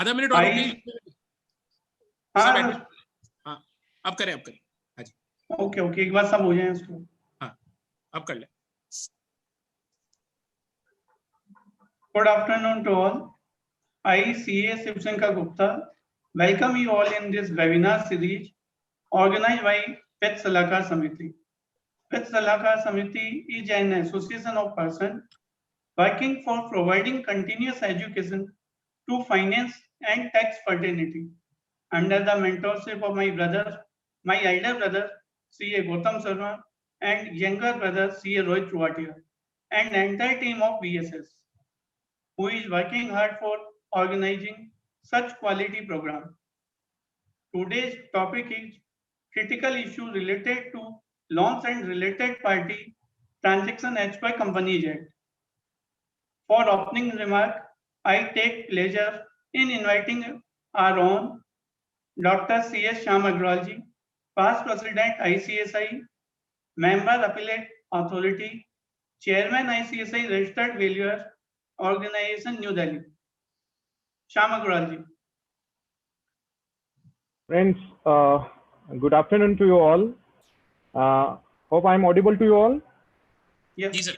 आधा मिनट और हाँ हाँ, अब करें हाँ जी। ओके एक बार सब हो जाए उसको। हाँ अब कर ले। Good afternoon to all. I, CA Shiv Shankar Gupta, welcome you all in this webinar series organized by Vitta Salaahkaar Samiti. Vitta Salaahkaar Samiti is an association of persons working for providing continuous education to finance and tax fraternity under the mentorship of my elder brother CA Gautam Sharma and younger brother CA Rohit Ruwatia and the entire team of VSS, who is working hard for organizing such quality program. Today's topic is critical issue related to loans and related party transaction as per Companies Act. For opening remark, I take pleasure in inviting our own Dr. C.S. Agarwal ji, past President ICSI, Member Appellate Authority, Chairman ICSI Registered Valuer Organization, New Delhi. Agarwal ji. Friends, good afternoon to you all. Hope I am audible to you all. Yes, sir.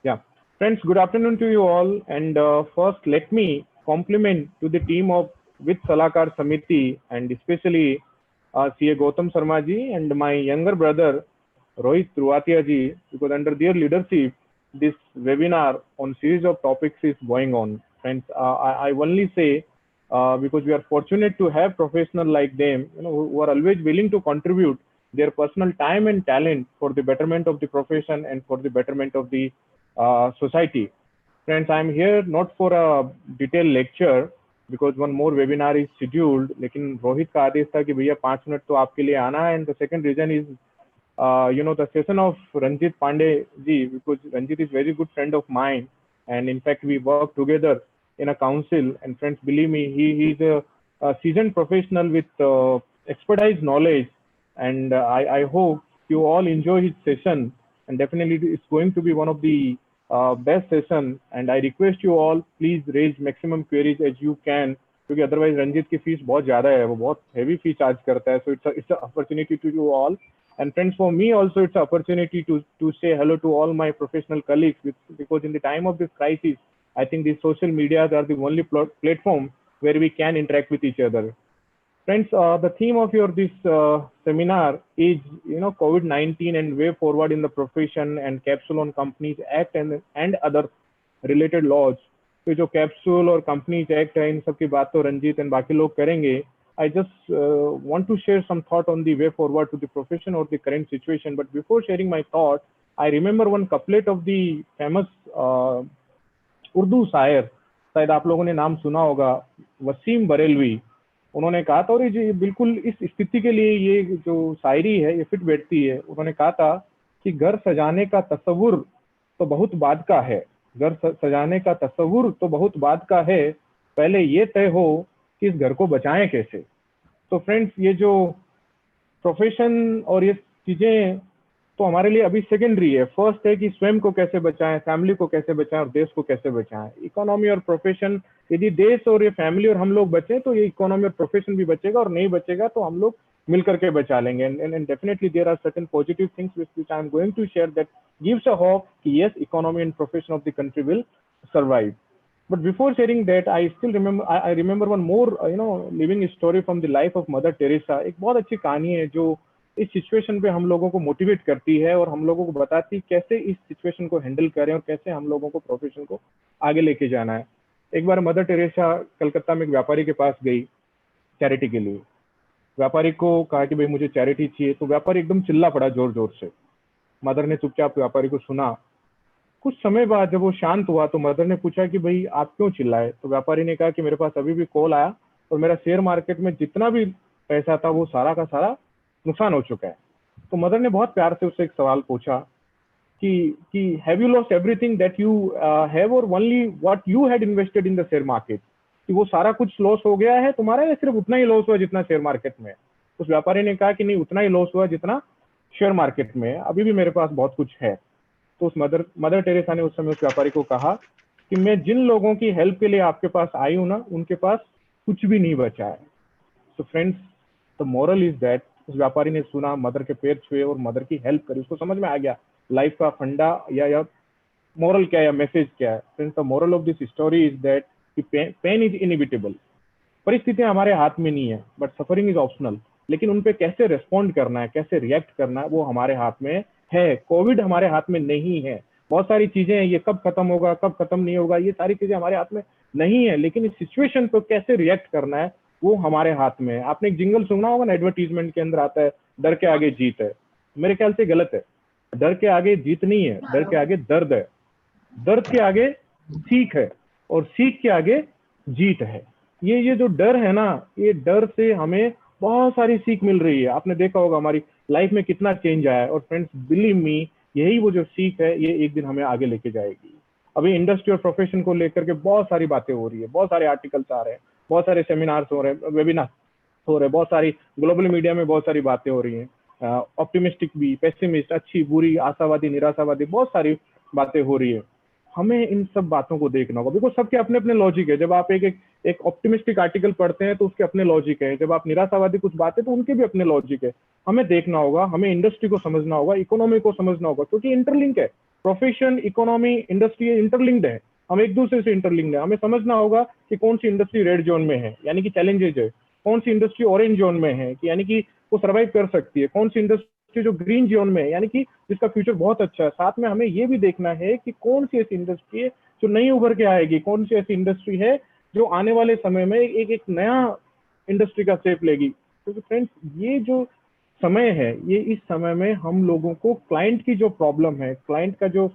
Yeah. Friends, good afternoon to you all. And first, let me compliment to the team of Vitta Salaahkaar Samiti and especially CA Gautam Sharma ji and my younger brother Rohit Ruwatia ji, because under their leadership, this webinar on series of topics is going on. Friends, I only say because we are fortunate to have professionals like them, who are always willing to contribute their personal time and talent for the betterment of the profession and for the betterment of the society. Friends, I am here not for a detailed lecture because one more webinar is scheduled. लेकिन रोहित का आदेश था कि भैया 5 minute तो आपके लिए आना है. And the second reason is, the session of Ranjeet Pandey ji, because Ranjeet is very good friend of mine, and in fact we work together in a council. And friends, believe me, he is a seasoned professional with expertise knowledge, and I hope you all enjoy his session. And definitely it's going to be one of the best session. And I request you all, please raise maximum queries as you can, क्योंकि otherwise Ranjit की fees बहुत ज़्यादा है, वो बहुत heavy fee charge करता है. So it's an opportunity to you all. And friends, for me also it's an opportunity to say hello to all my professional colleagues, because in the time of this crisis, I think these social medias are the only platform where we can interact with each other. Friends, the theme of this seminar is, COVID-19 and way forward in the profession and Capsule on Companies Act and other related laws. तो जो Capsule और Companies Act है, इन सब की बात तो Ranjit and बाकी लोग करेंगे. I just want to share some thought on the way forward to the profession or the current situation. But before sharing my thought, I remember one couplet of the famous Urdu शायर, शायद आप लोगों ने नाम सुना होगा, वसीम बरेलवी. उन्होंने कहा था, और ये बिल्कुल इस स्थिति के लिए ये जो शायरी है ये फिट बैठती है. उन्होंने कहा था कि घर सजाने का तस्वुर तो बहुत बाद का है, घर सजाने का तस्वुर तो बहुत बाद का है, पहले ये तय हो कि इस घर को बचाएं कैसे. तो फ्रेंड्स, ये जो प्रोफेशन और ये चीजें तो हमारे लिए अभी सेकेंडरी है. फर्स्ट है कि स्वयं को कैसे बचाएं, फैमिली को कैसे बचाएं और देश को कैसे बचाएं. इकोनॉमी और प्रोफेशन, यदि देश और ये फैमिली और हम लोग बचें तो ये इकोनॉमी और प्रोफेशन भी बचेगा, और नहीं बचेगा तो हम लोग मिल करके बचा लेंगे. And definitely there are certain positive things which I am going to share that gives a hope कि yes, economy and profession of the country will survive. But before sharing that, I still remember, I remember one more, living story from the life of Mother Teresa. एक बहुत अच्छी कहानी है जो इस situation पे हम लोगों को मोटिवेट करती है और हम लोगों को बताती कैसे इस सिचुएशन को हैंडल करें और कैसे हम लोगों को प्रोफेशन को आगे लेके जाना है. एक बार मदर टेरेसा कलकत्ता में एक व्यापारी के पास गई चैरिटी के लिए. व्यापारी को कहा कि भाई मुझे चैरिटी चाहिए. तो व्यापारी एकदम चिल्ला पड़ा जोर जोर से. मदर ने चुपचाप व्यापारी को सुना. कुछ समय बाद जब वो शांत हुआ तो मदर ने पूछा कि भाई आप क्यों चिल्लाए. तो व्यापारी ने कहा कि मेरे पास अभी भी कॉल आया और मेरा शेयर मार्केट में जितना भी पैसा था वो सारा का सारा नुकसान हो चुका है. तो मदर ने बहुत प्यार से उससे एक सवाल पूछा कि have you lost everything that you have or only what you had invested in the share market. कि वो सारा कुछ लॉस हो गया है तुम्हारा या सिर्फ उतना ही लॉस हुआ जितना शेयर मार्केट में. उस व्यापारी ने कहा कि नहीं, उतना ही लॉस हुआ जितना शेयर मार्केट में, अभी भी मेरे पास बहुत कुछ है. तो उस मदर टेरेसा ने उस समय उस व्यापारी को कहा कि मैं जिन लोगों की हेल्प के लिए आपके पास आई हूँ ना, उनके पास कुछ भी नहीं बचा है। So friends, the moral is that, उस व्यापारी ने सुना, मदर के पैर छुए और मदर की हेल्प करी, उसको समझ में आ गया लाइफ का फंडा या मोरल क्या है या मैसेज क्या है। Friends, the moral of this story is that pain is inevitable. परिस्थितियां हमारे हाथ में नहीं है, बट सफरिंग इज ऑप्शनल। लेकिन उन पे कैसे रेस्पॉन्ड करना है, कैसे रिएक्ट करना है, वो हमारे हाथ में है। कोविड हमारे हाथ में नहीं है। बहुत सारी चीजें हैं, ये कब खत्म होगा, कब खत्म नहीं होगा, ये सारी चीजें हमारे हाथ में नहीं है। लेकिन इस सिचुएशन को कैसे रिएक्ट करना है, वो हमारे हाथ में है। आपने एक जिंगल सुना होगा ना, एडवर्टीजमेंट के अंदर आता है, डर के आगे जीत है। मेरे ख्याल से गलत है। डर के आगे जीत नहीं है, डर के आगे दर्द है, दर्द के आगे सीख है, और सीख के आगे जीत है। ये जो डर है ना, ये डर से हमें बहुत सारी सीख मिल रही है। आपने देखा होगा हमारी लाइफ में कितना चेंज आया है। और फ्रेंड्स, बिलीव मी, यही वो जो सीख है, ये एक दिन हमें आगे लेके जाएगी। अभी इंडस्ट्री और प्रोफेशन को लेकर के बहुत सारी बातें हो रही है, बहुत सारे आर्टिकल्स आ रहे हैं, बहुत सारे सेमिनार्स हो रहे हैं, वेबिनार हो रहे हैं, बहुत सारी ग्लोबल मीडिया में बहुत सारी बातें हो रही हैं। ऑप्टिमिस्टिक भी, पेसिमिस्ट, अच्छी बुरी, आशावादी, निराशावादी, बहुत सारी बातें हो रही है। हमें इन सब बातों को देखना होगा, बिकॉज सबके अपने अपने लॉजिक है। जब आप एक ऑप्टिमिस्टिक आर्टिकल पढ़ते हैं तो उसके अपने लॉजिक है, जब आप निराशावादी कुछ बातें तो उनके भी अपने लॉजिक है। हमें देखना होगा, हमें इंडस्ट्री को समझना होगा, इकोनॉमी को समझना होगा, क्योंकि इंटरलिंक है। प्रोफेशन, इकोनॉमी, इंडस्ट्री इंटरलिंक्ड है, हम एक दूसरे से इंटरलिंक्ड है। हमें समझना होगा कि कौन सी इंडस्ट्री रेड जोन में है, यानी कि चैलेंजेज है, कौन सी इंडस्ट्री ऑरेंज जोन में है, कि यानी कि वो सर्वाइव कर सकती है, कौन सी इंडस्ट्री जो ग्रीन जोन में है, यानी कि जिसका फ्यूचर बहुत अच्छा है। साथ में हमें ये भी देखना है कि कौन सी ऐसी इंडस्ट्री है जो नई उभर के आएगी, कौन सी ऐसी इंडस्ट्री है जो आने वाले समय में एक नया इंडस्ट्री का शेप लेगी। क्योंकि फ्रेंड्स, ये जो समय है, ये इस समय में हम लोगों को क्लाइंट की जो प्रॉब्लम है, क्लाइंट का जो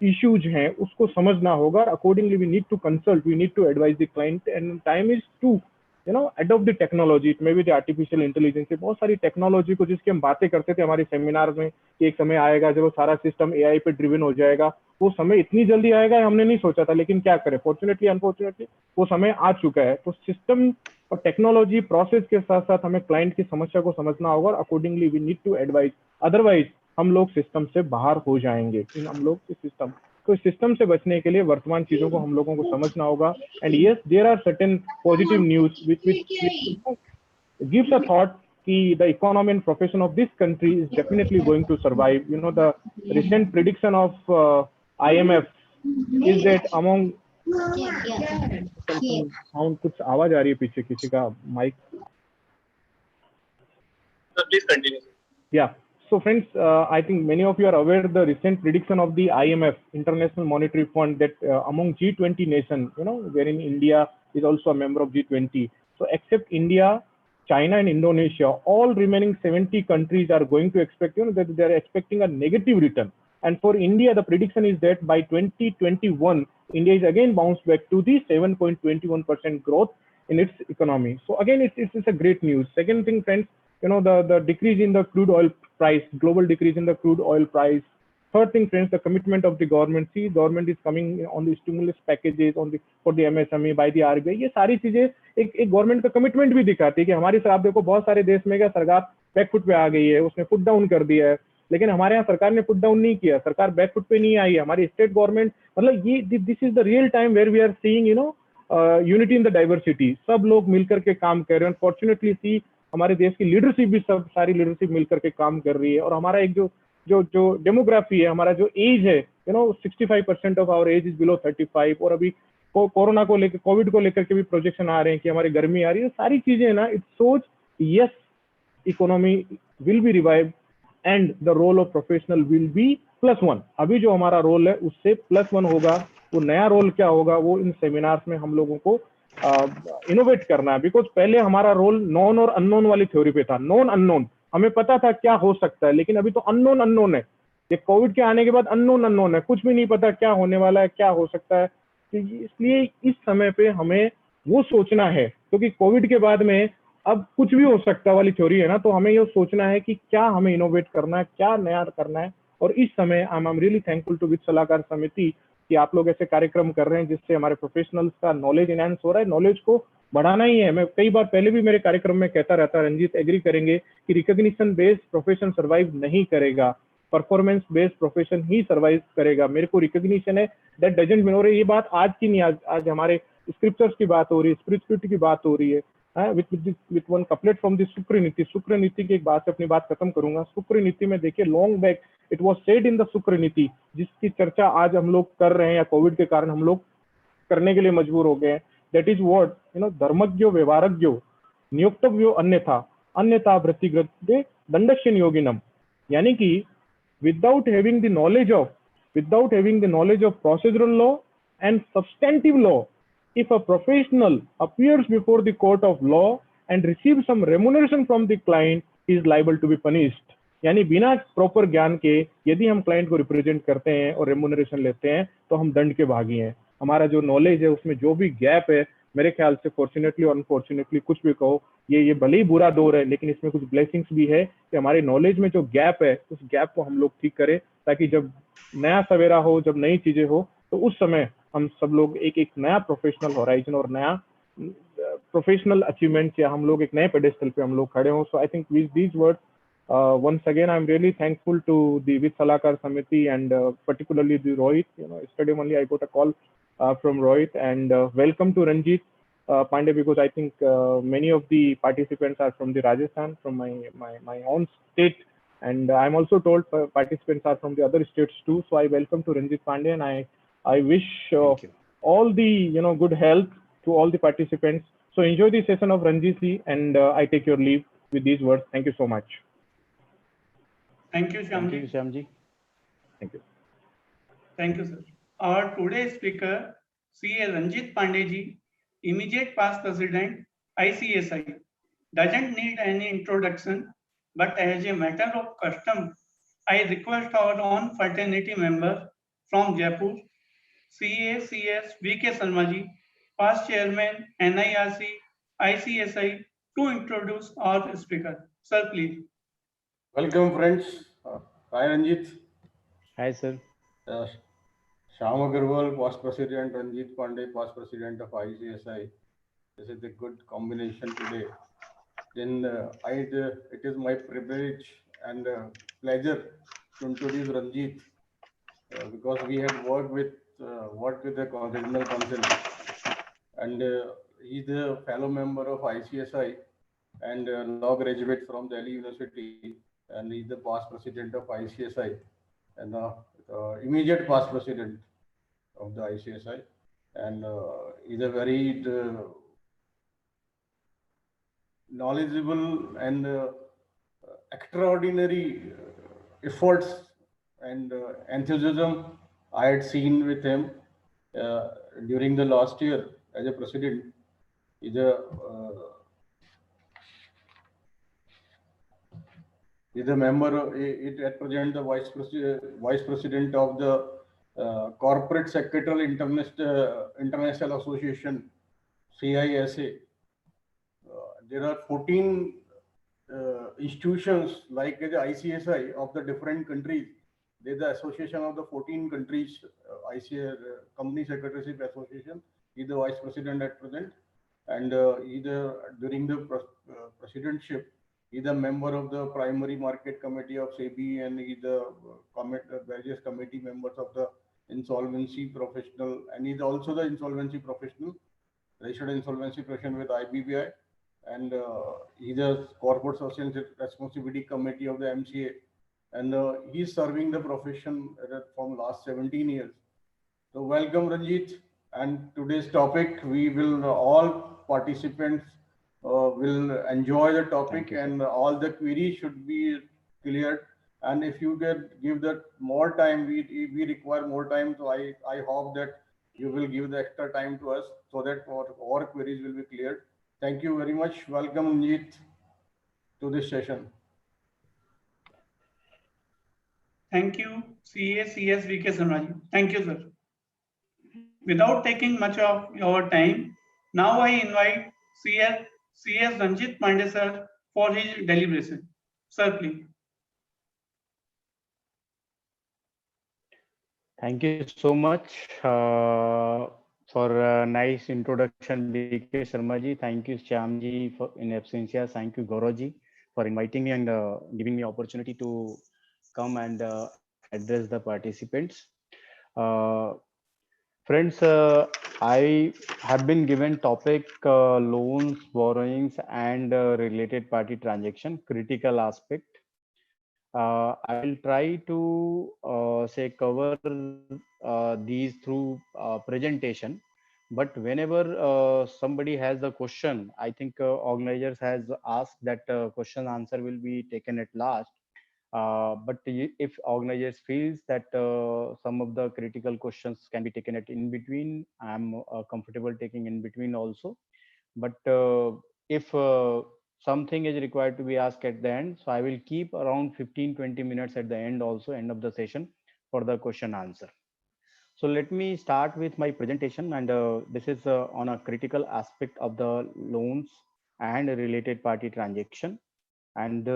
इश्यूज हैं, उसको समझना होगा। Accordingly we need to consult, we need to advise the client, and time is to adopt the technology, it may be the artificial intelligence। बहुत सारी टेक्नोलॉजी को जिसकी हम बातें करते थे हमारे सेमिनार में कि एक समय आएगा जब वो सारा सिस्टम एआई पे ड्रिवन हो जाएगा। वो समय इतनी जल्दी आएगा हमने नहीं सोचा था, लेकिन क्या करें, फॉर्चुनेटली अनफॉर्चुनेटली वो समय आ चुका है। तो सिस्टम और टेक्नोलॉजी प्रोसेस के साथ साथ हमें क्लाइंट की समस्या को समझना होगा, और accordingly we need to advise. Otherwise हम लोग सिस्टम से बाहर हो जाएंगे। हम लोग इस सिस्टम तो इस सिस्टम से बचने के लिए वर्तमान चीजों को हम लोगों को समझना होगा। And yes, there are certain positive news which gives a thought कि the economy and profession of this country is definitely going to survive. The recent prediction of IMF is that among sound, कुछ आवाज आ रही है पीछे किसी का mic. Please continue. Yeah. So friends, I think many of you are aware the recent prediction of the IMF, International Monetary Fund, that among G20 nations, wherein India is also a member of G20. So except India, China and Indonesia, all remaining 70 countries are going to expect, that they are expecting a negative return. And for India, the prediction is that by 2021, India is again bounced back to the 7.21% growth in its economy. So again, it's a great news. Second thing, friends, the decrease in the crude oil price, global decrease in the crude oil price. Third thing, friends, the commitment of the government. See, government is coming on the stimulus packages for the MSME by the RBI. ये सारी चीजें एक government का commitment भी दिखाती है कि हमारी आप देखो बहुत सारे देश में क्या सरकार बैकफुट पे आ गई है, उसने फुट डाउन कर दिया है। लेकिन हमारे यहाँ सरकार ने फुट डाउन नहीं किया, सरकार बैकफुट पे नहीं आई है। हमारी स्टेट गवर्नमेंट, मतलब ये this is the real time where we are seeing unity in the diversity. सब लोग मिलकर के काम कर रहे हैं। फॉर्चुनेटली सी, हमारे देश की लीडरशिप भी सब सारी लीडरशिप मिलकर के काम कर रही है। और हमारा एक जो डेमोग्राफी है, हमारा जो एज है, 65% of our age is below 35। और अभी कोरोना को लेकर, कोविड को लेकर के भी प्रोजेक्शन आ रहे हैं कि हमारी गर्मी आ रही है। सारी चीजें ना, इट सोच yes, economy will be revive and the role of professional will be +1। अभी जो हमारा रोल है उससे +1 होगा। वो नया रोल क्या होगा, वो इन सेमिनार्स में हम लोगों को इनोवेट करना है। बिकॉज पहले हमारा रोल नॉन और अननोन वाली थ्योरी पे था। नॉन अननोन, हमें पता था क्या हो सकता है, लेकिन अभी तो अननोन है। ये कोविड के आने के बाद अननोन है, कुछ भी नहीं पता क्या होने वाला है, क्या हो सकता है। तो इसलिए इस समय पे हमें वो सोचना है, क्योंकि कोविड के बाद में अब कुछ भी हो सकता वाली थ्योरी है ना, तो हमें ये सोचना है कि क्या हमें इनोवेट करना है, क्या नया करना है। और इस समय I am really thankful to वित्त सलाहकार समिति कि आप लोग ऐसे कार्यक्रम कर रहे हैं जिससे हमारे प्रोफेशनल्स का नॉलेज इनहेंस हो रहा है। नॉलेज को बढ़ाना ही है। मैं कई बार पहले भी मेरे कार्यक्रम में कहता रहता, रंजीत एग्री करेंगे कि रिकॉग्निशन बेस्ड प्रोफेशन सर्वाइव नहीं करेगा। परफॉर्मेंस बेस्ड प्रोफेशन ही सर्वाइव करेगा। मेरे को रिकॉग्निशन है, दैट डजंट मीन, और ये बात आज की नहीं, आज हमारे स्क्रिप्चर्स की बात हो रही है, स्पिरिचुअलिटी की बात हो रही है। With one couplet from the शुक्र नीति। शुक्र नीति की एक बात से अपनी बात खत्म करूंगा। शुक्र नीति में देखिए, long back it was said in the शुक्र नीति, जिसकी चर्चा आज हम लोग कर रहे हैं या कोविड के कारण हम लोग करने के लिए मजबूर हो गए हैं। दैट इज व्हाट, धर्मज्ञो व्यवहारज्ञो नियुक्तव्यो अन्यथा अन्यथा भृतिग्रते दंडस्य योगिनम। यानी कि without having the knowledge of procedural law and substantive law, if a professional appears before the court of law and receives some remuneration from the client, he is liable to be punished. यानी बिना proper ज्ञान के यदि हम client को represent करते हैं और रेमुनरेशन लेते हैं तो हम दंड के भागी हैं। हमारा जो नॉलेज है उसमें जो भी गैप है, मेरे ख्याल से फॉर्चुनेटली और अनफॉर्चुनेटली कुछ भी कहो, ये भले ही बुरा दौर है, लेकिन इसमें कुछ ब्लेसिंग्स भी है कि हमारे नॉलेज में जो गैप है उस गैप को हम लोग ठीक करें, ताकि जब नया सवेरा हो, जब नई चीजें हो, तो उस समय हम सब लोग एक नया प्रोफेशनल होराइजन और नया प्रोफेशनल अचीवमेंट या हम लोग एक नए पेडेस्टल पे हम लोग खड़े हों। So I think with these words, once again I'm really thankful to the with Salaahkaar Samiti and particularly the Rohit. Yesterday only I got a call from Rohit, and welcome to Ranjeet Pandey, because I think many of the participants are from the Rajasthan, from my own state, and I'm also told participants are from the other states too. So I welcome to Ranjeet Pandey, and I wish all the good health to all the participants. So enjoy the session of Ranjeet ji, and I take your leave with these words. Thank you so much. Thank you, Shyam ji. Thank you. Thank you, sir. Our today's speaker, CA Ranjeet Pandey ji, immediate past president, ICSI, doesn't need any introduction, but as a matter of custom, I request our own fraternity member from Jaipur, CA CS VK Sharma ji, past chairman NIRC ICSI, to introduce our speaker. Sir, please. Welcome, friends. Hi, Ranjeet. Hi, sir. Shyaam Agarwal, past president, Ranjeet Pandey, past president of ICSI. This is a good combination today. Then it is my privilege and pleasure to introduce Ranjeet because we had worked with the regional council, and he's a fellow member of ICSI and law graduate from Delhi University, and he's the past president of ICSI and immediate past president of the ICSI, and he's a very knowledgeable and extraordinary efforts and enthusiasm I had seen with him during the last year as a president. He's a member. It represents the vice president of the Corporate Secretarial International Association, CISA. There are 14 institutions like the ICSI of the different countries. There's the association of the 14 countries, ICSI Company Secretaryship Association. He's the vice president at present, and during the presidentship, he's a member of the primary market committee of SEBI, and he's the various committee members of the insolvency professional, and he's also the insolvency professional, registered insolvency professional with IBBI, and he's a corporate social responsibility committee of the MCA, and he's serving the profession from last 17 years. So welcome, Ranjeet. And today's topic, we will all participants will enjoy the topic, and all the queries should be cleared. And if you give that more time, we require more time. So I hope that you will give the extra time to us so that our queries will be cleared. Thank you very much. Welcome, Ranjeet, to this session. Thank you, CACS VK Sharma ji. Thank you, sir. Without taking much of your time, now I invite CS Ranjeet Pandey sir for his deliberation. Sir, please. Thank you so much for a nice introduction, VK Sharma ji. Thank you, Shyam ji, for in absentia. Thank you, Gaurav ji, for inviting me and giving me opportunity to come and address the participants. Uh, Friends, I have been given topic loans, borrowings, and related party transaction, critical aspect. I will try to say cover these through presentation. But whenever somebody has a question, I think organizers has asked that question answer will be taken at last. But if organizers feels that some of the critical questions can be taken at in between, I'm comfortable taking in between also. But if something is required to be asked at the end, so I will keep around 15-20 minutes at the end also, end of the session, for the question answer. So let me start with my presentation, and this is on a critical aspect of the loans and related party transaction. And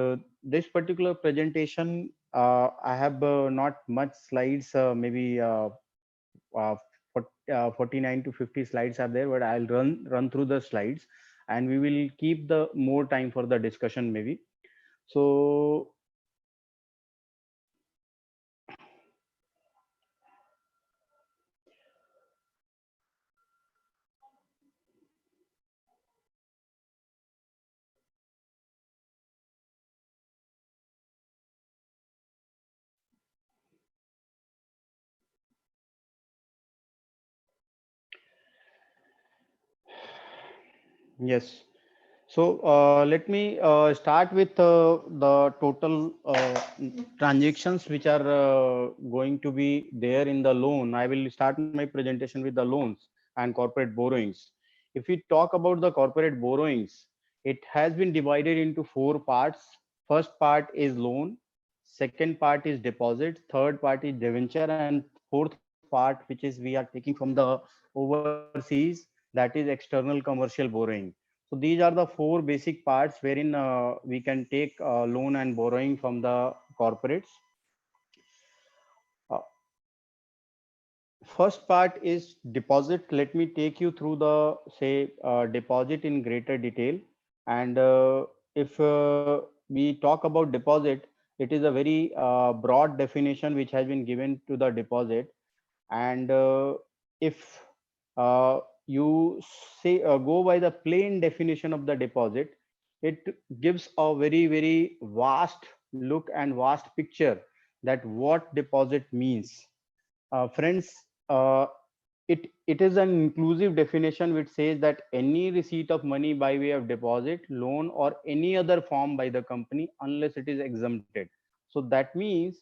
this particular presentation, I have not much slides, maybe uh, 49 to 50 slides are there, but I'll run through the slides, and we will keep the more time for the discussion maybe. So yes. So let me start with the total transactions which are going to be there in the loan. I will start my presentation with the loans and corporate borrowings. If we talk about the corporate borrowings, it has been divided into four parts. First part is loan, second part is deposit, third part is debenture, and fourth part, which is we are taking from the overseas, that is external commercial borrowing. So these are the four basic parts wherein we can take loan and borrowing from the corporates. Uh, First part is deposit. Let me take you through the say deposit in greater detail. And if we talk about deposit, it is a very broad definition which has been given to the deposit. And if you say go by the plain definition of the deposit, it gives a very vast look and vast picture that what deposit means. Friends, it is an inclusive definition which says that any receipt of money by way of deposit, loan, or any other form by the company unless it is exempted. So that means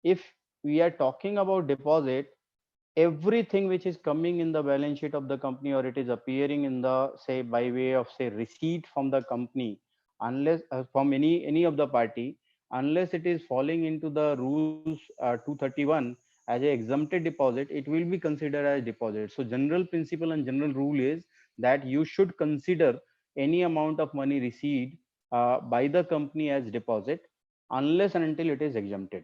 if we are talking about deposit, everything which is coming in the balance sheet of the company, or it is appearing in the say by way of say receipt from the company, unless from any of the party, unless it is falling into the rules 231 as a exempted deposit, it will be considered as deposit. So general principle and general rule is that you should consider any amount of money received by the company as deposit unless and until it is exempted.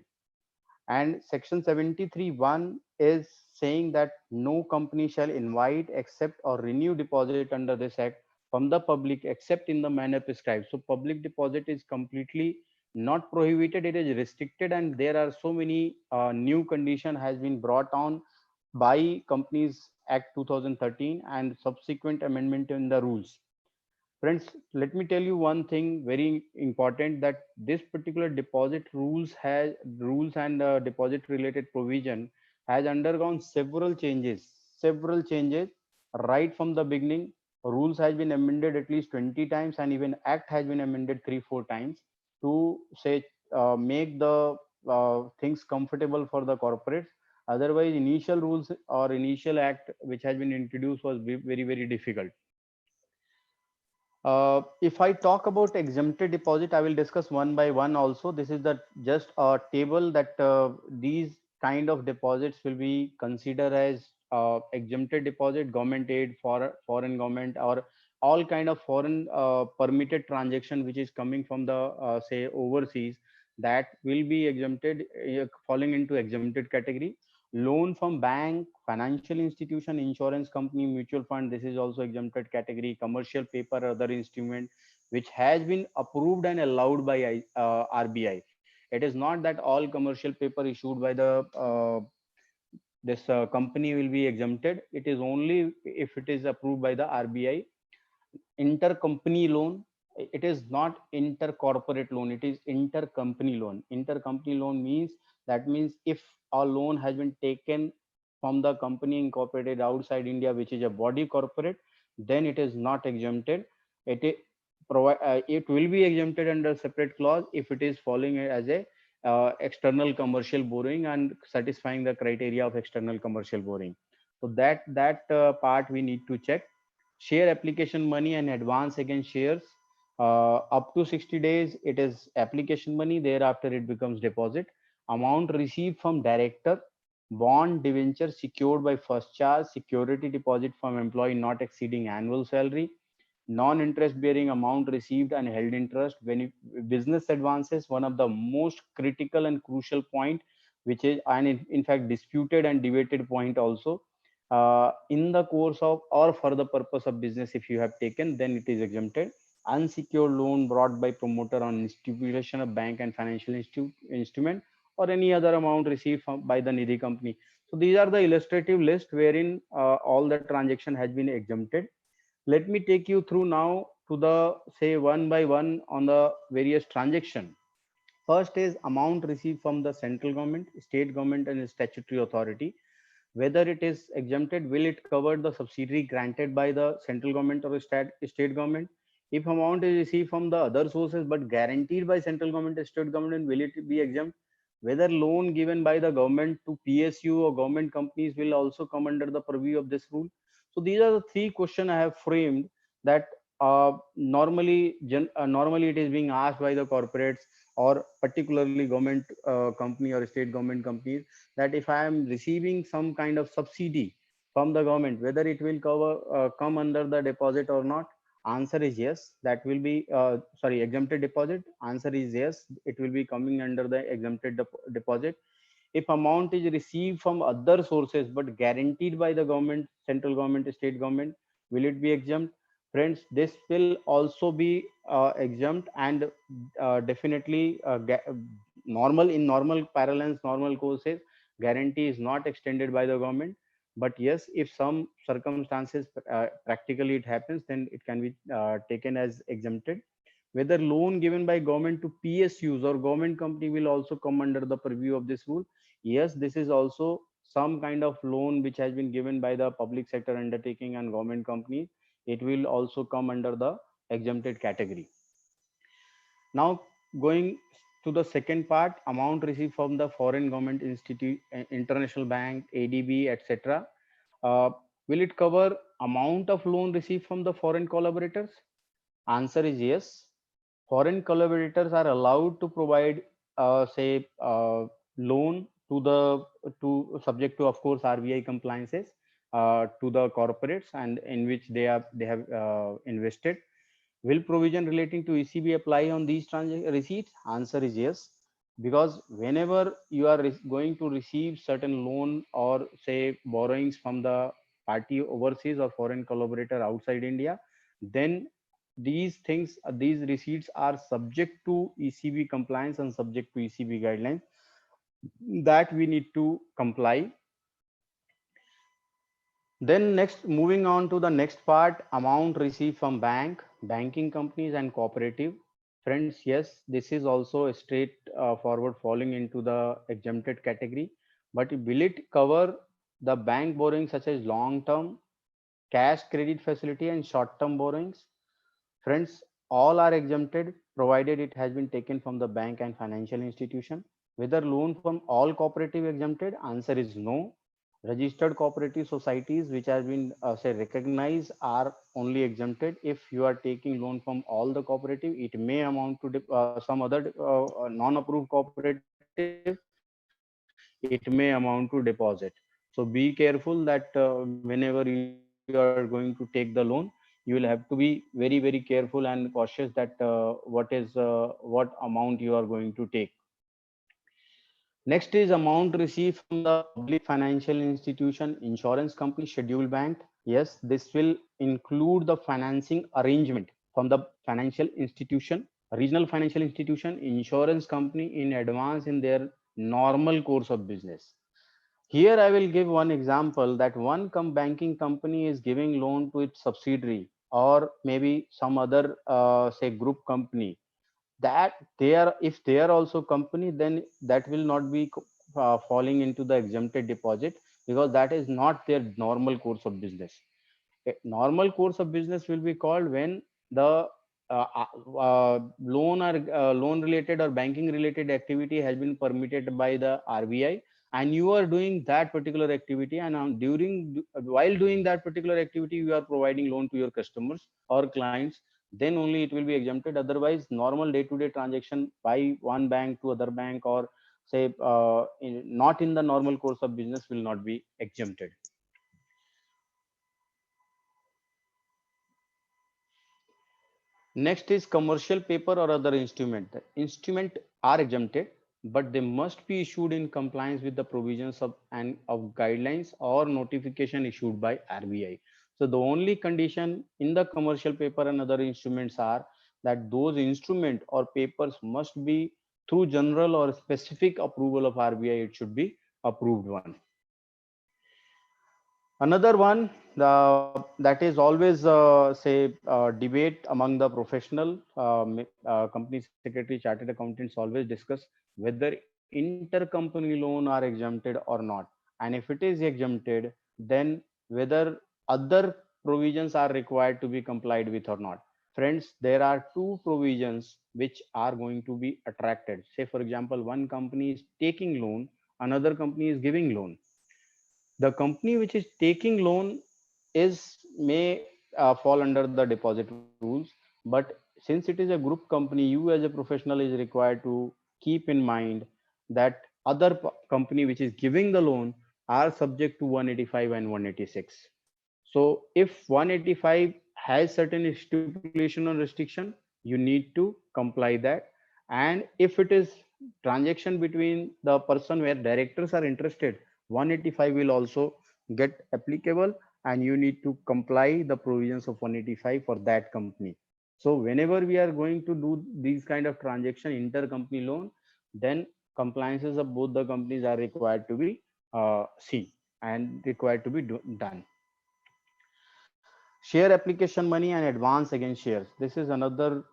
And section 73(1) is saying that no company shall invite, accept, or renew deposit under this act from the public except in the manner prescribed. So public deposit is completely not prohibited, it is restricted, and there are so many new condition has been brought on by Companies Act 2013 and subsequent amendment in the rules. Friends, let me tell you one thing very important, that this particular deposit rules and deposit related provision has undergone several changes right from the beginning. Rules has been amended at least 20 times, and even act has been amended 3-4 times to say make the things comfortable for the corporates. Otherwise, initial rules or initial act which has been introduced was very difficult. If I talk about exempted deposit, I will discuss one by one also. This is the just a table that these kind of deposits will be considered as exempted deposit, government aid, for foreign government, or all kind of foreign permitted transaction which is coming from the say overseas, that will be exempted, falling into exempted category. Loan from bank, financial institution, insurance company, mutual fund, this is also exempted category. Commercial paper, other instrument which has been approved and allowed by RBI. It is not that all commercial paper issued by the this company will be exempted. It is only if it is approved by the RBI. Intercompany loan, it is not intercorporate loan, it is intercompany loan. Intercompany loan means, that means if a loan has been taken from the company incorporated outside India, which is a body corporate, then it is not exempted. It will be exempted under separate clause if it is following it as a external commercial borrowing and satisfying the criteria of external commercial borrowing. So that part we need to check. Share application money and advance against shares, up to 60 days it is application money, thereafter it becomes deposit. Amount received from director, bond, debenture secured by first charge, security deposit from employee not exceeding annual salary, non-interest bearing amount received and held in trust. When business advances, one of the most critical and crucial point, which is, and in fact disputed and debated point also, in the course of or for the purpose of business, if you have taken, then it is exempted. Unsecured loan brought by promoter on institution of bank and financial instrument, or any other amount received by the Nidhi company. So these are the illustrative list wherein all the transaction has been exempted. Let me take you through now to the, say, one by one on the various transaction. First is amount received from the central government, state government and statutory authority. Whether it is exempted, will it cover the subsidiary granted by the central government or state government? If amount is received from the other sources but guaranteed by central government or state government, will it be exempt? Whether loan given by the government to PSU or government companies will also come under the purview of this rule. So these are the three questions I have framed that normally it is being asked by the corporates or particularly government company or state government companies, that if I am receiving some kind of subsidy from the government, whether it will come under the deposit or not. Answer is yes, that will be exempted deposit. Answer is yes, it will be coming under the exempted deposit. If amount is received from other sources but guaranteed by the government, central government, state government, will it be exempt? Friends, this will also be exempt, and definitely in normal parallels, normal courses, guarantee is not extended by the government. But yes, if some circumstances practically it happens, then it can be taken as exempted. Whether loan given by government to PSUs or government company will also come under the purview of this rule. Yes, this is also some kind of loan which has been given by the public sector undertaking and government companies. It will also come under the exempted category. Now going to the second part, amount received from the foreign government institute, international bank, ADB, etc. Will it cover amount of loan received from the foreign collaborators? Answer is yes. Foreign collaborators are allowed to provide, loan to subject to, of course, RBI compliances to the corporates and in which they have invested. Will provision relating to ECB apply on these receipts? Answer is yes, because whenever you are going to receive certain loan or say borrowings from the party overseas or foreign collaborator outside India, then these things, these receipts are subject to ECB compliance and subject to ECB guidelines that we need to comply. Then next, moving on to the next part, amount received from bank, banking companies and cooperative. Friends, yes, this is also a straight forward falling into the exempted category, but will it cover the bank borrowing such as long-term cash credit facility and short-term borrowings? Friends, all are exempted provided it has been taken from the bank and financial institution. Whether loan from all cooperative exempted? Answer is no. Registered cooperative societies which has been recognized are only exempted. If you are taking loan from all the cooperative, it may amount to some other non-approved cooperative, it may amount to deposit. So be careful that whenever you are going to take the loan, you will have to be very, very careful and cautious that what amount you are going to take. Next is amount received from the public financial institution, insurance company, scheduled bank. Yes, this will include the financing arrangement from the financial institution regional financial institution, insurance company in advance in their normal course of business. Here I will give one example that one banking company is giving loan to its subsidiary or maybe some other say group company, that they are, if they are also company, then that will not be falling into the exempted deposit, because that is not their normal course of business. A normal course of business will be called when the loan or loan related or banking related activity has been permitted by the RBI, and you are doing that particular activity, and during while doing that particular activity you are providing loan to your customers or clients, then only it will be exempted. Otherwise, normal day to day transaction by one bank to other bank, or say not in the normal course of business, will not be exempted. Next is commercial paper or other instrument. The instrument are exempted, but they must be issued in compliance with the provisions of guidelines or notification issued by RBI. So the only condition in the commercial paper and other instruments are that those instrument or papers must be through general or specific approval of RBI. It should be approved one. Another one that is always say debate among the professional company secretary, chartered accountants always discuss whether intercompany loan are exempted or not, and if it is exempted, then whether other provisions are required to be complied with or not. Friends, there are two provisions which are going to be attracted. Say for example, one company is taking loan, another company is giving loan. The company which is taking loan is may fall under the deposit rules, but since it is a group company, you as a professional is required to keep in mind that other company which is giving the loan are subject to 185 and 186. So if 185 has certain stipulation or restriction, you need to comply that. And if it is transaction between the person where directors are interested, 185 will also get applicable, and you need to comply the provisions of 185 for that company. So whenever we are going to do these kind of transaction, intercompany loan, then compliances of both the companies are required to be seen and required to be done. Share application money and advance against shares. This is another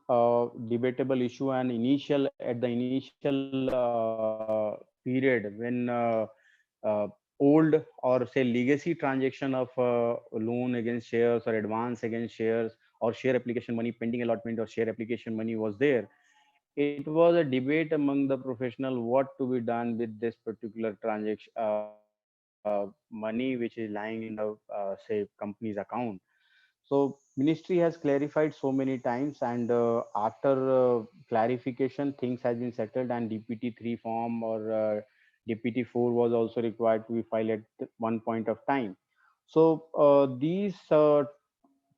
debatable issue, and initial at the initial period when old or say legacy transaction of loan against shares or advance against shares or share application money, pending allotment or share application money was there, it was a debate among the professional what to be done with this particular transaction money which is lying in the say company's account. So ministry has clarified so many times, and after clarification, things has been settled, and DPT3 form or DPT4 was also required to be filed at one point of time. So these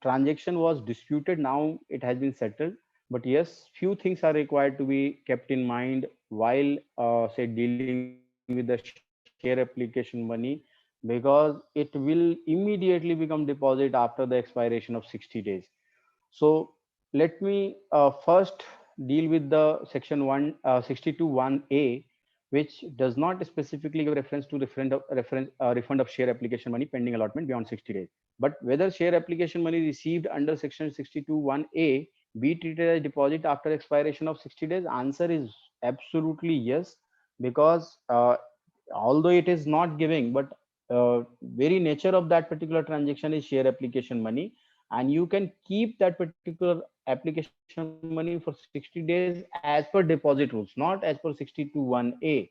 transaction was disputed. Now it has been settled, but yes, few things are required to be kept in mind while say dealing with the share application money, because it will immediately become deposit after the expiration of 60 days. So let me first deal with the section 162(1)(a), which does not specifically give reference to refund of share application money pending allotment beyond 60 days. But whether share application money received under section 62(1)(a) be treated as deposit after expiration of 60 days, answer is absolutely yes, because although it is not giving, but very nature of that particular transaction is share application money, and you can keep that particular application money for 60 days as per deposit rules, not as per 62(1)(a).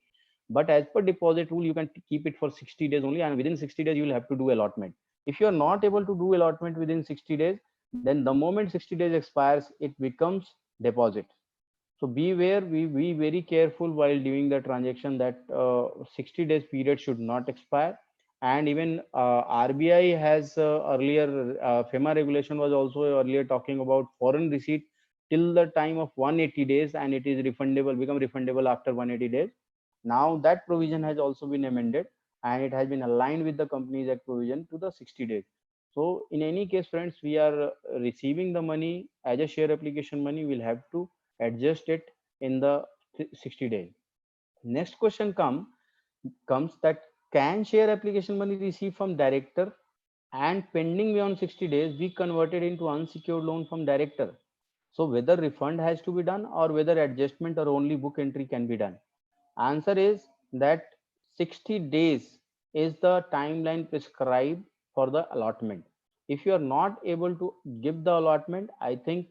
But as per deposit rule, you can keep it for 60 days only, and within 60 days you will have to do allotment. If you are not able to do allotment within 60 days, then the moment 60 days expires, it becomes deposit. So beware, we be very careful while doing the transaction that 60 days period should not expire. And even RBI has earlier, FEMA regulation was also earlier talking about foreign receipt till the time of 180 days, and it is refundable, become refundable after 180 days. Now that provision has also been amended, and it has been aligned with the Companies Act provision to the 60 days. So in any case, friends, we are receiving the money as a share application money, we'll have to adjust it in the 60 days. Next question comes that can share application money received from director and pending beyond 60 days be converted into unsecured loan from director? So whether refund has to be done or whether adjustment or only book entry can be done. Answer is that 60 days is the timeline prescribed for the allotment. If you are not able to give the allotment, I think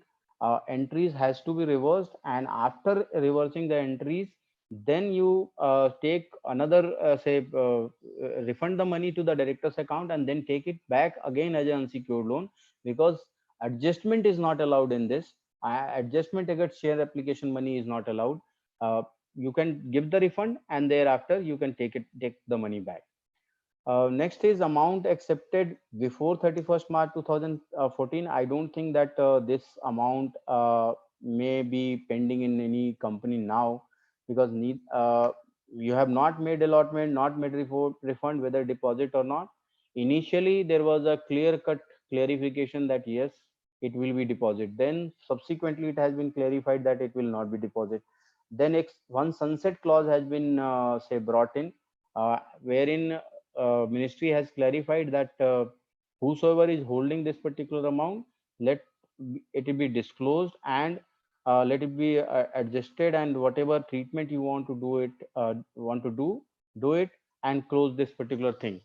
entries has to be reversed, and after reversing the entries, then you take another refund the money to the director's account and then take it back again as an unsecured loan, because adjustment is not allowed in this. Adjustment against share application money is not allowed. You can give the refund and thereafter you can take the money back. Next is amount accepted before 31st March 2014. I don't think that this amount may be pending in any company now, because you have not made allotment, not made refund, whether deposit or not. Initially, there was a clear-cut clarification that yes, it will be deposit. Then subsequently, it has been clarified that it will not be deposit. Then one sunset clause has been brought in, wherein ministry has clarified that whosoever is holding this particular amount, let it be disclosed, and let it be adjusted, and whatever treatment you want to do it do it, and close this particular thing.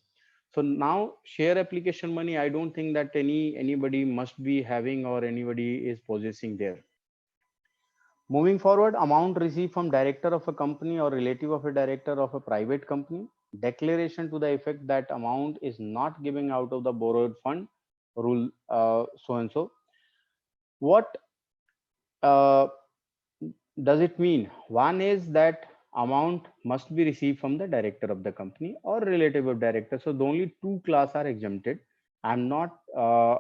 So now share application money, I don't think that anybody must be having or anybody is possessing there. Moving forward, amount received from director of a company or relative of a director of a private company, declaration to the effect that amount is not giving out of the borrowed fund, rule so and so. What does it mean? One is that amount must be received from the director of the company or relative of director. So the only two class are exempted. I'm not a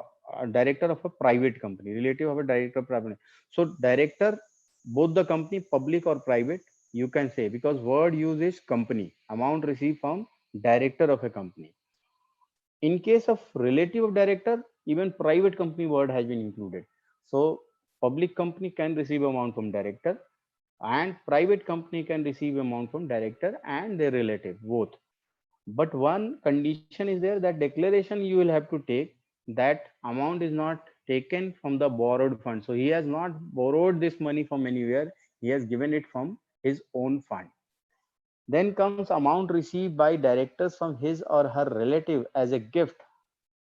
director of a private company, relative of a director of private. So director, both the company, public or private, you can say, because word use is company. Amount received from director of a company. In case of relative of director, even private company word has been included. So public company can receive amount from director, and private company can receive amount from director and their relative both. But one condition is there, that declaration you will have to take that amount is not taken from the borrowed fund. So he has not borrowed this money from anywhere, he has given it from his own fund. Then comes amount received by directors from his or her relative as a gift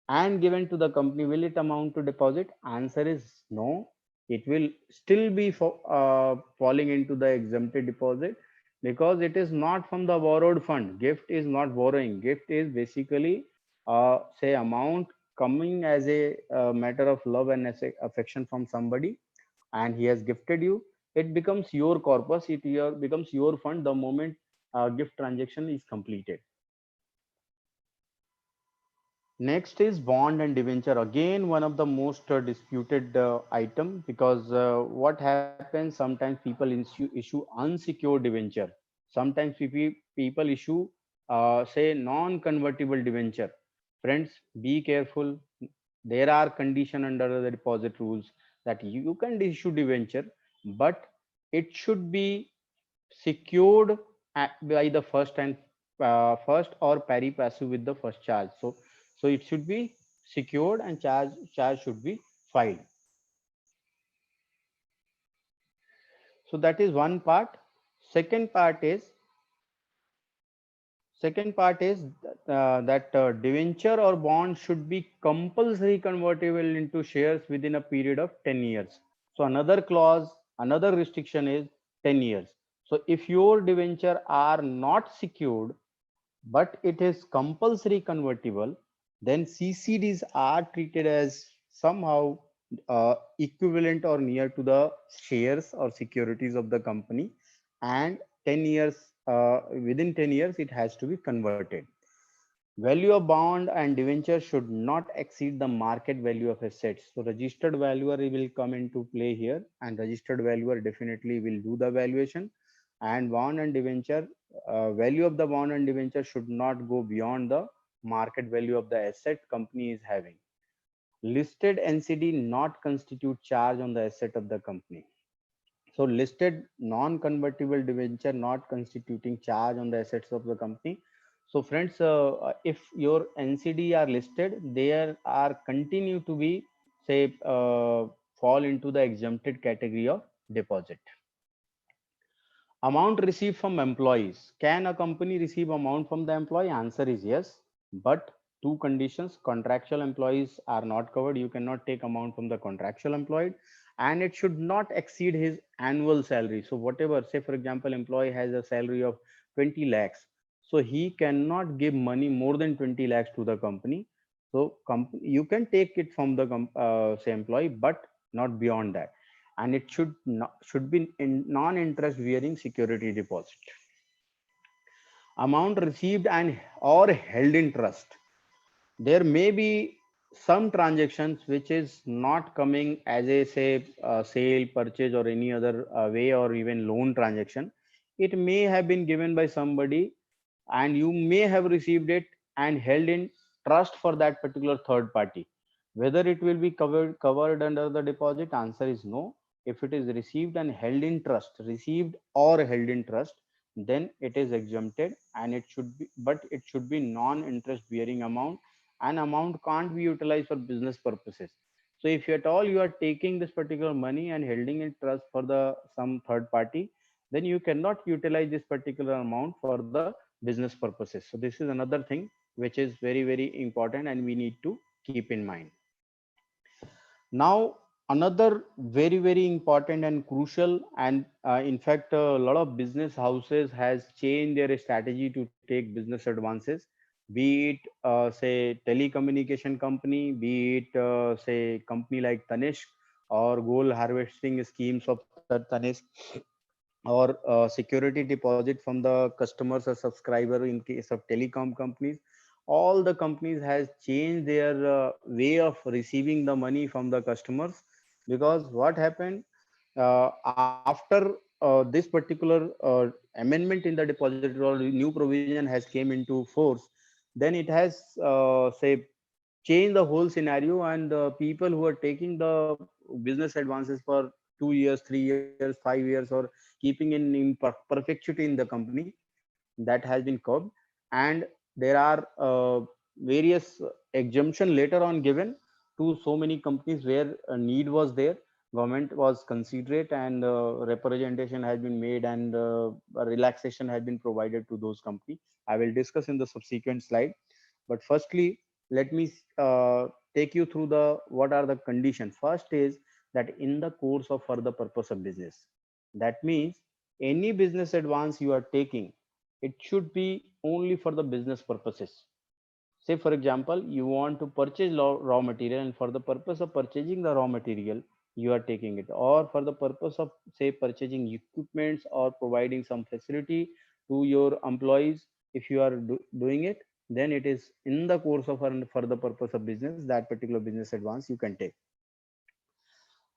and given to the company. Will it amount to deposit? Answer is no. It will still be falling into the exempted deposit, because it is not from the borrowed fund. Gift is not borrowing. Gift is basically amount coming as a matter of love and affection from somebody, and he has gifted you. It becomes your corpus. It becomes your fund the moment gift transaction is completed. Next is bond and debenture. Again, one of the most disputed item, because what happens, sometimes people issue unsecured debenture. Sometimes people issue non-convertible debenture. Friends, be careful. There are conditions under the deposit rules that you can issue debenture, but it should be secured by the first or pari passu with the first charge. So it should be secured and charge should be filed. So that is one part. Second part is that debenture or bond should be compulsory convertible into shares within a period of 10 years. So another clause, another restriction is 10 years. So if your debenture are not secured, but it is compulsory convertible, then CCDs are treated as somehow equivalent or near to the shares or securities of the company, and 10 years within 10 years it has to be converted. Value of bond and debenture should not exceed the market value of assets. So registered valuer will come into play here, and registered valuer definitely will do the valuation. And bond and debenture, value of the bond and debenture should not go beyond the market value of the asset company is having. Listed NCD not constitute charge on the asset of the company. So listed non-convertible debenture not constituting charge on the assets of the company. So friends, if your NCD are listed, there are continue to be, say, fall into the exempted category of deposit. Amount received from employees. Can a company receive amount from the employee? Answer is yes, but two conditions. Contractual employees are not covered. You cannot take amount from the contractual employee, and it should not exceed his annual salary. So whatever, say for example, employee has a salary of 20 lakhs. So he cannot give money more than 20 lakhs to the company. So you can take it from the say employee, but not beyond that, and it should be in non-interest bearing security deposit. Amount received and or held in trust. There may be some transactions which is not coming as a, say, sale, purchase, or any other way, or even loan transaction. It may have been given by somebody, and you may have received it and held in trust for that particular third party. Whether it will be covered under the deposit, answer is no. If it is received and held in trust, received or held in trust, then it is exempted, and it should be, but it should be non-interest bearing amount, and amount can't be utilized for business purposes. So if at all you are taking this particular money and holding in trust for the some third party, then you cannot utilize this particular amount for the business purposes. So this is another thing which is very important, and we need to keep in mind. Now another very important and crucial, and in fact a lot of business houses has changed their strategy to take business advances, be it say telecommunication company, be it say company like Tanishq, or gold harvesting schemes of Tanishq, or security deposit from the customers or subscriber in case of telecom companies. All the companies has changed their way of receiving the money from the customers, because what happened after this particular amendment in the depository, or new provision has came into force, then it has say change the whole scenario, and the people who are taking the business advances for 2 years, 3 years, 5 years, or keeping in perpetuity in the company, that has been curbed. And there are various exemption later on given to so many companies where a need was there, government was considerate, and representation has been made, and a relaxation has been provided to those companies. I will discuss in the subsequent slide, but firstly let me take you through the what are the conditions. First is that in the course of further purpose of business, that means any business advance you are taking, it should be only for the business purposes. Say for example, you want to purchase raw material, and for the purpose of purchasing the raw material you are taking it, or for the purpose of say purchasing equipments or providing some facility to your employees, if you are doing it, then it is in the course of and for the purpose of business, that particular business advance you can take.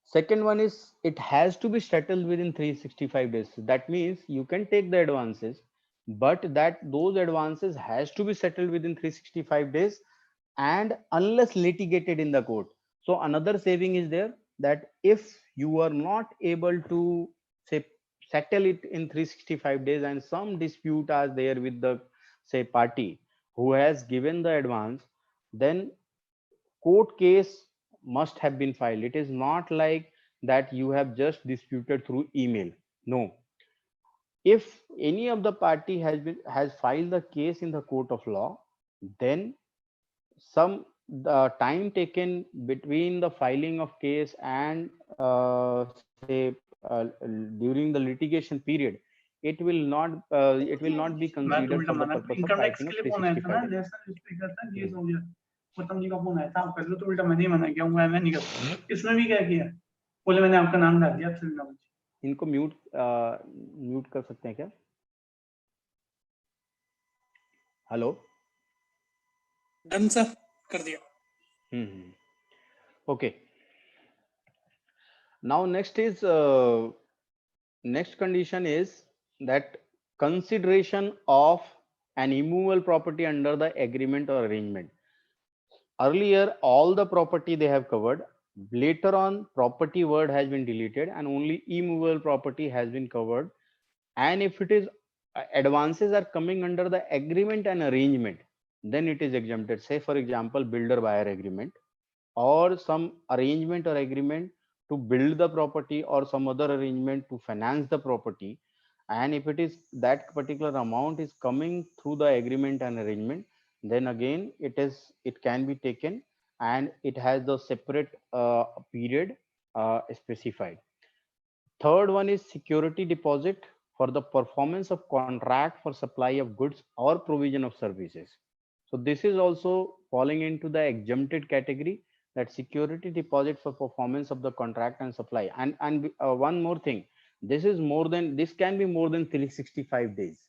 Second one is it has to be settled within 365 days. That means you can take the advances, but that those advances has to be settled within 365 days, and unless litigated in the court. So another saving is there, that if you are not able to say settle it in 365 days, and some dispute are there with the say party who has given the advance, then court case must have been filed. It is not like that you have just disputed through email. No, if any of the party has filed the case in the court of law, then some the time taken between the filing of case and say during the litigation period, it will not be मैं तो considered उल्टा for the माना purpose of income tax writing के of लिए phone आया था ना, 365 days. National speaker था, केस हो गया, गौतम जी का फोन आया था, आप कर लो, तो उल्टा मैंने ही मना किया, मैं नहीं कर सकता। इसमें भी क्या किया, बोले मैंने आपका नाम डाल दिया, फिर ना इनको म्यूट कर सकते हैं क्या? हेलो, डन सर, कर दिया। Okay, now next condition is that consideration of an immovable property under the agreement or arrangement. Earlier all the property they have covered, Later on, property word has been deleted and only immovable property has been covered. And if it is advances are coming under the agreement and arrangement, then it is exempted. Say for example, builder buyer agreement or some arrangement or agreement to build the property or some other arrangement to finance the property. And if it is that particular amount is coming through the agreement and arrangement, then again it can be taken and it has the separate period specified. Third one is security deposit for the performance of contract for supply of goods or provision of services. So this is also falling into the exempted category, that security deposit for performance of the contract and supply. And one more thing, this can be more than 365 days.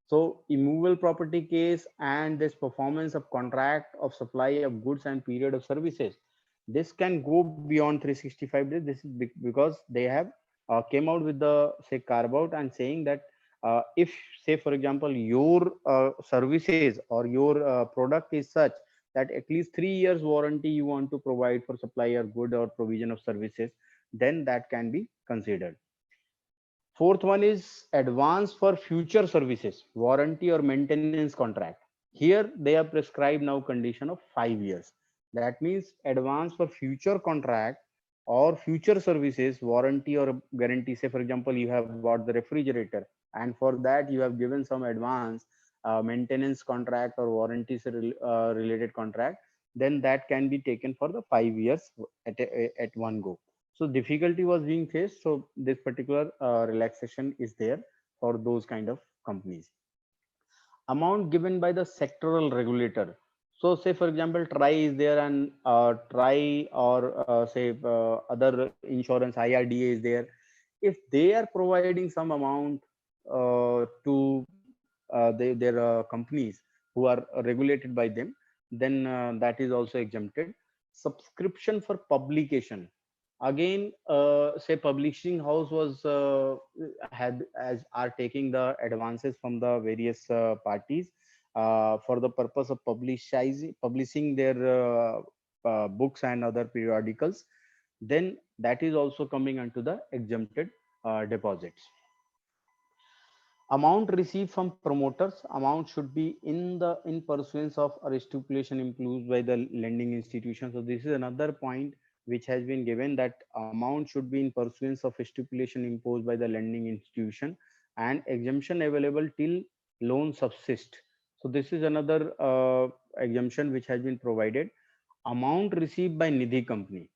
So immovable property case and this performance of contract of supply of goods and period of services, this can go beyond 365 days. This is because they have came out with the say carve out and saying that if say for example your services or your product is such that at least 3 years warranty you want to provide for supply or good or provision of services, then that can be considered. Fourth one is advance for future services, warranty or maintenance contract. Here they have prescribed now condition of 5 years. That means advance for future contract or future services, warranty or guarantee. Say for example, you have bought the refrigerator and for that you have given some advance maintenance contract or warranties related contract, then that can be taken for the 5 years at one go. So difficulty was being faced, so this particular relaxation is there for those kind of companies. Amount given by the sectoral regulator. So say for example TRI is there and TRI or say other insurance IRDA is there. If they are providing some amount to their companies who are regulated by them, then that is also exempted. Subscription for publication. Again, say publishing house was had as are taking the advances from the various parties for the purpose of publishing their books and other periodicals, then that is also coming under the exempted deposits. Amount received from promoters, amount should be in pursuance of or stipulation imposed by the lending institution. So this is another point which has been given, that amount should be in pursuance of stipulation imposed by the lending institution and exemption available till loan subsist. So this is another exemption which has been provided. Amount received by nidhi company.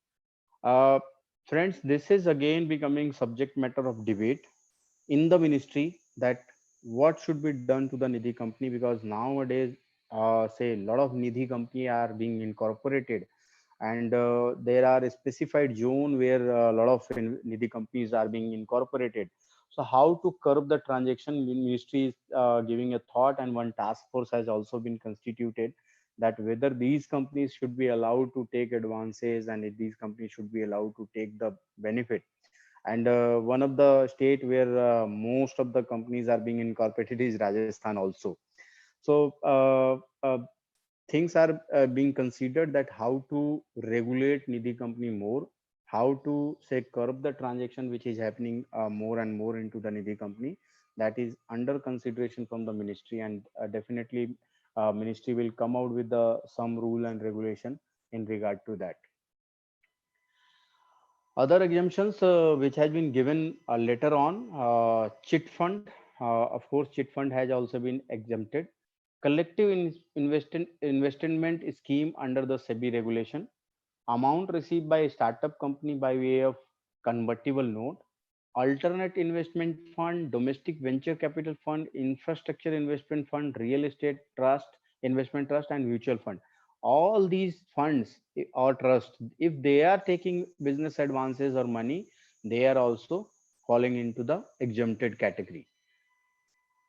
uh, Friends, this is again becoming subject matter of debate in the ministry, that what should be done to the nidhi company, because nowadays say a lot of nidhi company are being incorporated and there are a specified zone where a lot of nidhi companies are being incorporated. So how to curb the transaction, ministry is giving a thought, and one task force has also been constituted, that whether these companies should be allowed to take advances and if these companies should be allowed to take the benefit. And one of the state where most of the companies are being incorporated is Rajasthan also. So things are being considered, that how to regulate nidhi company more, how to say curb the transaction which is happening more and more into the nidhi company. That is under consideration from the ministry, and definitely ministry will come out with the some rule and regulation in regard to that. Other exemptions which has been given later on, chit fund. Of course, chit fund has also been exempted. Collective investment scheme under the SEBI regulation. Amount received by a startup company by way of convertible note. Alternate investment fund, domestic venture capital fund, infrastructure investment fund, real estate trust, investment trust, and mutual fund. All these funds or trust, if they are taking business advances or money, they are also falling into the exempted category.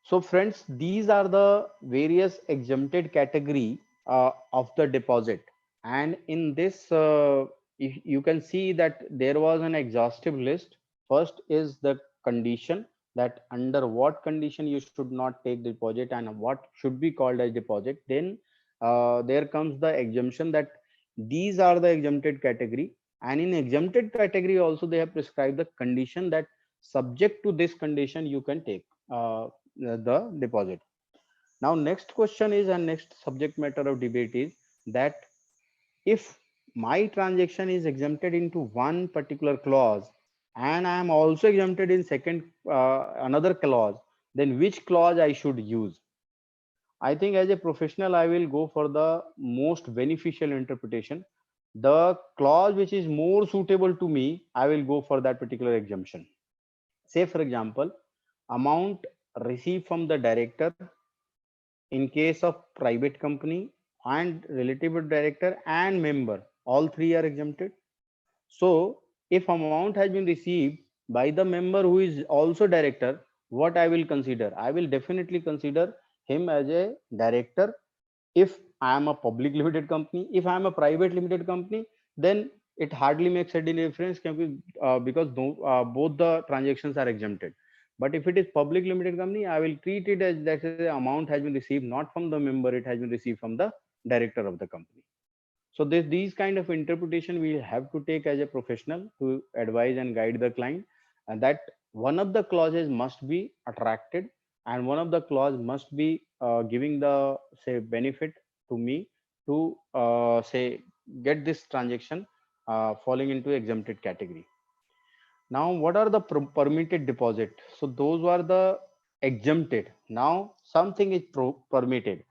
So friends, these are the various exempted category of the deposit. And in this, if you can see that there was an exhaustive list. First is the condition, that under what condition you should not take deposit and what should be called as deposit. Then there comes the exemption, that these are the exempted category. And in exempted category also, they have prescribed the condition that subject to this condition, you can take the deposit. Now, next question is, and next subject matter of debate is that if my transaction is exempted into one particular clause and I am also exempted in second another clause, then which clause I should use? I think as a professional, I will go for the most beneficial interpretation. The clause which is more suitable to me, I will go for that particular exemption. Say, for example, amount received from the director in case of private company and relative director and member, all three are exempted. So if amount has been received by the member who is also director, what I will consider? I will definitely consider him as a director if I am a public limited company. If I am a private limited company, then it hardly makes any difference because both the transactions are exempted. But if it is public limited company, I will treat it as that the amount has been received not from the member, it has been received from the director of the company. So these kind of interpretation we have to take as a professional to advise and guide the client, and that one of the clauses must be attracted and one of the clause must be giving the say benefit to me to say get this transaction falling into exempted category. Now, what are the permitted deposit? So those are the exempted. Now something is permitted.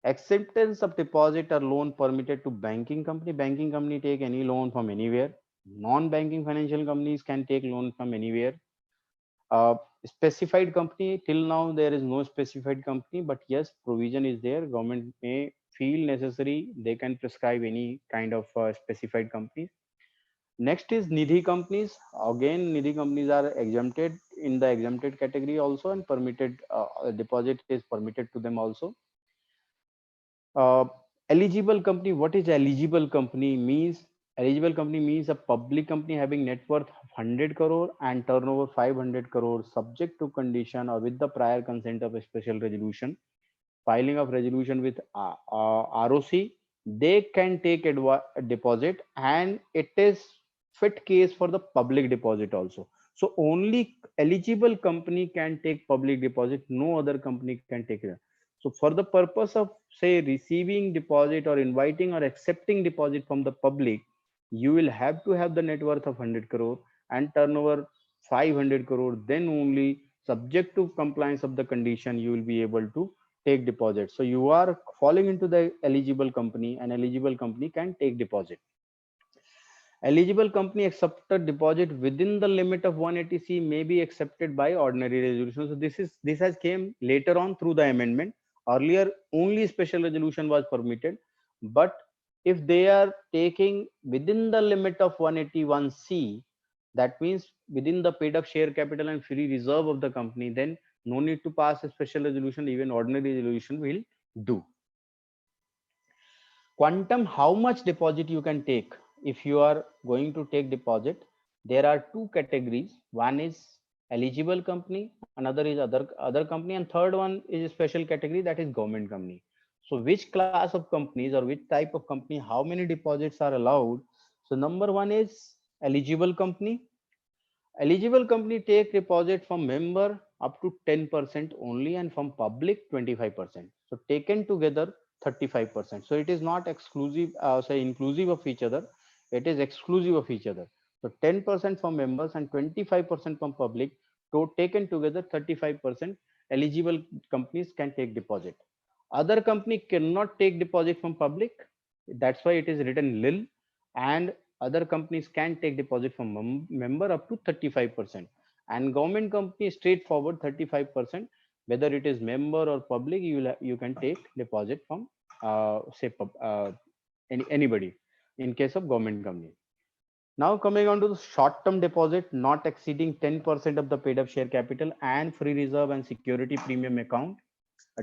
Acceptance of deposit or loan permitted to banking company. Banking company take any loan from anywhere. Non-banking financial companies can take loan from anywhere. Specified company, till now there is no specified company, but yes, provision is there. Government may feel necessary, they can prescribe any kind of specified companies. Next is Nidhi companies. Again, Nidhi companies are exempted in the exempted category also, and permitted deposit is permitted to them also. Eligible company, what is eligible company means? Eligible company means a public company having net worth 100 crore and turnover 500 crore, subject to condition or with the prior consent of a special resolution, filing of resolution with ROC, they can take deposit, and it is fit case for the public deposit also. So only eligible company can take public deposit, no other company can take it. So for the purpose of say receiving deposit or inviting or accepting deposit from the public, you will have to have the net worth of 100 crore and turnover 500 crore. Then only subject to compliance of the condition, you will be able to take deposit. So you are falling into the eligible company, and eligible company can take deposit. Eligible company accepted deposit within the limit of 180C may be accepted by ordinary resolution. So this has came later on through the amendment. Earlier only special resolution was permitted, but if they are taking within the limit of 181C, that means within the paid up share capital and free reserve of the company, then no need to pass a special resolution, even ordinary resolution will do. Quantum, how much deposit you can take. If you are going to take deposit, there are two categories. One is eligible company, another is other company, and third one is a special category, that is government company. So which class of companies or which type of company, how many deposits are allowed? So number one is eligible company. Eligible company take deposit from member up to 10% only, and from public 25%. So taken together 35%. So it is not exclusive, say inclusive of each other. It is exclusive of each other. So 10% from members and 25% from public. So taken together 35%. Eligible companies can take deposit. Other company cannot take deposit from public. That's why it is written lil, and other companies can take deposit from member up to 35%, and government company straightforward 35%. Whether it is member or public, you can take deposit from say anybody in case of government company. Now coming on to the short term deposit not exceeding 10% of the paid up share capital and free reserve and security premium account.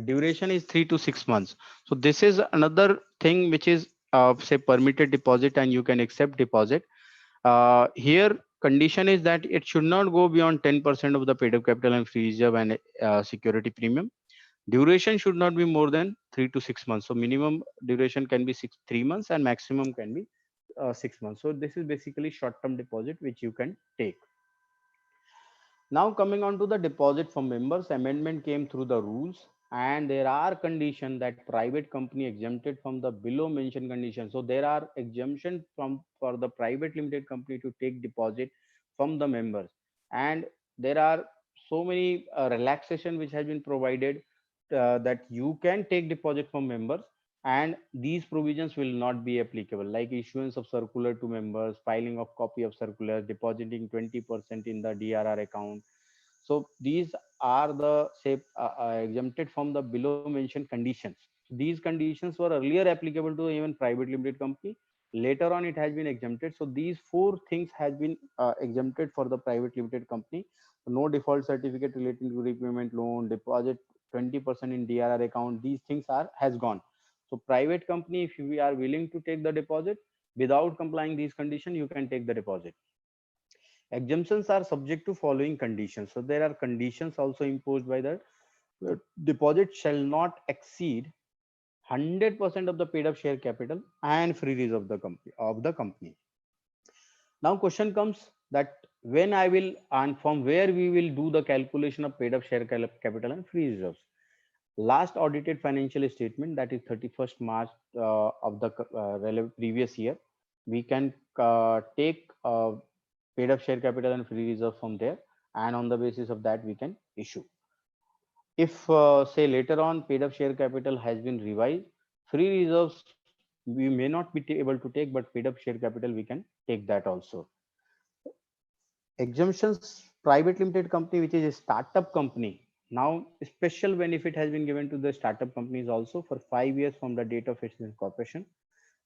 Duration is 3 to 6 months. So this is another thing which is say permitted deposit, and you can accept deposit. Here condition is that it should not go beyond 10% of the paid up capital and free reserve and security premium. Duration should not be more than 3 to 6 months. So minimum duration can be 3 months and maximum can be 6 months. So this is basically short-term deposit which you can take. Now coming on to the deposit from members, amendment came through the rules, and there are conditions that private company exempted from the below mentioned conditions. So there are exemption from for the private limited company to take deposit from the members, and there are so many relaxation which has been provided that you can take deposit from members, and these provisions will not be applicable, like issuance of circular to members, filing of copy of circular, depositing 20% in the DRR account. So these are the say exempted from the below mentioned conditions. These conditions were earlier applicable to even private limited company. Later on, it has been exempted. So these four things has been exempted for the private limited company. No default certificate relating to repayment loan, deposit 20% in DRR account. These things are has gone. So private company, if we are willing to take the deposit without complying these conditions, you can take the deposit. Exemptions are subject to following conditions. So there are conditions also imposed by that. The deposit shall not exceed 100% of the paid up share capital and free reserve of the company. Now question comes that when I will, and from where we will do the calculation of paid up share capital and free reserves. Last audited financial statement, that is 31st March of the previous year, we can take paid up share capital and free reserve from there, and on the basis of that we can issue. If say later on paid up share capital has been revised, free reserves we may not be able to take, but paid up share capital we can take that also. Exemptions, private limited company which is a startup company. Now special benefit has been given to the startup companies also for 5 years from the date of its incorporation.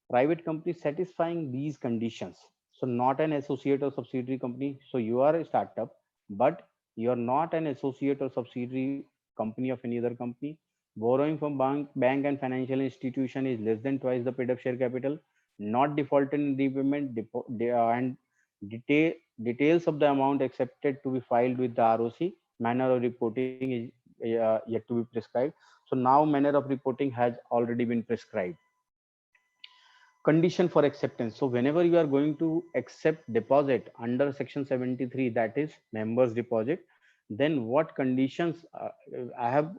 Private company satisfying these conditions. So not an associate or subsidiary company. So you are a startup, but you are not an associate or subsidiary company of any other company. Borrowing from bank and financial institution is less than twice the paid up share capital. Not defaulted in repayment, and details of the amount accepted to be filed with the ROC. Manner of reporting is yet to be prescribed. So now manner of reporting has already been prescribed. Condition for acceptance. So whenever you are going to accept deposit under section 73, that is members deposit, then what conditions I have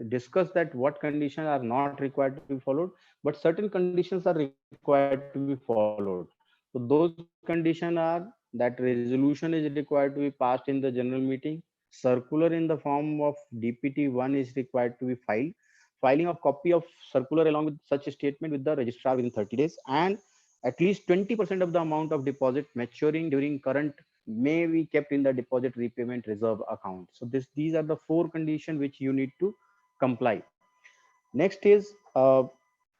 discussed that what conditions are not required to be followed, but certain conditions are required to be followed. So those conditions are that resolution is required to be passed in the general meeting, circular in the form of DPT 1 is required to be filed, filing of copy of circular along with such a statement with the registrar within 30 days, and at least 20% of the amount of deposit maturing during current may be kept in the deposit repayment reserve account. So these are the four conditions which you need to comply. Next is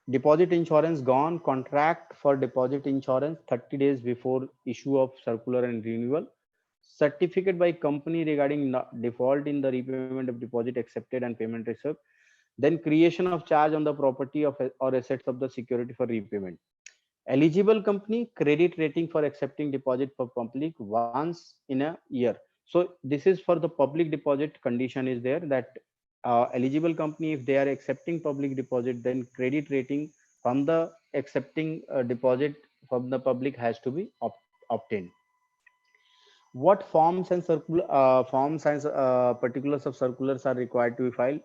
deposit insurance gone, contract for deposit insurance 30 days before issue of circular and renewal, certificate by company regarding default in the repayment of deposit accepted and payment reserve, then creation of charge on the property of or assets of the security for repayment. Eligible company, credit rating for accepting deposit for public once in a year. So this is for the public deposit. Condition is there that eligible company, if they are accepting public deposit, then credit rating from the accepting deposit from the public has to be obtained. What forms and particulars of circulars are required to be filed?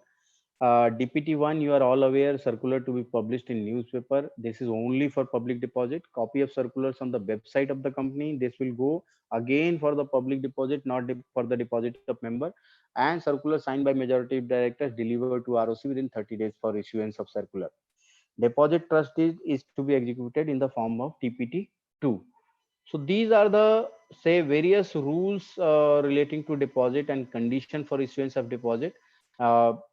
DPT 1, you are all aware, circular to be published in newspaper. This is only for public deposit. Copy of circulars on the website of the company. This will go again for the public deposit, not for the deposit of member. And circular signed by majority of directors delivered to ROC within 30 days for issuance of circular. Deposit trust is to be executed in the form of DPT 2. So these are the say various rules relating to deposit and condition for issuance of deposit.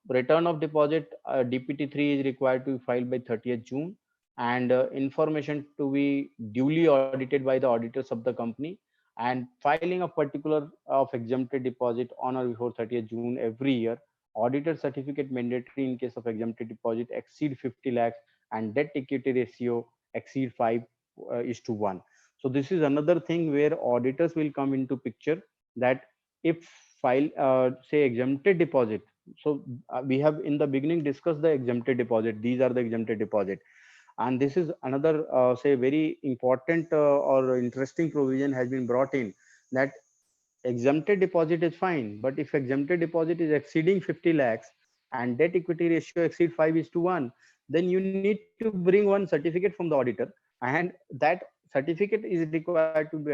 Return of deposit, DPT 3 is required to be filed by 30th June, and information to be duly audited by the auditors of the company, and filing of particular of exempted deposit on or before 30th June every year. Auditor certificate mandatory in case of exempted deposit exceed 50 lakhs and debt equity ratio exceed 5:1. So this is another thing where auditors will come into picture, that if file say exempted deposit. So we have in the beginning discussed the exempted deposit. These are the exempted deposit. And this is another say very important or interesting provision has been brought in, that exempted deposit is fine, but if exempted deposit is exceeding 50 lakhs and debt equity ratio exceed 5:1, then you need to bring one certificate from the auditor, and that certificate is required to be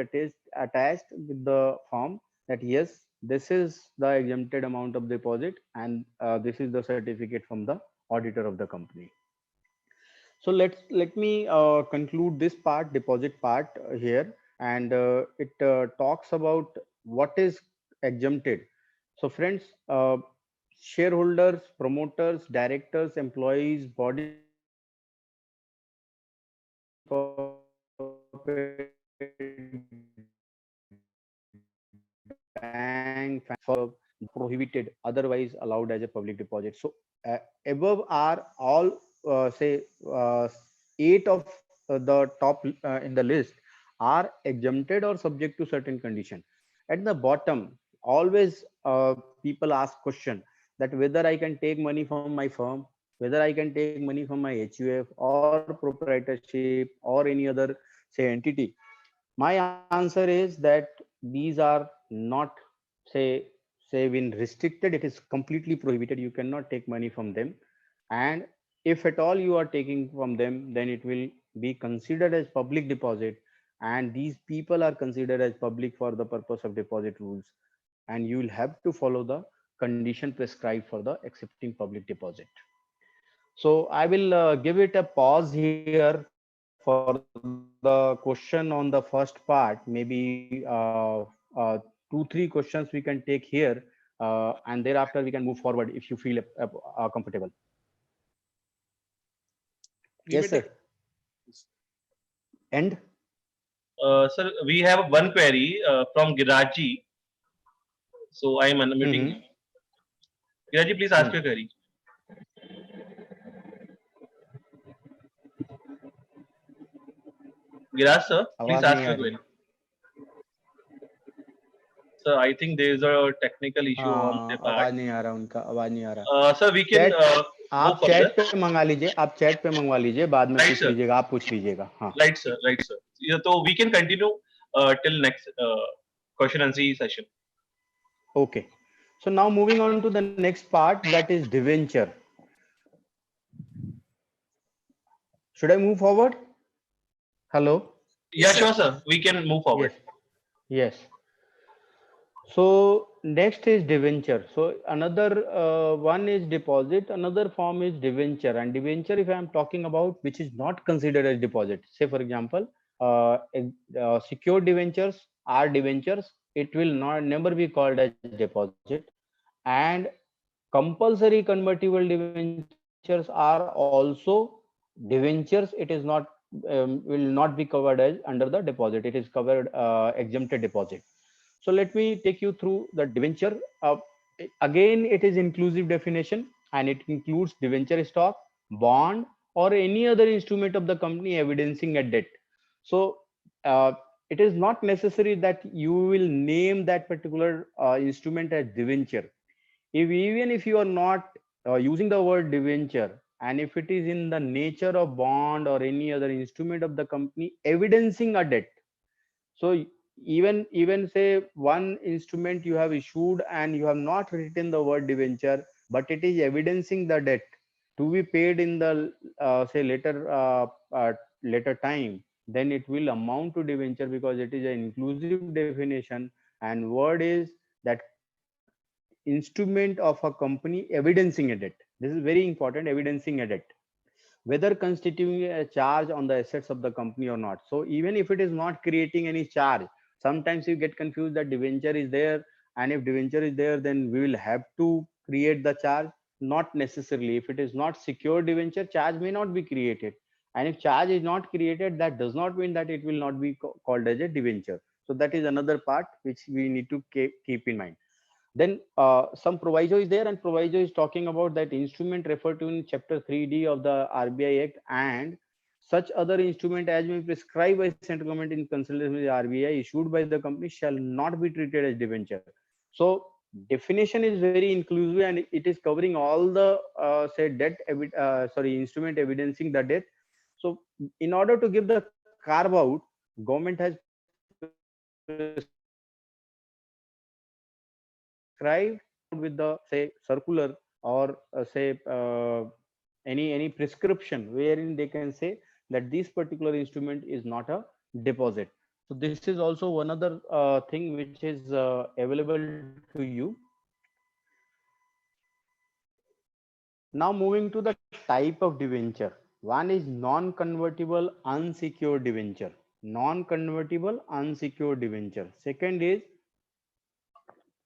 attached with the form, that yes, this is the exempted amount of deposit, and this is the certificate from the auditor of the company. So let me conclude this part, deposit part here, and it talks about what is exempted. So friends, shareholders, promoters, directors, employees, body corporate, bank, prohibited, otherwise allowed as a public deposit. So above are all say eight of the top in the list are exempted or subject to certain condition. At the bottom, always people ask question that whether I can take money from my firm, whether I can take money from my HUF or proprietorship or any other say entity. My answer is that these are not say been restricted. It is completely prohibited. You cannot take money from them, and if at all you are taking from them, then it will be considered as public deposit, and these people are considered as public for the purpose of deposit rules, and you will have to follow the condition prescribed for the accepting public deposit. So I will give it a pause here for the question on the first part. Maybe 2-3 questions we can take here, and thereafter we can move forward if you feel comfortable. We Yes, may sir. take. And Sir, we have one query from Giraji. So I am unmuting you. Giraji, please ask your query. Giraj, sir, please आवाज नहीं ask uh your रही. query. Sir, I think there is a technical issue on their हाँ, part. आवाज नहीं आ रहा उनका, आवाज नहीं आ रहा. Sir, we can chat move आप further. चैट पे मंगा लीजिए, आप चैट पे मंगवा लीजिए, बाद में Right, पूछ sir. लीजिएगा, आप पूछ लीजिएगा. हाँ. Right, sir. Right, sir. Yeah, so we can continue till next question and answer session. Okay. So now moving on to the next part, that is debenture. Should I move forward? Hello? Yeah, Yes, sure, sir. sir. We can move forward. Yes. Yes. So next is debenture. So another one is deposit, another form is debenture. And debenture, if I am talking about, which is not considered as deposit. Say for example, secured debentures are debentures. It will not never be called as deposit. And compulsory convertible debentures are also debentures. It is not will not be covered as under the deposit. It is covered exempted deposit. So let me take you through the debenture. Again, it is inclusive definition, and it includes debenture stock, bond, or any other instrument of the company evidencing a debt. So uh, it is not necessary that you will name that particular instrument as debenture. If even if you are not using the word debenture, and if it is in the nature of bond or any other instrument of the company evidencing a debt, so even say one instrument you have issued and you have not written the word debenture, but it is evidencing the debt to be paid in the say later time, then it will amount to debenture, because it is an inclusive definition, and word is that instrument of a company evidencing a debt. This is very important, evidencing a debt, whether constituting a charge on the assets of the company or not. So even if it is not creating any charge, sometimes you get confused that debenture is there, and if debenture is there, then we will have to create the charge. Not necessarily. If it is not secured debenture, charge may not be created. And if charge is not created, that does not mean that it will not be called as a debenture. So that is another part which we need to keep in mind. Then some proviso is there, and proviso is talking about that instrument referred to in chapter 3D of the RBI Act, and such other instrument as may be prescribed by central government in consultation with the RBI issued by the company shall not be treated as debenture. So definition is very inclusive, and it is covering all the say debt sorry, instrument evidencing the debt. So in order to give the carve out, government has prescribed with the say circular or say any prescription wherein they can say that this particular instrument is not a deposit. So this is also one other thing which is available to you. Now moving to the type of debenture. One is non-convertible unsecured debenture. Non-convertible unsecured debenture. Second is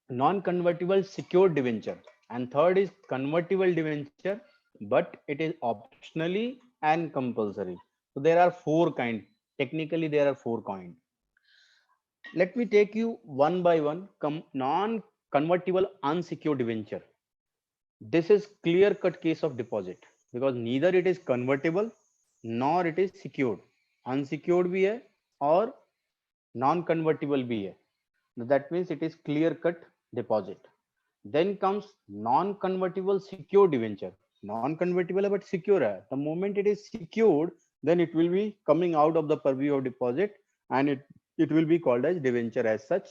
non-convertible secured debenture. And third is convertible debenture, but it is optionally and compulsory. So there are four kinds. Technically, there are four kinds. Let me take you one by one. Non-convertible unsecured debenture. This is clear-cut case of deposit because neither it is convertible nor it is secured. Unsecured भी है और non-convertible भी है. That means it is clear-cut deposit. Then comes non-convertible secured debenture. Non-convertible but secure है. The moment it is secured, then it will be coming out of the purview of deposit and it will be called as debenture as such.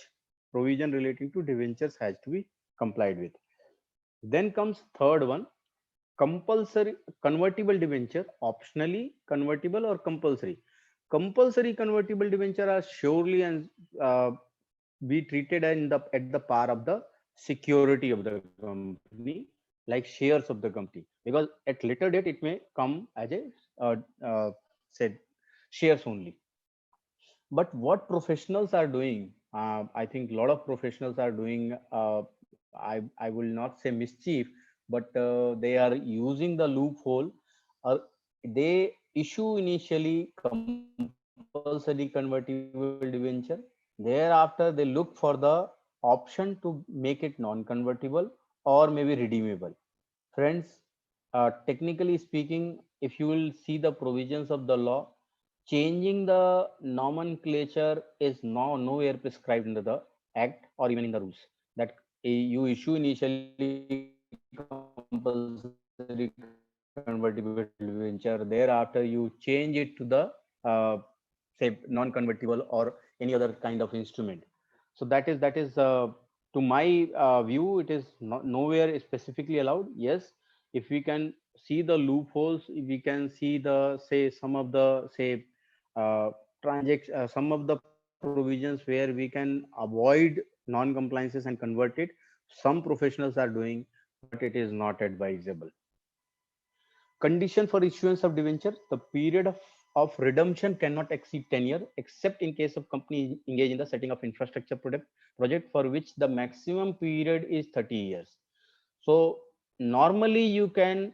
Provision relating to debentures has to be complied with. Then comes third one, compulsory convertible debenture, optionally convertible or compulsory. Compulsory convertible debenture are surely and be treated at the par of the security of the company, like shares of the company, because at later date it may come as a said shares only. But what professionals are doing, I think a lot of professionals are doing, I will not say mischief, but they are using the loophole. They issue initially compulsory convertible debenture. Thereafter, they look for the option to make it non-convertible or maybe redeemable. Friends, technically speaking, if you will see the provisions of the law, changing the nomenclature is nowhere prescribed under the act or even in the rules. That you issue initially compulsory convertible debenture, thereafter you change it to the say non-convertible or any other kind of instrument. So that is to my view, it is nowhere specifically allowed. Yes, if we can see the loopholes, if we can see the say some of the say transaction, some of the provisions where we can avoid non-compliances and convert it, some professionals are doing, but it is not advisable. Condition for issuance of debenture: the period of redemption cannot exceed 10 years, except in case of company engaged in the setting of infrastructure project for which the maximum period is 30 years. So normally you can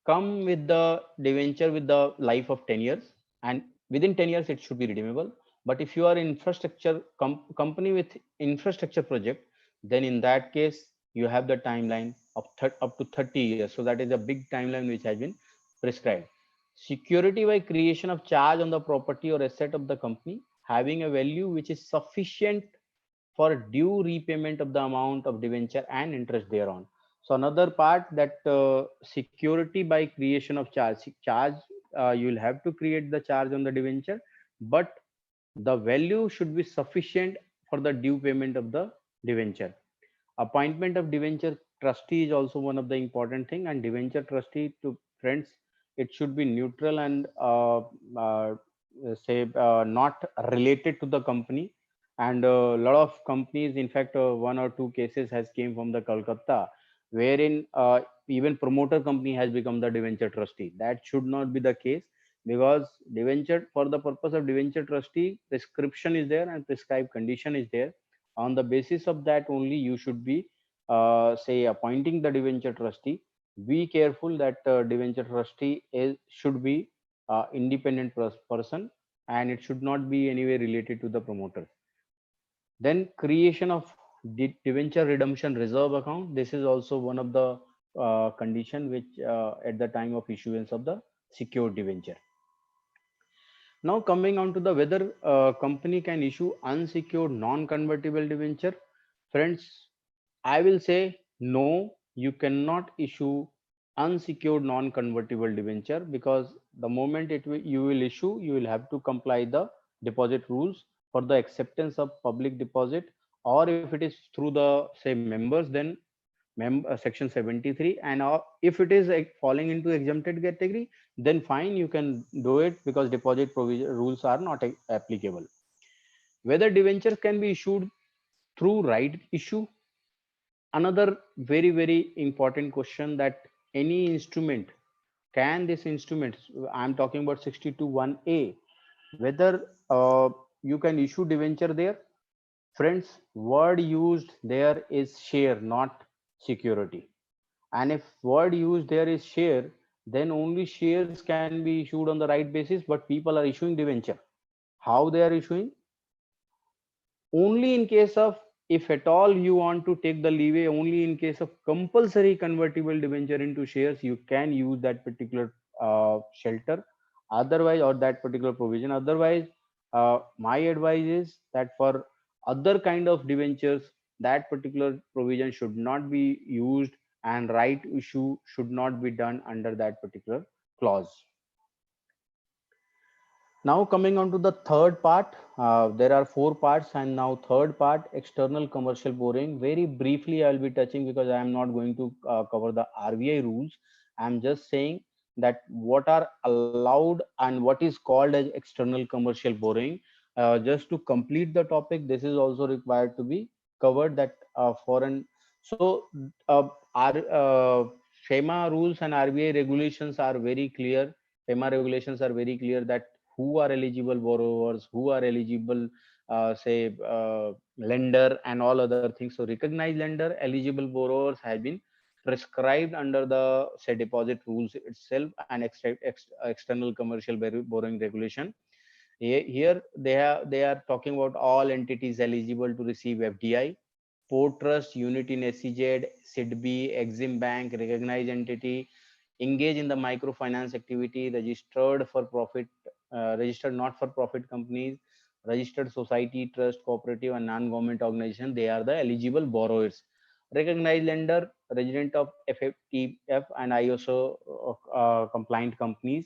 come with the debenture with the life of 10 years, and within 10 years it should be redeemable. But if you are infrastructure company with infrastructure project, then in that case you have the timeline of up to 30 years. So that is a big timeline which has been prescribed. Security by creation of charge on the property or asset of the company having a value which is sufficient for due repayment of the amount of debenture and interest thereon. So another part, that security by creation of charge, you will have to create the charge on the debenture, but the value should be sufficient for the due payment of the debenture. Appointment of debenture trustee is also one of the important thing, and debenture trustee, to friends, it should be neutral and say not related to the company. And a lot of companies, in fact one or two cases has came from the Kolkata, wherein even promoter company has become the debenture trustee. That should not be the case, because debenture, for the purpose of debenture trustee, prescription is there and prescribed condition is there. On the basis of that only you should be say appointing the debenture trustee. Be careful that debenture trustee should be independent person, and it should not be anyway related to the promoter. Then creation of debenture redemption reserve account. This is also one of the condition which at the time of issuance of the secured debenture. Now coming on to the whether company can issue unsecured non-convertible debenture. Friends, I will say no, you cannot issue unsecured non-convertible debenture, because the moment you will issue, you will have to comply the deposit rules for the acceptance of public deposit, or if it is through the say members, then section 73, and if it is falling into exempted category, then fine, you can do it because deposit provision rules are not applicable. Whether debentures can be issued through right issue, another very important question, that any instrument, can this instrument, I'm talking about 62(1)(a), whether you can issue debenture there. Friends, word used there is share, not security. And if word used there is share, then only shares can be issued on the right basis, but people are issuing debenture. How they are issuing? Only in case of, if at all you want to take the leeway, only in case of compulsory convertible debenture into shares, you can use that particular shelter, otherwise, or that particular provision. Otherwise, my advice is that for other kind of debentures, that particular provision should not be used, and right issue should not be done under that particular clause. Now coming on to the third part, there are four parts, and now third part, external commercial borrowing. Very briefly, I'll be touching, because I am not going to cover the RBI rules. I'm just saying that what are allowed and what is called as external commercial borrowing. Just to complete the topic, this is also required to be covered, that foreign. So our FEMA rules and RBI regulations are very clear. FEMA regulations are very clear that who are eligible borrowers, who are eligible, say, lender, and all other things. So recognized lender, eligible borrowers have been prescribed under the say deposit rules itself, and external commercial borrowing regulation. Here they are talking about all entities eligible to receive FDI, port trust, unit in SEZ, SIDB, Exim Bank, recognized entity, engage in the microfinance activity, registered not for profit companies, registered society, trust, cooperative, and non-government organization. They are the eligible borrowers. Recognized lender, resident of FATF and ISO compliant companies,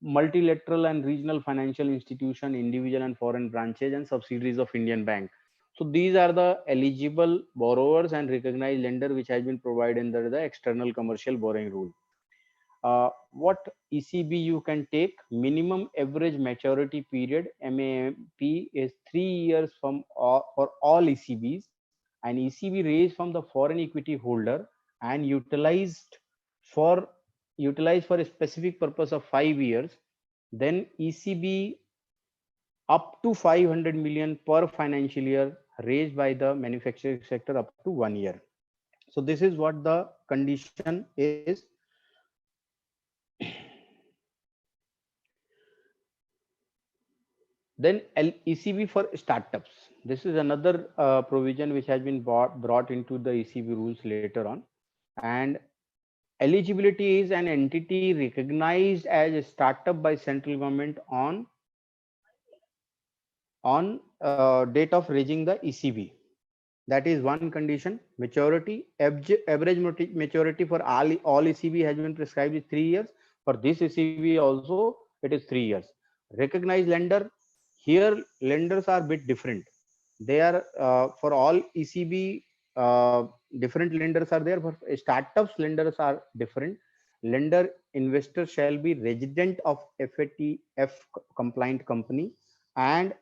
multilateral and regional financial institution, individual and foreign branches, and subsidiaries of Indian Bank. So these are the eligible borrowers and recognized lender which has been provided under the external commercial borrowing rule. What ECB you can take? Minimum average maturity period MAP is 3 years for all ECBs, and ECB raised from the foreign equity holder and for utilized for a specific purpose of 5 years. Then ECB up to 500 million per financial year raised by the manufacturing sector up to 1 year. So this is what the condition is. Then ECB for startups. This is another provision which has been brought into the ECB rules later on. And eligibility is an entity recognized as a startup by central government on date of raising the ECB. That is one condition. Maturity, average maturity for all ECB has been prescribed is 3 years. For this ECB also, it is 3 years. Recognized lender, here lenders are a bit different. They are for all ECB, different lenders are there. For startups, lenders are different. Lender investor shall be resident of FATF compliant company, and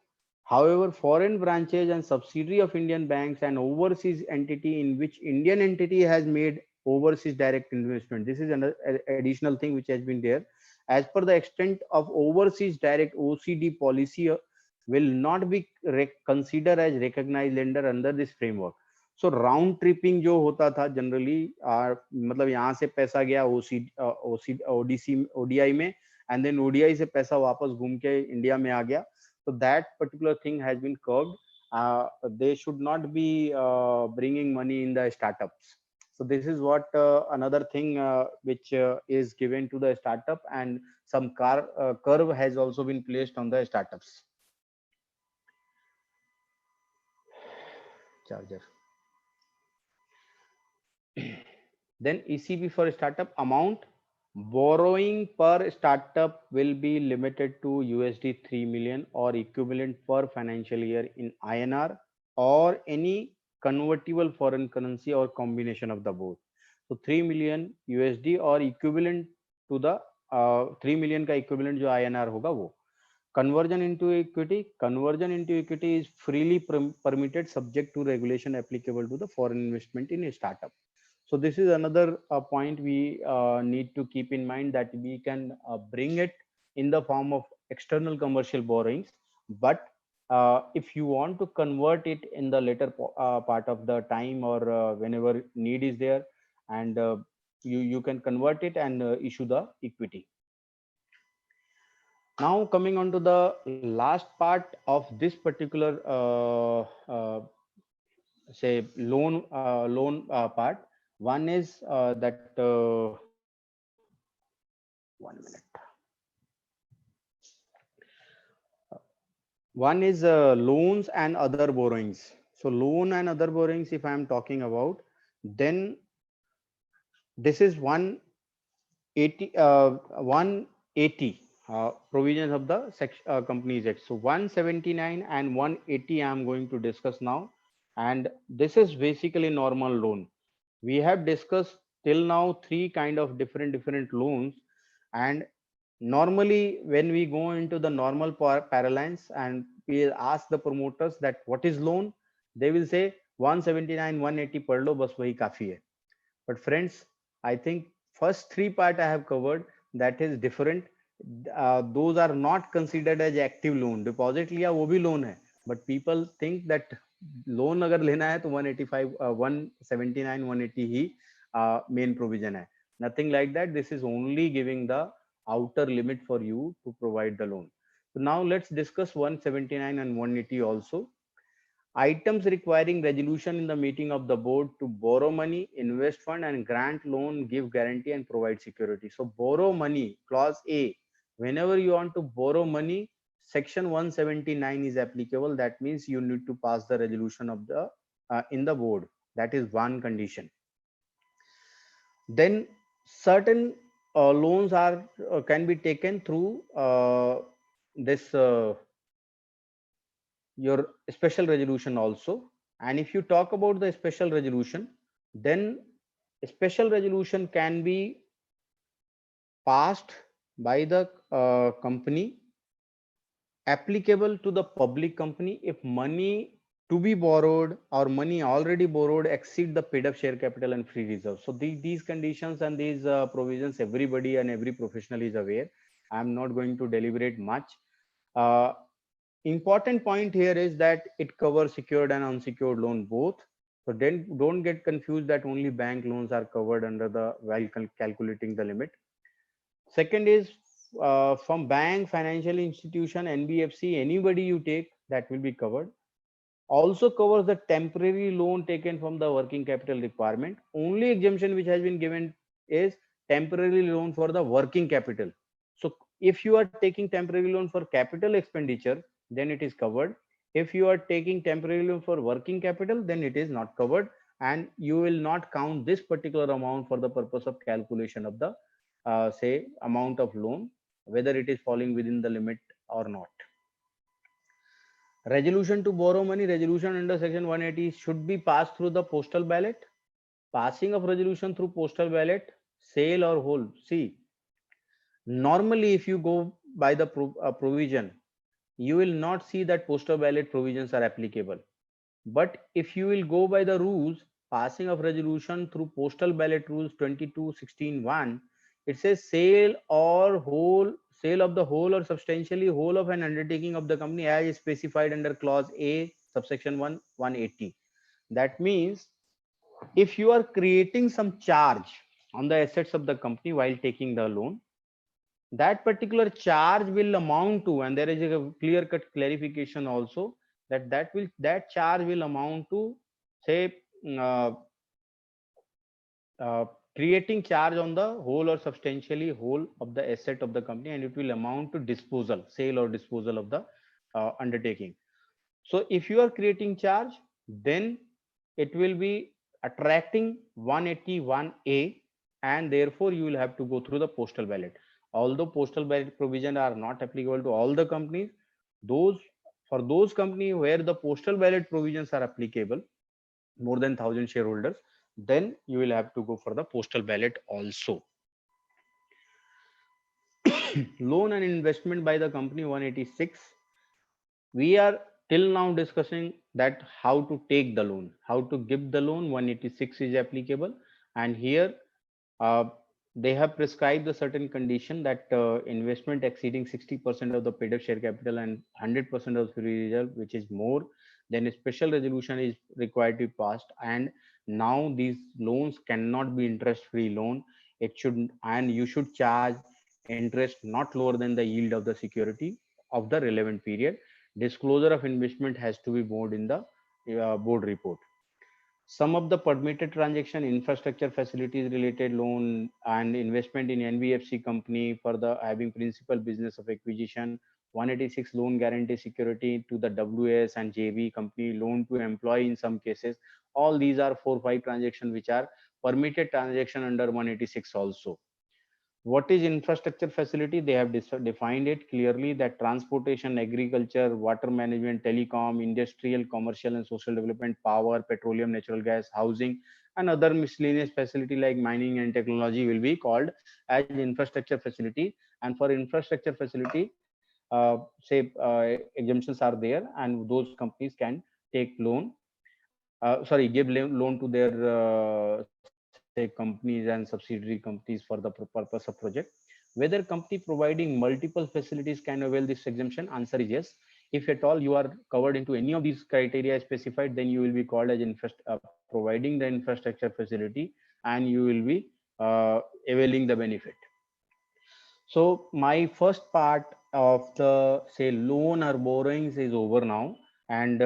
however, foreign branches and subsidiary of Indian banks and overseas entity in which Indian entity has made overseas direct investment. This is another additional thing which has been there. As per the extent of overseas direct OCD policy, will not be considered as recognized lender under this framework. So round tripping जो होता था generally, मतलब यहाँ से पैसा गया ODI में, and then ODI से पैसा वापस घूम के इंडिया में आ गया. So that particular thing has been curbed. They should not be bringing money in the startups. So this is what another thing which is given to the startup, and some curve has also been placed on the startups. Charger. Then ECB for startup amount, borrowing per startup will be limited to USD 3 million or equivalent per financial year in INR or any convertible foreign currency or combination of the both. So 3 million USD or equivalent to the 3 million का equivalent जो INR होगा वो. Conversion into equity is freely permitted subject to regulation applicable to the foreign investment in a startup. So this is another point we need to keep in mind, that we can bring it in the form of external commercial borrowings, but if you want to convert it in the later part of the time or whenever need is there, and you can convert it and issue the equity. Now coming on to the last part of this particular say loan part. One is that 1 minute. One is loans and other borrowings. So loan and other borrowings, if I am talking about, then this is 180 provisions of the Companies Act. So 179 and 180 I am going to discuss now, and this is basically normal loan. We have discussed till now three kind of different loans, and normally when we go into the normal parlance and we ask the promoters that what is loan, they will say 179 180 पढ़ लो बस वही काफी है. But friends, I think first three part I have covered, that is different. Those are not considered as active loan. Deposit लिया वो भी loan है, but people think that loan अगर लेना है तो 185 179 180 ही main provision है. Nothing like that. This is only giving the outer limit for you to provide the loan. So now let's discuss 179 and 180 also. Items requiring resolution in the meeting of the board to borrow money, invest fund, and grant loan, give guarantee, and provide security. So borrow money, clause A. Whenever you want to borrow money, section 179 is applicable. That means you need to pass the resolution of the in the board. That is one condition. Then certain loans are can be taken through this your special resolution also. And if you talk about the special resolution, then special resolution can be passed by the company, applicable to the public company if money to be borrowed or money already borrowed exceed the paid up share capital and free reserve. So these conditions and these provisions everybody and every professional is aware. I am not going to deliberate much. Important point here is that it covers secured and unsecured loan both. So then don't get confused that only bank loans are covered under the while calculating the limit. Second is from bank, financial institution, NBFC, anybody you take, that will be covered. Also covers the temporary loan taken from the working capital requirement. Only exemption which has been given is temporary loan for the working capital. So if you are taking temporary loan for capital expenditure, then it is covered. If you are taking temporary loan for working capital, then it is not covered, and you will not count this particular amount for the purpose of calculation of the say amount of loan, whether it is falling within the limit or not. Resolution to borrow money, resolution under section 180 should be passed through the postal ballot. Passing of resolution through postal ballot, sale or hold. See, normally if you go by the provision, you will not see that postal ballot provisions are applicable. But if you will go by the rules, passing of resolution through postal ballot rules 22-16-1, it says sale of the whole or substantially whole of an undertaking of the company as specified under clause A, subsection 180. That means if you are creating some charge on the assets of the company while taking the loan, that particular charge will amount to, and there is a clear cut clarification also, that charge will amount to, say, creating charge on the whole or substantially whole of the asset of the company, and it will amount to disposal, sale or disposal of the undertaking. So if you are creating charge, then it will be attracting 181A, and therefore you will have to go through the postal ballot. Although postal ballot provision are not applicable to all the companies, for those companies where the postal ballot provisions are applicable, more than 1,000 shareholders, then you will have to go for the postal ballot also. Loan and investment by the company 186. We are till now discussing that how to take the loan, how to give the loan. 186 is applicable, and here uh, they have prescribed a certain condition that investment exceeding 60% of the paid up share capital and 100% of free reserve, which is more, then a special resolution is required to be passed. And now these loans cannot be interest free loan. It should, and you should charge interest not lower than the yield of the security of the relevant period. Disclosure of investment has to be made in the board report. Some of the permitted transaction, infrastructure facilities related loan and investment in NBFC company for the having principal business of acquisition. 186 loan guarantee security to the WS and JV company, loan to employee in some cases. All these are 4-5 transactions which are permitted transaction under 186 also. What is infrastructure facility? They have defined it clearly that transportation, agriculture, water management, telecom, industrial, commercial and social development, power, petroleum, natural gas, housing, and other miscellaneous facility like mining and technology will be called as infrastructure facility. And for infrastructure facility, exemptions are there, and those companies can take loan, give loan to their say companies and subsidiary companies for the purpose of project. Whether company providing multiple facilities can avail this exemption? Answer is yes. If at all you are covered into any of these criteria specified, then you will be called as providing the infrastructure facility, and you will be availing the benefit. So my first part of the say loan or borrowings is over now. And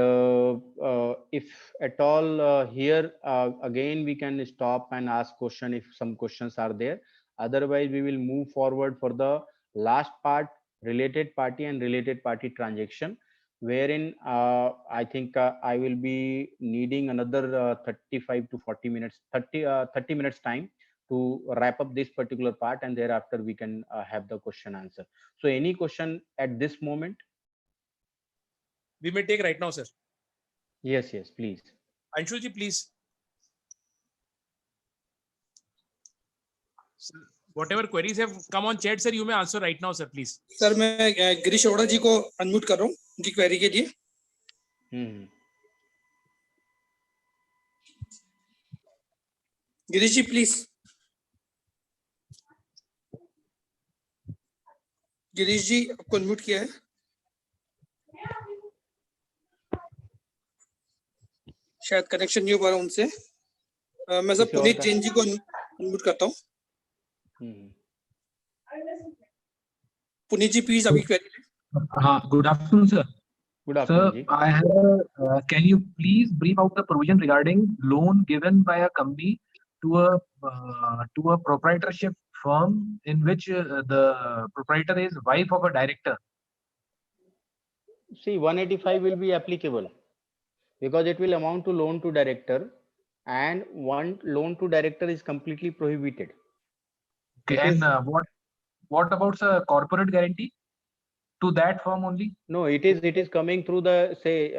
if at all here again we can stop and ask question if some questions are there. Otherwise we will move forward for the last part, related party and related party transaction, wherein I think I will be needing another 35 to 40 minutes, 30 minutes time to wrap up this particular part, and thereafter we can have the question answer. So any question at this moment? We may take right now, sir. Yes, please. Anshul ji, please. Sir, whatever queries have come on chat, sir, you may answer right now, sir, please. Sir मैं गिरीश अरोड़ा जी को unmute कर रहा हूँ उनकी query के लिए. गिरीश जी please. Girish जी आपको unmute किया है. शायद कनेक्शन नहीं हो पा रहा उनसे. मैं सब पुनीत जैन जी को अनम्यूट करता हूँ. पुनीत जी प्लीज आपकी क्वेरी. हाँ, good afternoon, sir. Good afternoon. Sir, I have. Can you please brief out the provision regarding loan given by a company to a proprietorship firm in which the proprietor is wife of a director? See, 185 will be applicable because it will amount to loan to director, and one loan to director is completely prohibited. Okay, and what about the corporate guarantee to that firm only? No, it is coming through the say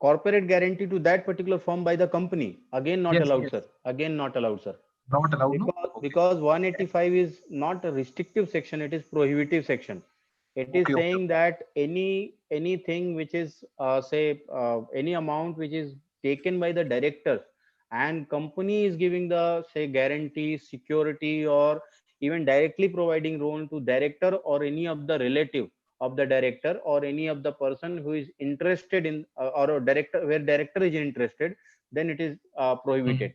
corporate guarantee to that particular firm by the company. Again, not allowed, sir. Again, not allowed, sir. Not allowed, because 185 is not a restrictive section; it is prohibitive section. It is saying that anything which is any amount which is taken by the director, and company is giving the say guarantee, security, or even directly providing loan to director or any of the relative of the director or any of the person who is interested in or a director where director is interested, then it is prohibited.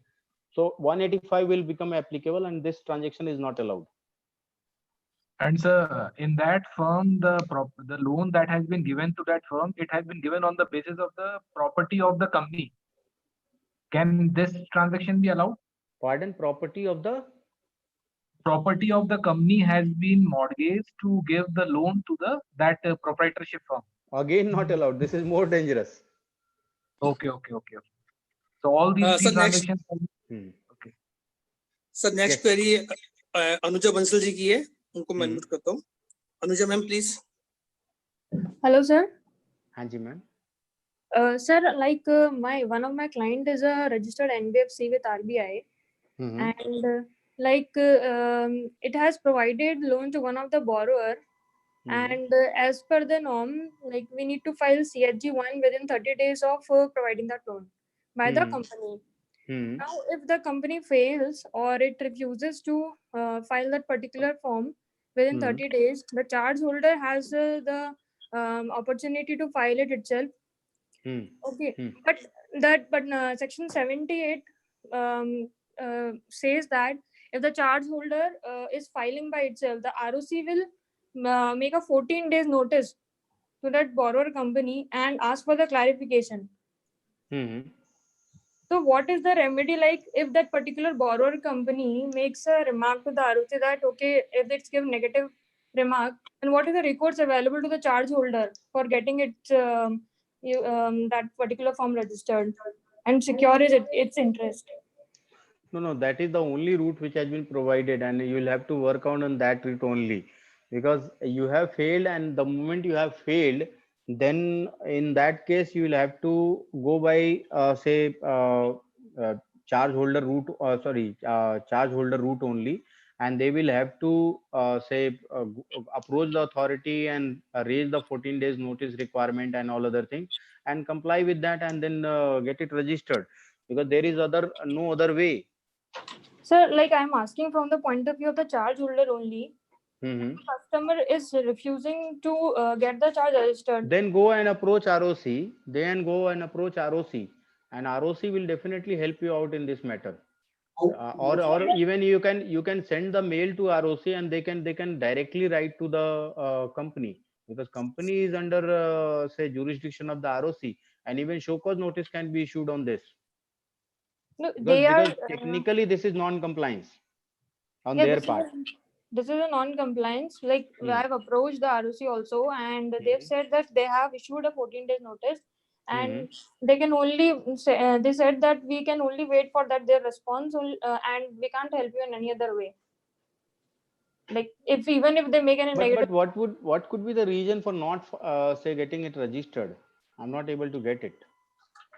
So 185 will become applicable, and this transaction is not allowed. And sir, in that firm, the loan that has been given to that firm, it has been given on the basis of the property of the company. Can this transaction be allowed? Pardon? Property of the? Property of the company has been mortgaged to give the loan to that proprietorship firm. Again, not allowed. This is more dangerous. Okay. So all these three Sir, next. transactions. Okay. Sir next query Anuja Bansal ji की है, उनको मैं unmute करता हूँ. Anuja ma'am please. Hello, sir. हाँ जी ma'am. Sir, like one of my client is a registered NBFC with RBI, and it has provided loan to one of the borrower, and as per the norm, like we need to file CHG1 within 30 days of providing that loan by the company. Now, if the company fails or it refuses to file that particular form within 30 days, the charge holder has the opportunity to file it itself. Okay, but section 78 says that if the charge holder is filing by itself, the ROC will make a 14 days notice to that borrower company and ask for the clarification. So what is the remedy, like if that particular borrower company makes a remark to the ROC that, okay, if it's give negative remark, then what is the recourse available to the charge holder for getting it that particular form registered and secure its interest? No, that is the only route which has been provided, and you will have to work on that route only, because you have failed, and the moment you have failed, then in that case you will have to go by charge holder route, charge holder route only, and they will have to approach the authority and raise the 14 days notice requirement and all other things, and comply with that, and then get it registered, because there is no other way. Sir, like I'm asking from the point of view of the charge holder only. Customer is refusing to get the charge registered. Then go and approach ROC. And ROC will definitely help you out in this matter. Or even you can send the mail to ROC, and they can directly write to the company, because company is under jurisdiction of the ROC, and even show cause notice can be issued on this. No, because technically this is non-compliance on their part. This is a non-compliance. Like I have approached the ROC also, and they've said that they have issued a 14 days notice, and they can only say, they said that we can only wait for that their response, and we can't help you in any other way. Like even if they make any negative. But what could be the reason for not getting it registered? I'm not able to get it.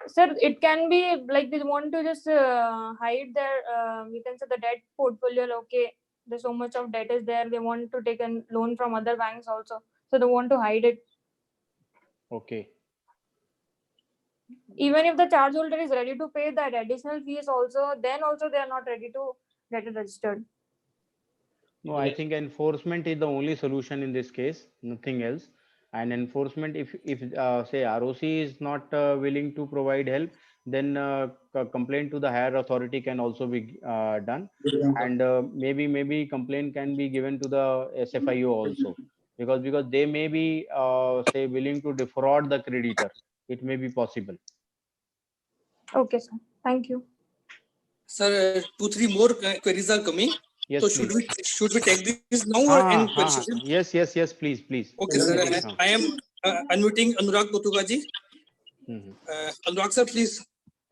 Sir, it can be like they want to just hide their you can say the debt portfolio. Okay, there's so much of debt is there. They want to take a loan from other banks also, so they want to hide it. Okay. Even if the charge holder is ready to pay that additional fees also, then also they are not ready to get it registered. No, I think enforcement is the only solution in this case, nothing else. And enforcement, if say ROC is not willing to provide help, then complaint to the higher authority can also be done, and maybe complaint can be given to the SFIO also, because they may be willing to defraud the creditor. It may be possible. Okay, sir. Thank you. Sir, 2-3 more queries are coming. Yes, so should we take this now or end query session? Yes, please. Okay, sir. I am unmuting Anurag Potugaji. Anurag sir, please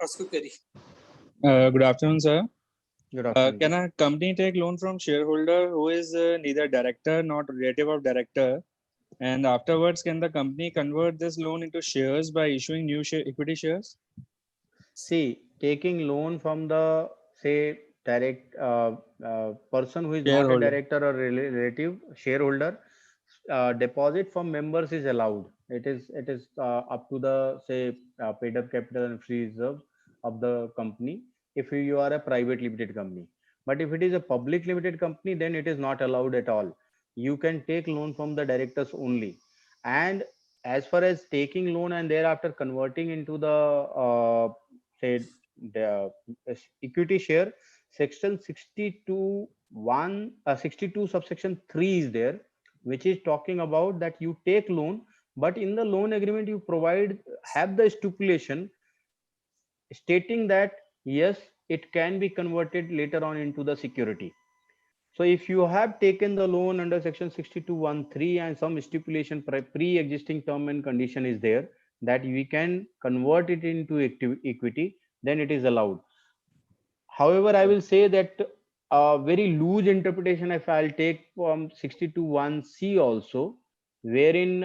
ask a query. Good afternoon, sir. Good afternoon. Can a company take loan from shareholder who is neither director nor relative of director, and afterwards can the company convert this loan into shares by issuing new equity shares? See, taking loan from the direct person who is not a director or relative shareholder, deposit from members is allowed. It is up to the paid up capital and free reserve of the company if you are a private limited company. But if it is a public limited company, then it is not allowed at all. You can take loan from the directors only. And as far as taking loan and thereafter converting into the the equity share, section 62 subsection 3 is there, which is talking about that you take loan, but in the loan agreement you have the stipulation stating that yes, it can be converted later on into the security. So if you have taken the loan under section 62(1)(3) and some stipulation pre-existing term and condition is there that we can convert it into equity, then it is allowed. However, I will say that a very loose interpretation, if I'll take from 62(1)(c) also, wherein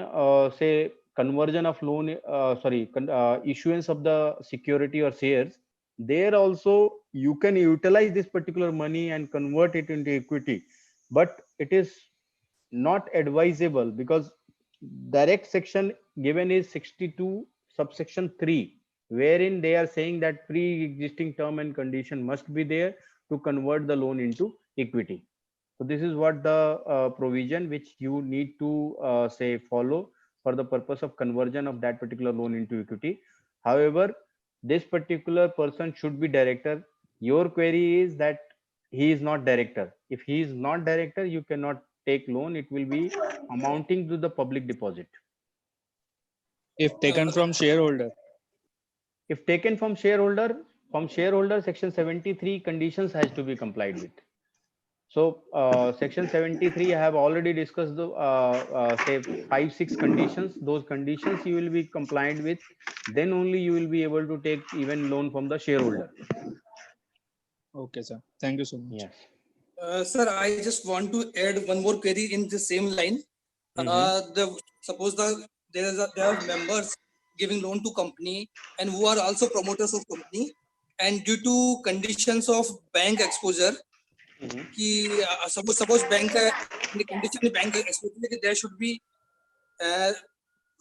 say conversion of loan, issuance of the security or shares, there also you can utilize this particular money and convert it into equity, but it is not advisable because direct section given is 62 subsection 3, wherein they are saying that pre-existing term and condition must be there to convert the loan into equity. So this is what the provision which you need to say follow for the purpose of conversion of that particular loan into equity. However, this particular person should be director. Your query is that he is not director. If he is not director, you cannot take loan. It will be amounting to the public deposit. If taken from shareholder. If taken from shareholder, section 73 conditions has to be complied with. So section 73, I have already discussed the say 5-6 conditions. Those conditions you will be compliant with, then only you will be able to take even loan from the shareholder. Okay, sir. Thank you so much. Yes. Sir, I just want to add one more query in the same line. Suppose there are members giving loan to company and who are also promoters of company, and due to conditions of bank exposure, suppose bank in the condition of bank exposure there should be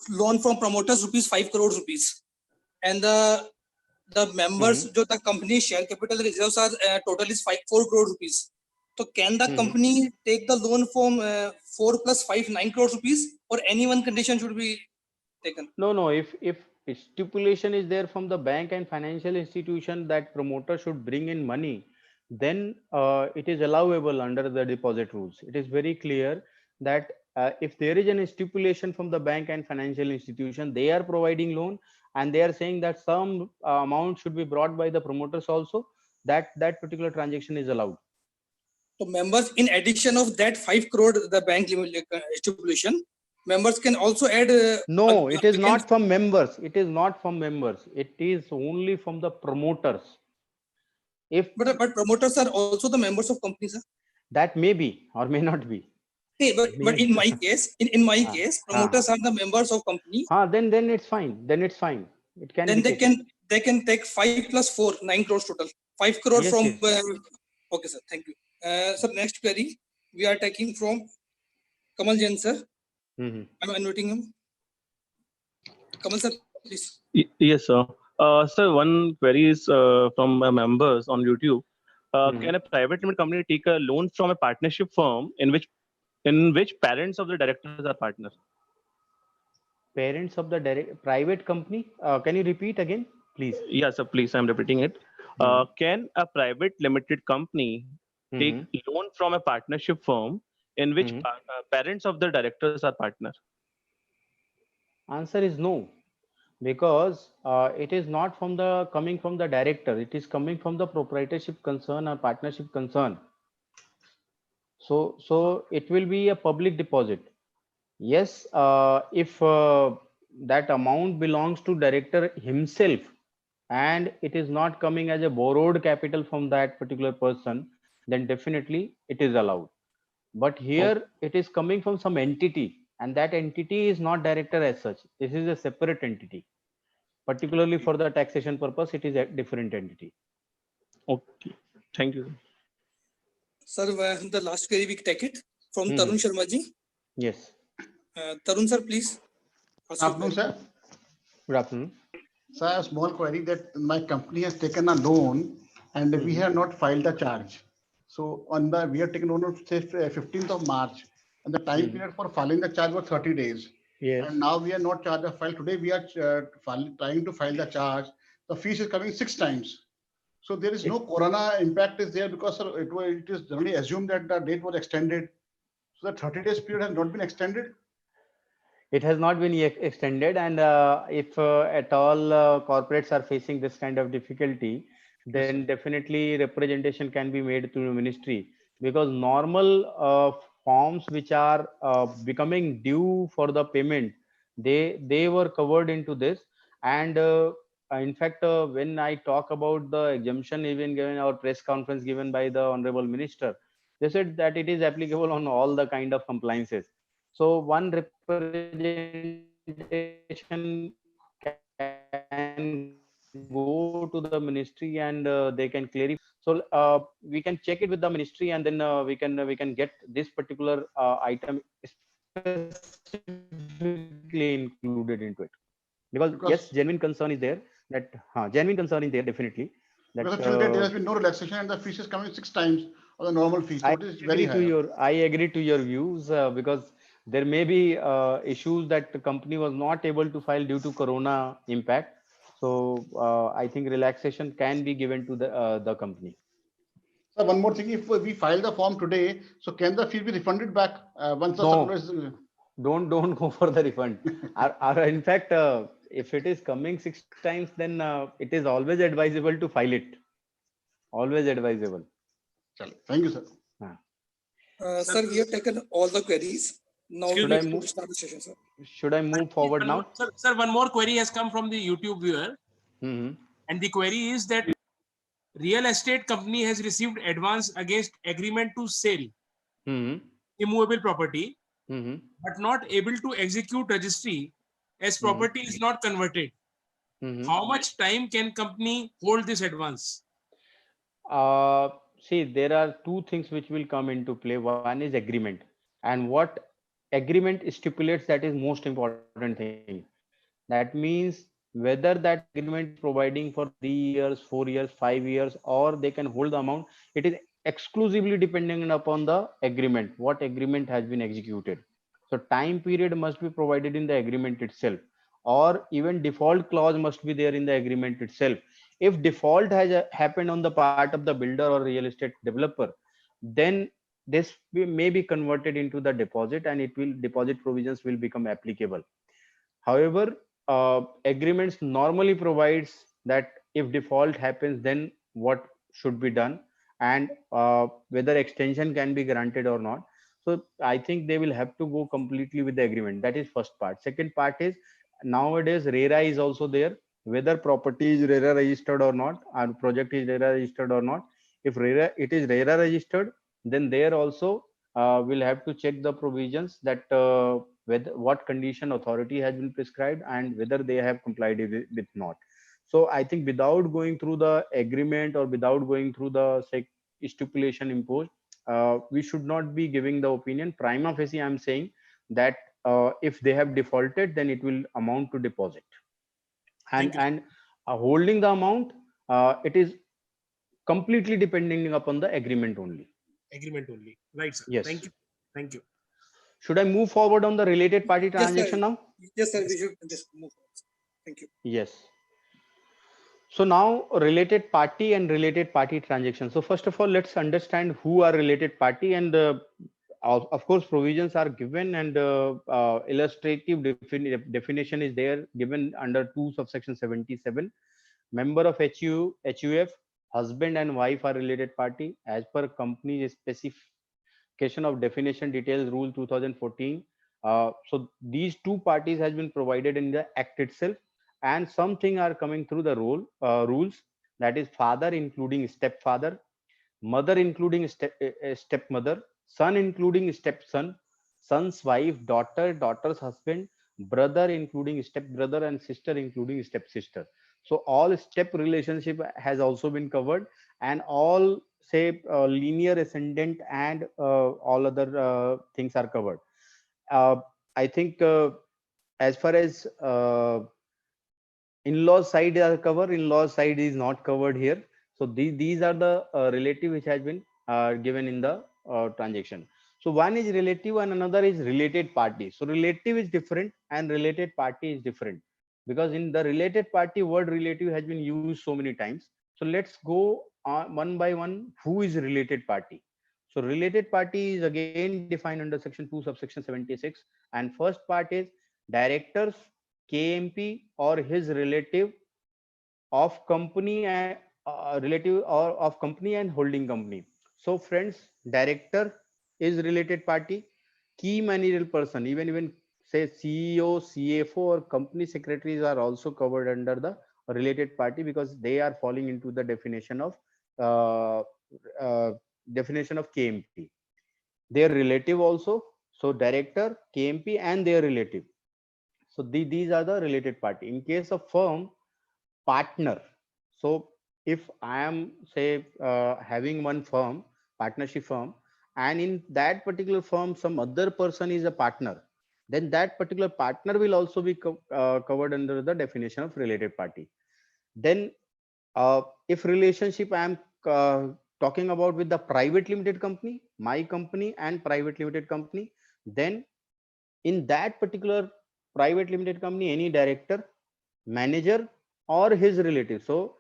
loan from promoters ₹5 crore rupees, and the members the company share capital reserves are total is 4 crore rupees. So can the company take the loan from 4 plus 5 9 crore rupees, or any one condition should be taken? No. If stipulation is there from the bank and financial institution that promoter should bring in money, then it is allowable under the deposit rules. It is very clear that if there is an stipulation from the bank and financial institution, they are providing loan and they are saying that some amount should be brought by the promoters also, that particular transaction is allowed. So members, in addition of that 5 crore the bank stipulation, members can also add. No, it is not from members. It is not from members. It is only from the promoters. But promoters are also the members of companies, sir? That may be or may not be. Hey, but in my case, in my case, promoters are the members of company. Then it's fine. Then it's fine. It can. Then they can take 5 plus 4 9 crores total. 5 crore yes, from. Yes. Okay, sir. Thank you. Sir, next query we are taking from Kamal Jain, sir. I'm unmuting him. Kamal, sir, please. Yes, sir. Sir, one query is from members on YouTube. Can a private limited company take a loan from a partnership firm in which parents of the directors are partners? Parents of the private company? Can you repeat again, please? Yes, sir. Please, I'm repeating it. Can a private limited company take loan from a partnership firm in which parents of the directors are partners? Answer is no, because it is not coming from the director. It is coming from the proprietorship concern or partnership concern. So it will be a public deposit. Yes, if that amount belongs to director himself and it is not coming as a borrowed capital from that particular person, then definitely it is allowed. But here it is coming from some entity, and that entity is not director as such. This is a separate entity. Particularly for the taxation purpose, it is a different entity. Okay, thank you. Sir, the last query we take it from Tarun Sharma ji. Yes. Tarun sir, please. Good afternoon, sir. Good afternoon. Sir, a small query that my company has taken a loan and we have not filed a charge. So we have taken loan on say 15th of March, and the time period for filing the charge was 30 days. Yes. And now we are not charged a file. Today we are trying to file the charge. The fees is coming 6 times. So there is no corona impact is there because it is generally assumed that the date was extended. So the 30 days period has not been extended. It has not been extended, and if at all corporates are facing this kind of difficulty, then definitely representation can be made to the ministry, because normal forms which are becoming due for the payment, they were covered into this, and in fact, when I talk about the exemption even given our press conference given by the Honorable Minister, they said that it is applicable on all the kind of compliances. So one representation can go to the ministry and they can clarify. So we can check it with the ministry, and then we can get this particular item specifically included into it. Because yes, genuine concern is there, that genuine concern is there definitely, that because till date there has been no relaxation and the fees is coming 6 times of the normal fees, so it is very high. I agree to your views, because there may be issues that the company was not able to file due to corona impact. So I think relaxation can be given to the company. So one more thing, if we file the form today, so can the fee be refunded back once the circular is? Don't go for the refund. In fact, if it is coming 6 times, then it is always advisable to file it. Always advisable. Thank you, sir. Sir, we have taken all the queries. Now Excuse we me. will start the session, sir. Should I move forward now? Sir, one more query has come from the YouTube viewer. And the query is that real estate company has received advance against agreement to sell immovable property, but not able to execute registry as property is not converted. How much time can company hold this advance? See, there are two things which will come into play. One is agreement, and what agreement stipulates, that is most important thing. That means whether that agreement is providing for 3 years, 4 years, 5 years, or they can hold the amount, it is exclusively depending upon the agreement, what agreement has been executed. So time period must be provided in the agreement itself, or even default clause must be there in the agreement itself. If default has happened on the part of the builder or real estate developer, then this may be converted into the deposit, and deposit provisions will become applicable. However, agreements normally provides that if default happens, then what should be done, and whether extension can be granted or not. So I think they will have to go completely with the agreement. That is first part. Second part is, nowadays RERA is also there. Whether property is RERA registered or not, or project is RERA registered or not. If it is RERA registered, then there also we'll have to check the provisions, that what condition authority has been prescribed and whether they have complied with not. So I think without going through the agreement or without going through the stipulation imposed, we should not be giving the opinion. Prima facie, I'm saying that if they have defaulted, then it will amount to deposit. And holding the amount, it is completely depending upon the agreement only. Agreement only. Right, sir. Yes. Thank you. Thank you. Should I move forward on the related party transaction now? Yes, sir. We should just move forward. Thank you. Yes. So now related party and related party transaction. So first of all, let's understand who are related party, and of course provisions are given, and illustrative definition is there given under 2 subsection 77. Member of HUF, husband and wife are related party as per company specification of definition details rule 2014. So these two parties has been provided in the act itself, and something are coming through the rules, that is father including stepfather, mother including stepmother, son including stepson, son's wife, daughter's husband, brother including stepbrother, and sister including stepsister. So all step relationship has also been covered, and all say linear ascendant and all other things are covered. I think as far as in-laws side are covered, in-laws side is not covered here. So these are the relative which has been given in the transaction. So one is relative and another is related party. So relative is different and related party is different, because in the related party word relative has been used so many times. So let's go one by one. Who is related party? So related party is again defined under section 2 subsection 76, and first part is directors, KMP or his relative of company and relative or of company and holding company. So friends, director is related party. Key managerial person, even say CEO, CFO or company secretaries are also covered under the a related party because they are falling into the uh, uh, definition of KMP. Their relative also. So director, KMP, and their relative. So these are the related party. In case of firm, partner. So if I am say having one firm, partnership firm, and in that particular firm some other person is a partner, then that particular partner will also be covered under the definition of related party. Then if relationship I am talking about with the private limited company, my company and private limited company, then in that particular private limited company, any director, manager, or his relative. So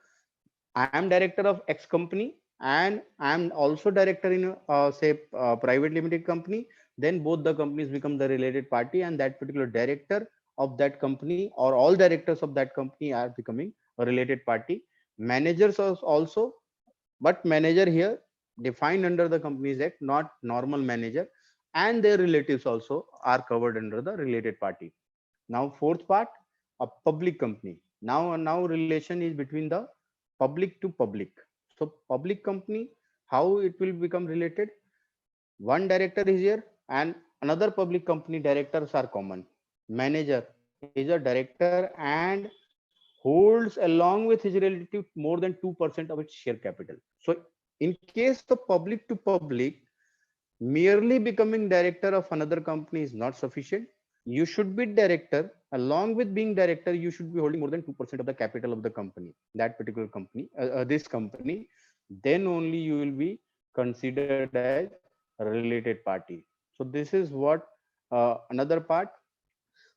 I am director of X company and I am also director in say private limited company. Then both the companies become the related party, and that particular director of that company or all directors of that company are becoming a related party. Managers also, but manager here defined under the Companies Act, not normal manager, and their relatives also are covered under the related party. Now fourth part, a public company. Now relation is between the public to public. So public company, how it will become related? One director is here and another public company directors are common. Manager is a director and holds along with his relative more than 2% of its share capital. So in case of public to public, merely becoming director of another company is not sufficient. You should be director. Along with being director, you should be holding more than 2% of the capital of the company, that particular company, this company. Then only you will be considered as a related party. So this is what another part.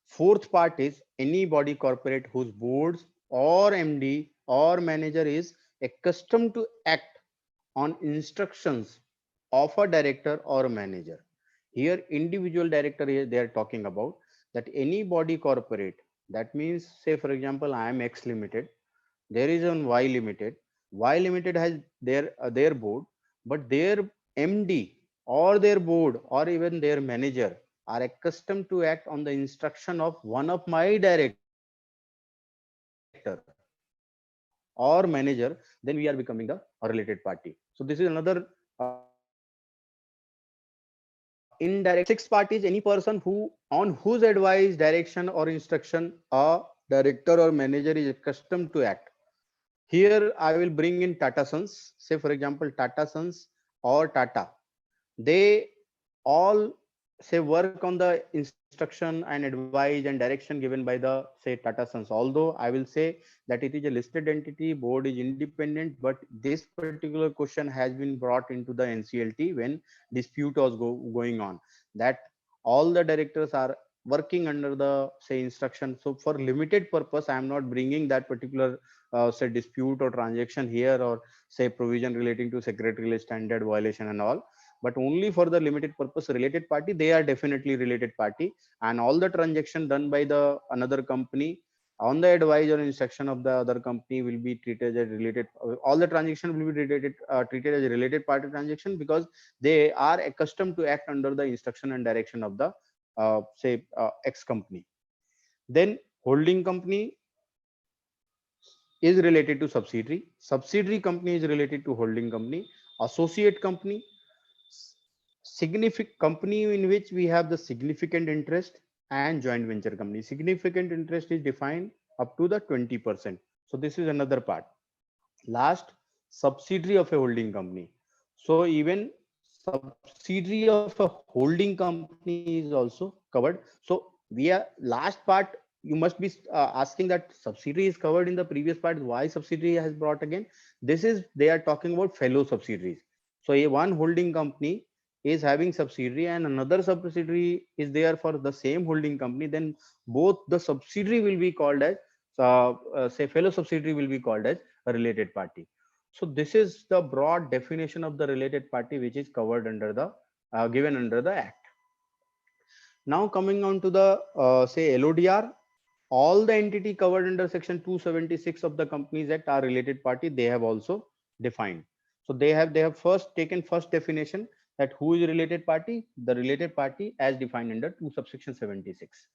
Fourth part is any body corporate whose boards or MD or manager is accustomed to act on instructions of a director or a manager. Here individual director they are talking about, that any body corporate, that means say for example I am X limited, there is on Y limited. Y limited has their board, but their MD or their board or even their manager are accustomed to act on the instruction of one of my director or manager, then we are becoming the related party. So this is another indirect. Sixth part is any person who on whose advice, direction, or instruction a director or manager is accustomed to act. Here I will bring in Tata Sons. Say for example Tata Sons or Tata, they all say work on the instruction and advice and direction given by the say Tata Sons. Although I will say that it is a listed entity, board is independent, but this particular question has been brought into the NCLT when dispute was going on, that all the directors are working under the say instruction. So for limited purpose I am not bringing that particular say dispute or transaction here, or say provision relating to secretarial standard violation and all, but only for the limited purpose related party, they are definitely related party. And all the transaction done by the another company on the advice or instruction of the other company will be treated as related. All the transaction will be treated as a related party transaction because they are accustomed to act under the instruction and direction of the say X company. Then holding company is related to subsidiary. Subsidiary company is related to holding company. Associate company, significant company in which we have the significant interest, and joint venture company. Significant interest is defined up to the 20%. So this is another part. Last, subsidiary of a holding company. So even subsidiary of a holding company is also covered. So we are last part, you must be asking that subsidiary is covered in the previous part, why subsidiary has brought again. This is, they are talking about fellow subsidiaries. So a one holding company is having subsidiary and another subsidiary is there for the same holding company, then both the subsidiary will be called as say fellow subsidiary will be called as a related party. So this is the broad definition of the related party which is covered under the given under the act. Now coming on to the say LODR, all the entity covered under section 276 of the Companies Act are related party. They have also defined. So they have first taken first definition, that who is a related party, the related party as defined under 2 subsection 76.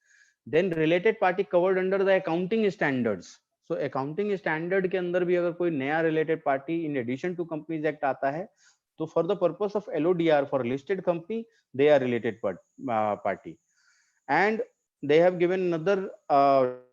Then related party covered under the accounting standards. So accounting standard के अंदर भी अगर कोई नया related party in addition to companies act आता है, तो for the purpose of LODR for listed company they are related party. And they have given another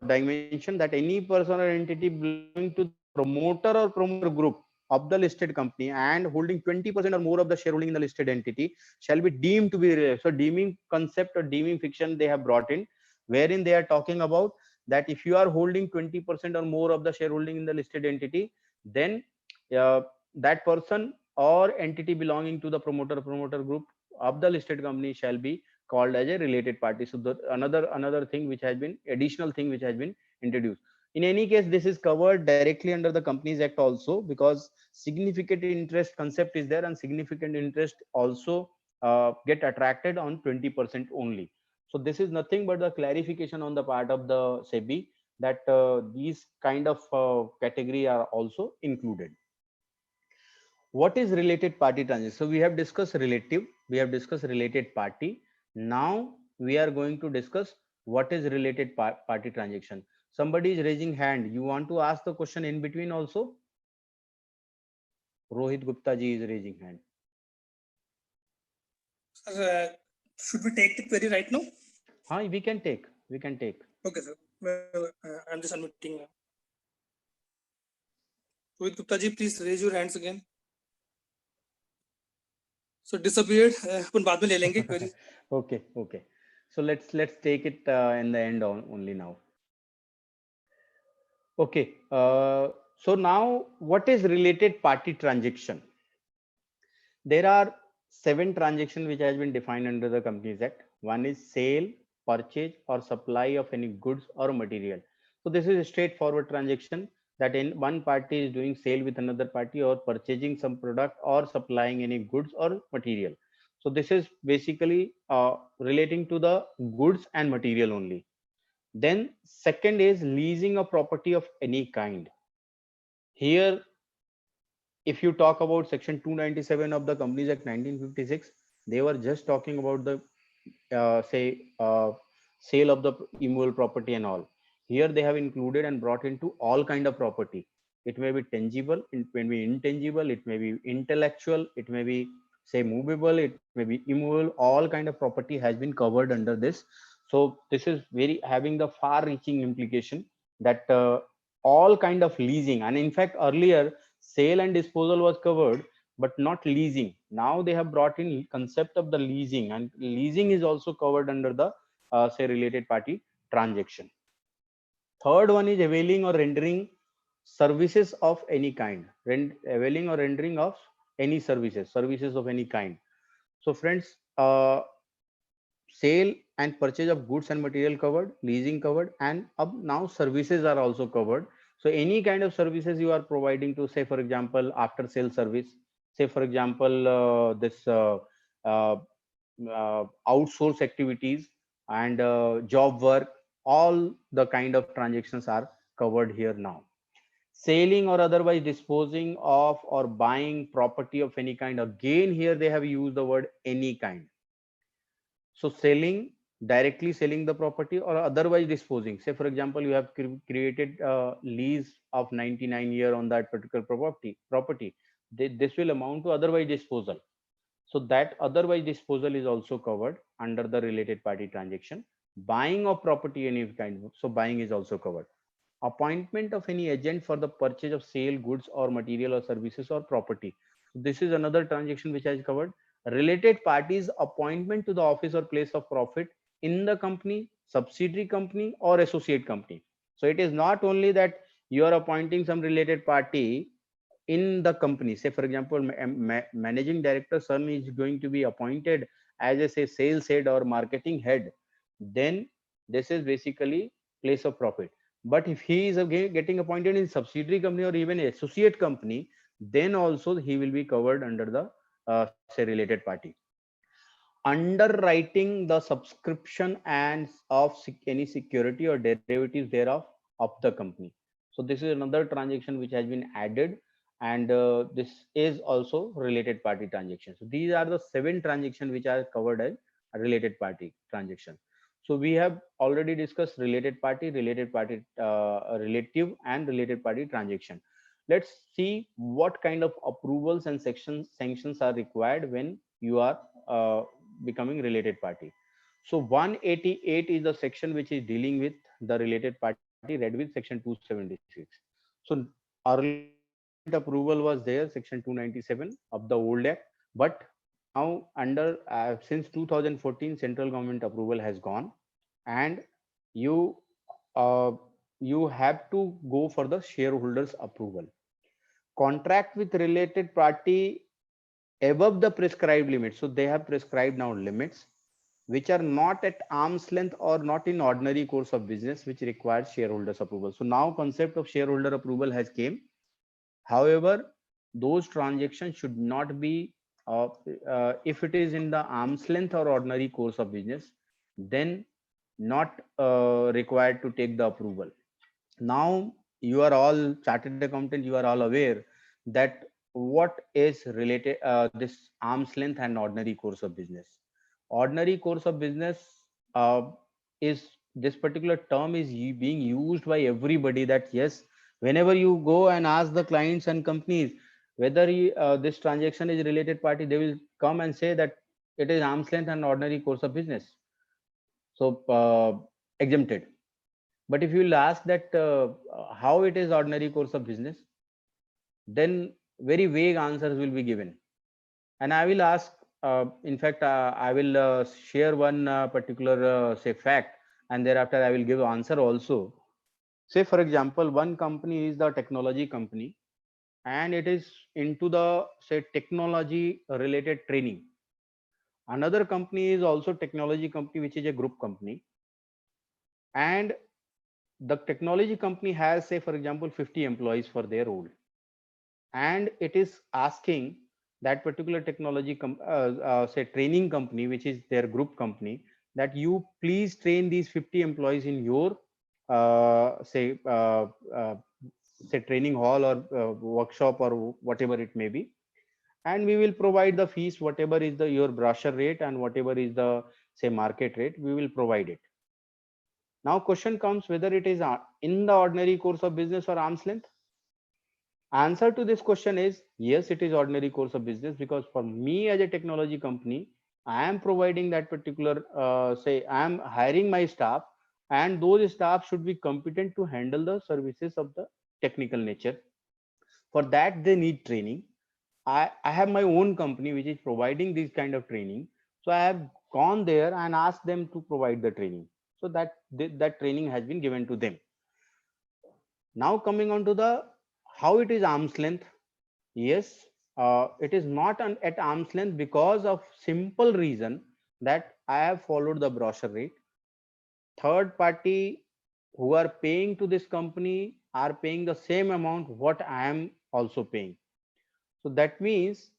dimension that any person or entity belonging to the promoter or promoter group of the listed company and holding 20% or more of the shareholding in the listed entity shall be deemed to be related. So deeming concept or deeming fiction they have brought in, wherein they are talking about that if you are holding 20% or more of the shareholding in the listed entity, then that person or entity belonging to the promoter group of the listed company shall be called as a related party. So another thing which has been additional thing which has been introduced. In any case, this is covered directly under the Companies Act also, because significant interest concept is there and significant interest also get attracted on 20% only. So this is nothing but the clarification on the part of the SEBI that these kind of category are also included. What is related party transaction? So we have discussed relative, we have discussed related party. Now we are going to discuss what is related party transaction. Somebody is raising hand. You want to ask the question in between also? Rohit Gupta ji is raising hand. Sir, should we take the query right now? Hi, we can take. Okay, sir. Well, I'm just unmuting now. Rohit Gupta ji, please raise your hands again. So disappeared. अपन बाद में ले लेंगे query. Okay. So let's take it in the end only now. Okay. So now what is related party transaction? There are 7 transactions which has been defined under the Companies Act. One is sale, purchase or supply of any goods or material. So this is a straightforward transaction that in one party is doing sale with another party or purchasing some product or supplying any goods or material. So this is basically relating to the goods and material only. Then second is leasing a property of any kind. Here, if you talk about section 297 of the Companies Act 1956, they were just talking about the sale of the immovable property and all. Here they have included and brought into all kind of property. It may be tangible, it may be intangible, it may be intellectual, it may be say movable, it may be immovable. All kind of property has been covered under this. So this is very having the far-reaching implication that all kind of leasing, and in fact earlier sale and disposal was covered but not leasing. Now they have brought in concept of the leasing, and leasing is also covered under the say related party transaction. Third one is availing or rendering services of any kind. Availing or rendering of any services of any kind. So friends, sale and purchase of goods and material covered, leasing covered, and now services are also covered. So any kind of services you are providing to, say for example, after sale service, say for example this outsource activities and job work, all the kind of transactions are covered here now. Selling or otherwise disposing of or buying property of any kind. Again here they have used the word any kind. So selling, directly selling the property, or otherwise disposing. Say for example, you have created a lease of 99 years on that particular property. This will amount to otherwise disposal. So that otherwise disposal is also covered under the related party transaction. Buying of property any kind, so buying is also covered. Appointment of any agent for the purchase of sale goods or material or services or property. This is another transaction which is covered. Related parties appointment to the office or place of profit in the company, subsidiary company or associate company. So it is not only that you are appointing some related party in the company. Say for example, managing director son is going to be appointed as a say sales head or marketing head, then this is basically place of profit. But if he is again getting appointed in subsidiary company or even associate company, then also he will be covered under the say related party. Underwriting the subscription and of any security or derivatives thereof of the company. So this is another transaction which has been added, and this is also related party transaction. So these are the 7 transactions which are covered as a related party transaction. So we have already discussed related party, relative and related party transaction. Let's see what kind of approvals and sanctions are required when you are becoming related party. So 188 is the section which is dealing with the related party, read with section 276. So earlier approval was there, section 297 of the old act, but now under since 2014 central government approval has gone, and you uh, you have to go for the shareholders approval. Contract with related party above the prescribed limits, so they have prescribed now limits which are not at arm's length or not in ordinary course of business, which requires shareholders approval. So now concept of shareholder approval has came. However, those transactions should not be if it is in the arm's length or ordinary course of business, then not required to take the approval. Now you are all chartered accountant, you are all aware that what is related this arm's length and ordinary course of business. Ordinary course of business is, this particular term is being used by everybody, that yes, whenever you go and ask the clients and companies whether this transaction is related party, they will come and say that it is arm's length and ordinary course of business, so exempted. But if you will ask that how it is ordinary course of business, then very vague answers will be given. And I will ask, in fact, I will share one particular say fact, and thereafter I will give answer also. Say for example, one company is the technology company, and it is into the say technology related training. Another company is also technology company, which is a group company, and the technology company has, say for example, 50 employees for their role, and it is asking that particular technology say training company, which is their group company, that you please train these 50 employees in your say training hall or workshop or whatever it may be, and we will provide the fees, whatever is the your brochure rate and whatever is the say market rate, we will provide it. Now question comes whether it is in the ordinary course of business or arm's length. Answer to this question is yes, it is ordinary course of business, because for me as a technology company, I am providing that particular say I am hiring my staff, and those staff should be competent to handle the services of the technical nature. For that they need training. I have my own company which is providing this kind of training, so I have gone there and asked them to provide the training, so that that training has been given to them. Now coming on to the how it is arm's length. Yes, it is not at arm's length because of simple reason that I have followed the brochure rate. Third party who are paying to this company are paying the same amount what I am also paying. So that means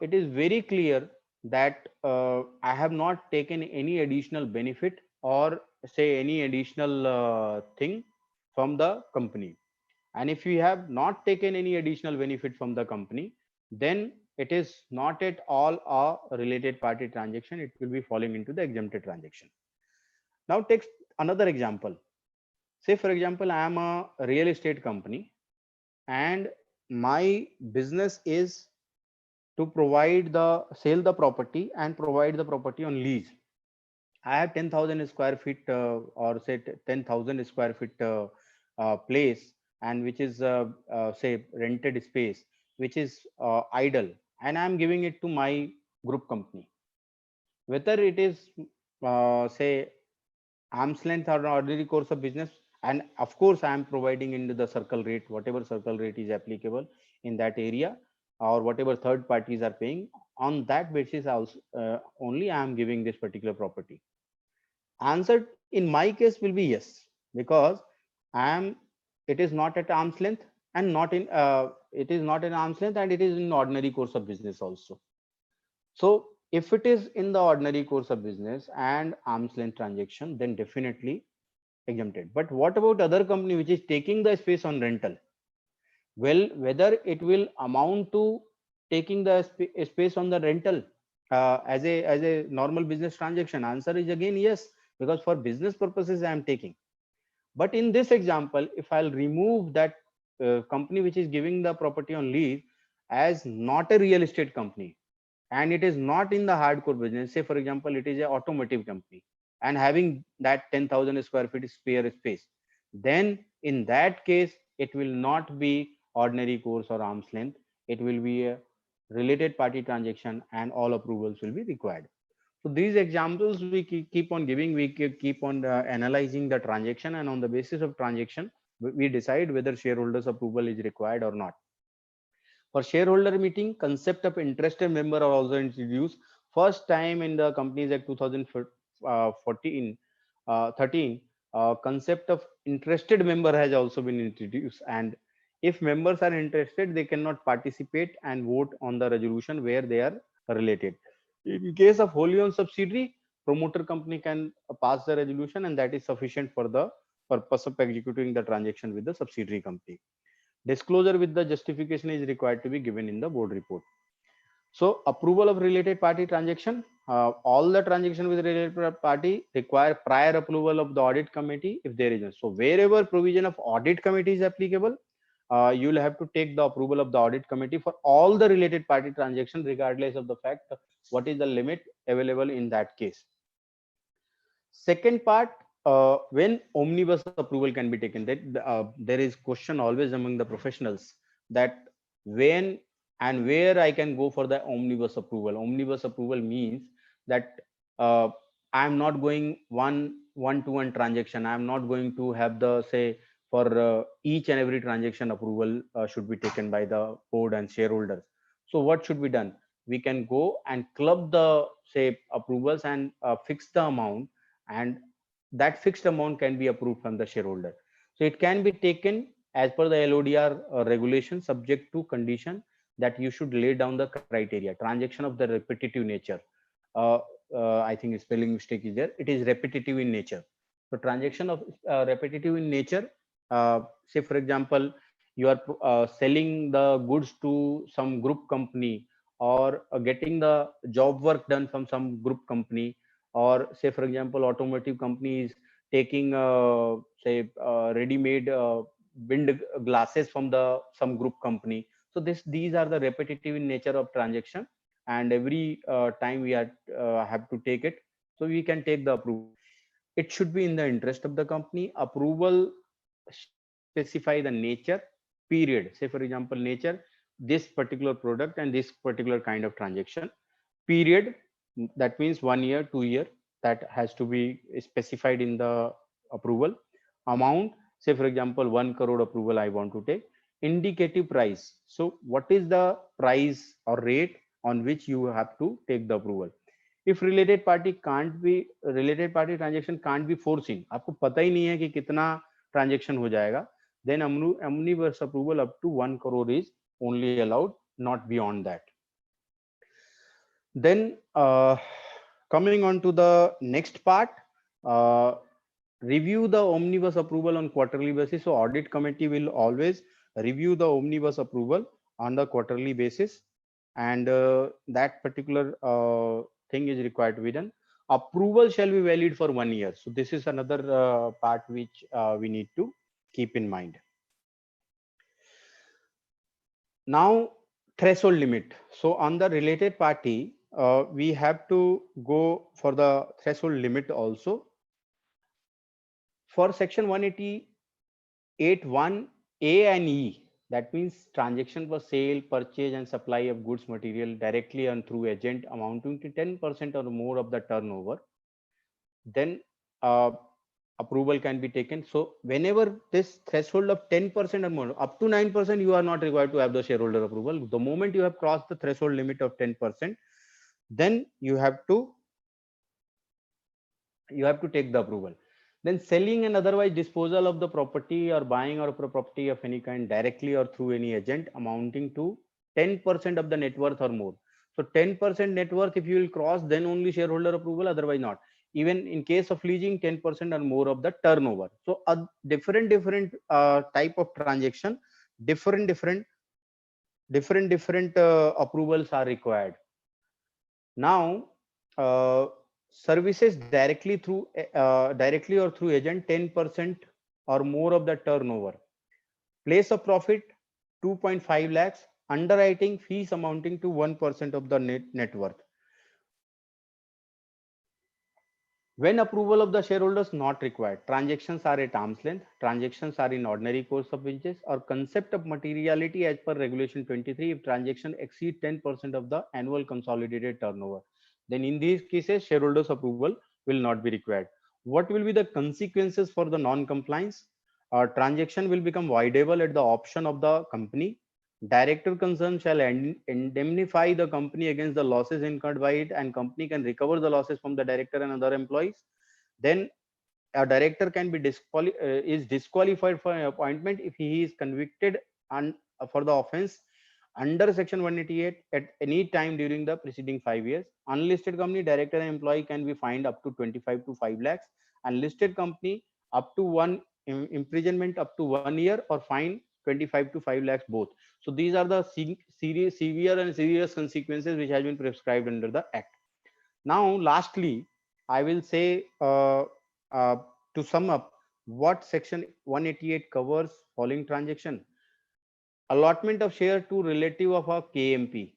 it is very clear that I have not taken any additional benefit or say any additional thing from the company. And if you have not taken any additional benefit from the company, then it is not at all a related party transaction. It will be falling into the exempted transaction. Now take another example. Say for example, I am a real estate company and my business is to provide the sell the property and provide the property on lease. I have 10,000 square feet or say 10,000 square feet place, and which is say rented space, which is idle, and I'm giving it to my group company. Whether it is say arm's length or ordinary course of business, and of course I am providing into the circle rate, whatever circle rate is applicable in that area, or whatever third parties are paying, on that basis also only I am giving this particular property. Answer in my case will be yes, because I am, it is not at arm's length and not in it is not in arm's length, and it is in ordinary course of business also. So if it is in the ordinary course of business and arm's length transaction, then definitely exempted. But what about other company which is taking the space on rental? Well, whether it will amount to taking the space on the rental as a normal business transaction, answer is again yes, because for business purposes I am taking. But in this example, if I'll remove that company which is giving the property on lease as not a real estate company, and it is not in the hardcore business, say for example it is a automotive company and having that 10,000 square feet spare space, then in that case it will not be ordinary course or arm's length, it will be a related party transaction and all approvals will be required. So these examples we keep on giving, we keep on analyzing the transaction, and on the basis of transaction we decide whether shareholders approval is required or not. For shareholder meeting, concept of interested member are also introduced. First time in the Companies Act 2013, concept of interested member has also been introduced, and if members are interested, they cannot participate and vote on the resolution where they are related. In case of wholly owned subsidiary, promoter company can pass the resolution, and that is sufficient for the purpose of executing the transaction with the subsidiary company. Disclosure with the justification is required to be given in the board report. So approval of related party transaction, all the transaction with related party require prior approval of the audit committee if there is one. So wherever provision of audit committee is applicable, you will have to take the approval of the audit committee for all the related party transactions, regardless of the fact what is the limit available in that case. Second part, when omnibus approval can be taken, that there is question always among the professionals that when and where I can go for the omnibus approval. Omnibus approval means that I am not going one-to-one transaction. I am not going to have the say for each and every transaction approval should be taken by the board and shareholders. So what should be done? We can go and club the say approvals and fix the amount, and that fixed amount can be approved from the shareholder. So it can be taken as per the LODR regulation, subject to condition that you should lay down the criteria. Transaction of the repetitive nature. I think spelling mistake is there. It is repetitive in nature. So transaction of repetitive in nature. Say for example, you are selling the goods to some group company, or getting the job work done from some group company, or say for example automotive companies taking say ready-made wind glasses from the some group company. So these are the repetitive in nature of transaction, and every time we are have to take it, so we can take the approval. It should be in the interest of the company. Approval specify the nature, period. Say for example nature, this particular product and this particular kind of transaction, period. That means 1 year, 2 year, that has to be specified in the approval. Amount, say for example 1 crore approval I want to take. Indicative price, so what is the price or rate on which you have to take the approval. If related party transaction can't be foreseen, आपको पता ही नहीं है कि कितना transaction हो जाएगा, then omnibus approval up to 1 crore is only allowed, not beyond that. Then coming on to the next part, review the omnibus approval on quarterly basis. So audit committee will always review the omnibus approval on the quarterly basis, and that particular thing is required to be done. Approval shall be valid for 1 year. So this is another part which we need to keep in mind. Now threshold limit. So on the related party, we have to go for the threshold limit also. For section 188(1)(a) and E, that means transaction for sale, purchase and supply of goods material directly and through agent amounting to 10% or more of the turnover, then approval can be taken. So whenever this threshold of 10% or more, up to 9%, you are not required to have the shareholder approval. The moment you have crossed the threshold limit of 10%, then you have to take the approval. Then selling and otherwise disposal of the property or buying or property of any kind directly or through any agent amounting to 10% of the net worth or more. So 10% net worth, if you will cross, then only shareholder approval, otherwise not. Even in case of leasing, 10% or more of the turnover. So a different type of transaction, different approvals are required. Now services directly or through agent 10% or more of the turnover. Place of profit 2.5 lakhs. Underwriting fees amounting to 1% of the net worth. When approval of the shareholders not required, transactions are at arm's length, transactions are in ordinary course of business, or concept of materiality as per regulation 23 if transaction exceed 10% of the annual consolidated turnover. Then in these cases, shareholders approval will not be required. What will be the consequences for the non-compliance? Transaction will become voidable at the option of the company. Director concerned shall indemnify the company against the losses incurred by it, and company can recover the losses from the director and other employees. Then a director can be disqualified for an appointment if he is convicted for the offense under section 188 at any time during the preceding 5 years. Unlisted company director and employee can be fined up to 25 to 5 lakhs, and listed company up to one imprisonment up to 1 year or fine 25 to 5 lakhs both. So these are the severe and serious consequences which has been prescribed under the act. Now lastly, I will say to sum up what section 188 covers following transaction. Allotment of share to relative of a KMP.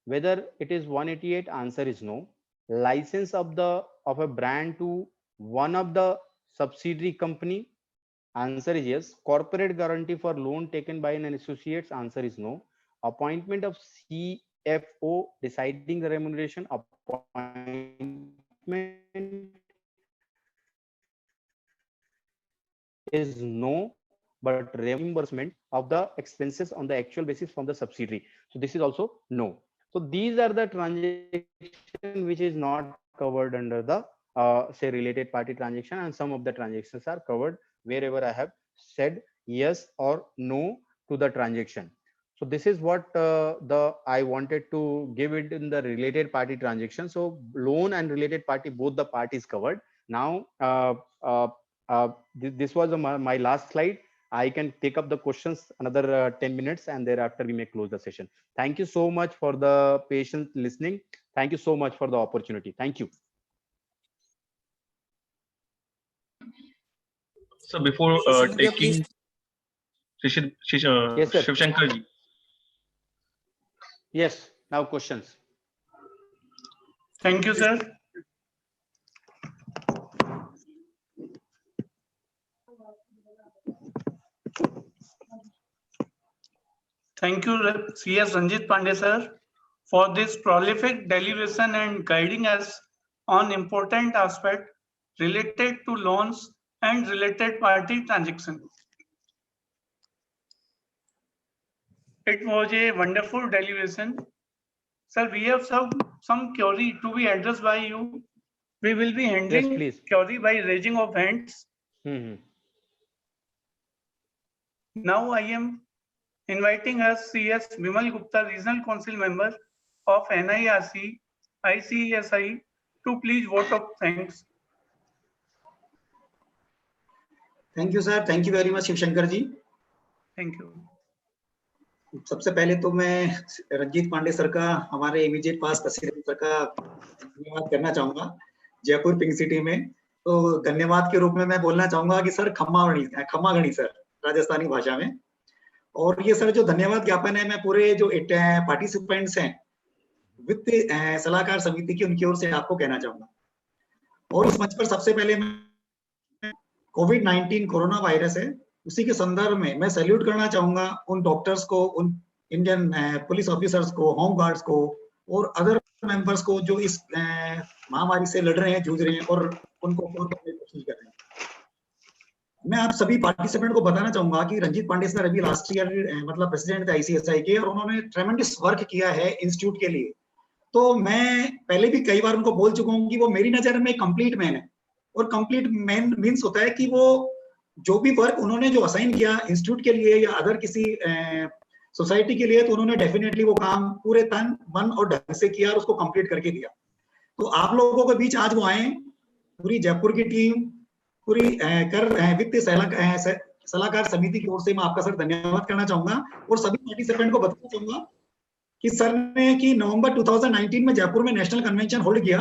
Whether it is 188, answer is no. License of a brand to one of the subsidiary company, answer is yes. Corporate guarantee for loan taken by an associates, answer is no. Appointment of CFO deciding the remuneration, appointment is no, but reimbursement of the expenses on the actual basis from the subsidiary. So this is also no. So these are the transaction which is not covered under the say related party transaction, and some of the transactions are covered wherever I have said yes or no to the transaction. So this is what I wanted to give it in the related party transaction. So loan and related party, both the parties covered. Now this was my last slide. I can take up the questions another 10 minutes and thereafter we may close the session. Thank you so much for the patient listening. Thank you so much for the opportunity. Thank you. So before taking Shiv Shankar ji. Yes, now questions. Thank you, sir. Thank you, CS Ranjeet Pandey, sir, for this prolific deliberation and guiding us on important aspect related to loans and related party transactions. It was a wonderful deliberation. Sir, we have some query to be addressed by you. We will be handling query by raising of hands. Now I am inviting us CS Vimal Gupta, Regional Council Member of NIRC ICSI, to please vote of thanks. Thank you, sir. Thank you very much, Shiv Shankar ji. Thank you. सबसे पहले तो मैं Ranjit Pandey sir का, हमारे immediate पास president sir का धन्यवाद करना चाहूंगा जयपुर पिंक सिटी में। तो धन्यवाद के रूप में मैं बोलना चाहूंगा कि सर खम्मा गणी सर राजस्थानी भाषा में। और ये सर जो धन्यवाद ज्ञापन है, मैं पूरे जो पार्टिसिपेंट्स हैं वित्त सलाहकार समिति की, उनकी ओर से आपको कहना चाहूंगा। और इस मंच पर सबसे पहले मैं कोविड-19 कोरोना वायरस है, उसी के संदर्भ में मैं सैल्यूट करना चाहूंगा उन डॉक्टर्स को, उन इंडियन पुलिस ऑफिसर्स को, होम गार्ड्स को और अदर मेंबर्स को जो इस महामारी से लड़ रहे हैं, जूझ रहे हैं और उनको कवर करने की कोशिश कर रहे हैं। मैं आप सभी पार्टिसिपेंट को बताना चाहूंगा कि रंजीत पांडे सर अभी लास्ट ईयर मतलब प्रेसिडेंट थे आईसीएसआई के, और उन्होंने ट्रेमेंडस वर्क किया है इंस्टीट्यूट के लिए। तो मैं पहले भी कई बार उनको बोल चुका हूँ कि वो मेरी नजर में कंप्लीट मैन है, और कंप्लीट मैन मीन्स होता है कि वो जो भी वर्क उन्होंने जो असाइन किया इंस्टीट्यूट के लिए या अदर किसी सोसाइटी के लिए, तो उन्होंने डेफिनेटली वो काम पूरे तन मन और ढंग से किया और उसको कंप्लीट करके दिया। तो आप लोगों के बीच आज वो आए, पूरी जयपुर की टीम पूरी वित्त सलाहकार समिति की ओर से मैं आपका सर धन्यवाद करना चाहूंगा। और सभी पार्टिसिपेंट को बताना चाहूंगा कि सर ने कि नवंबर 2019 में जयपुर में नेशनल कन्वेंशन होल्ड किया,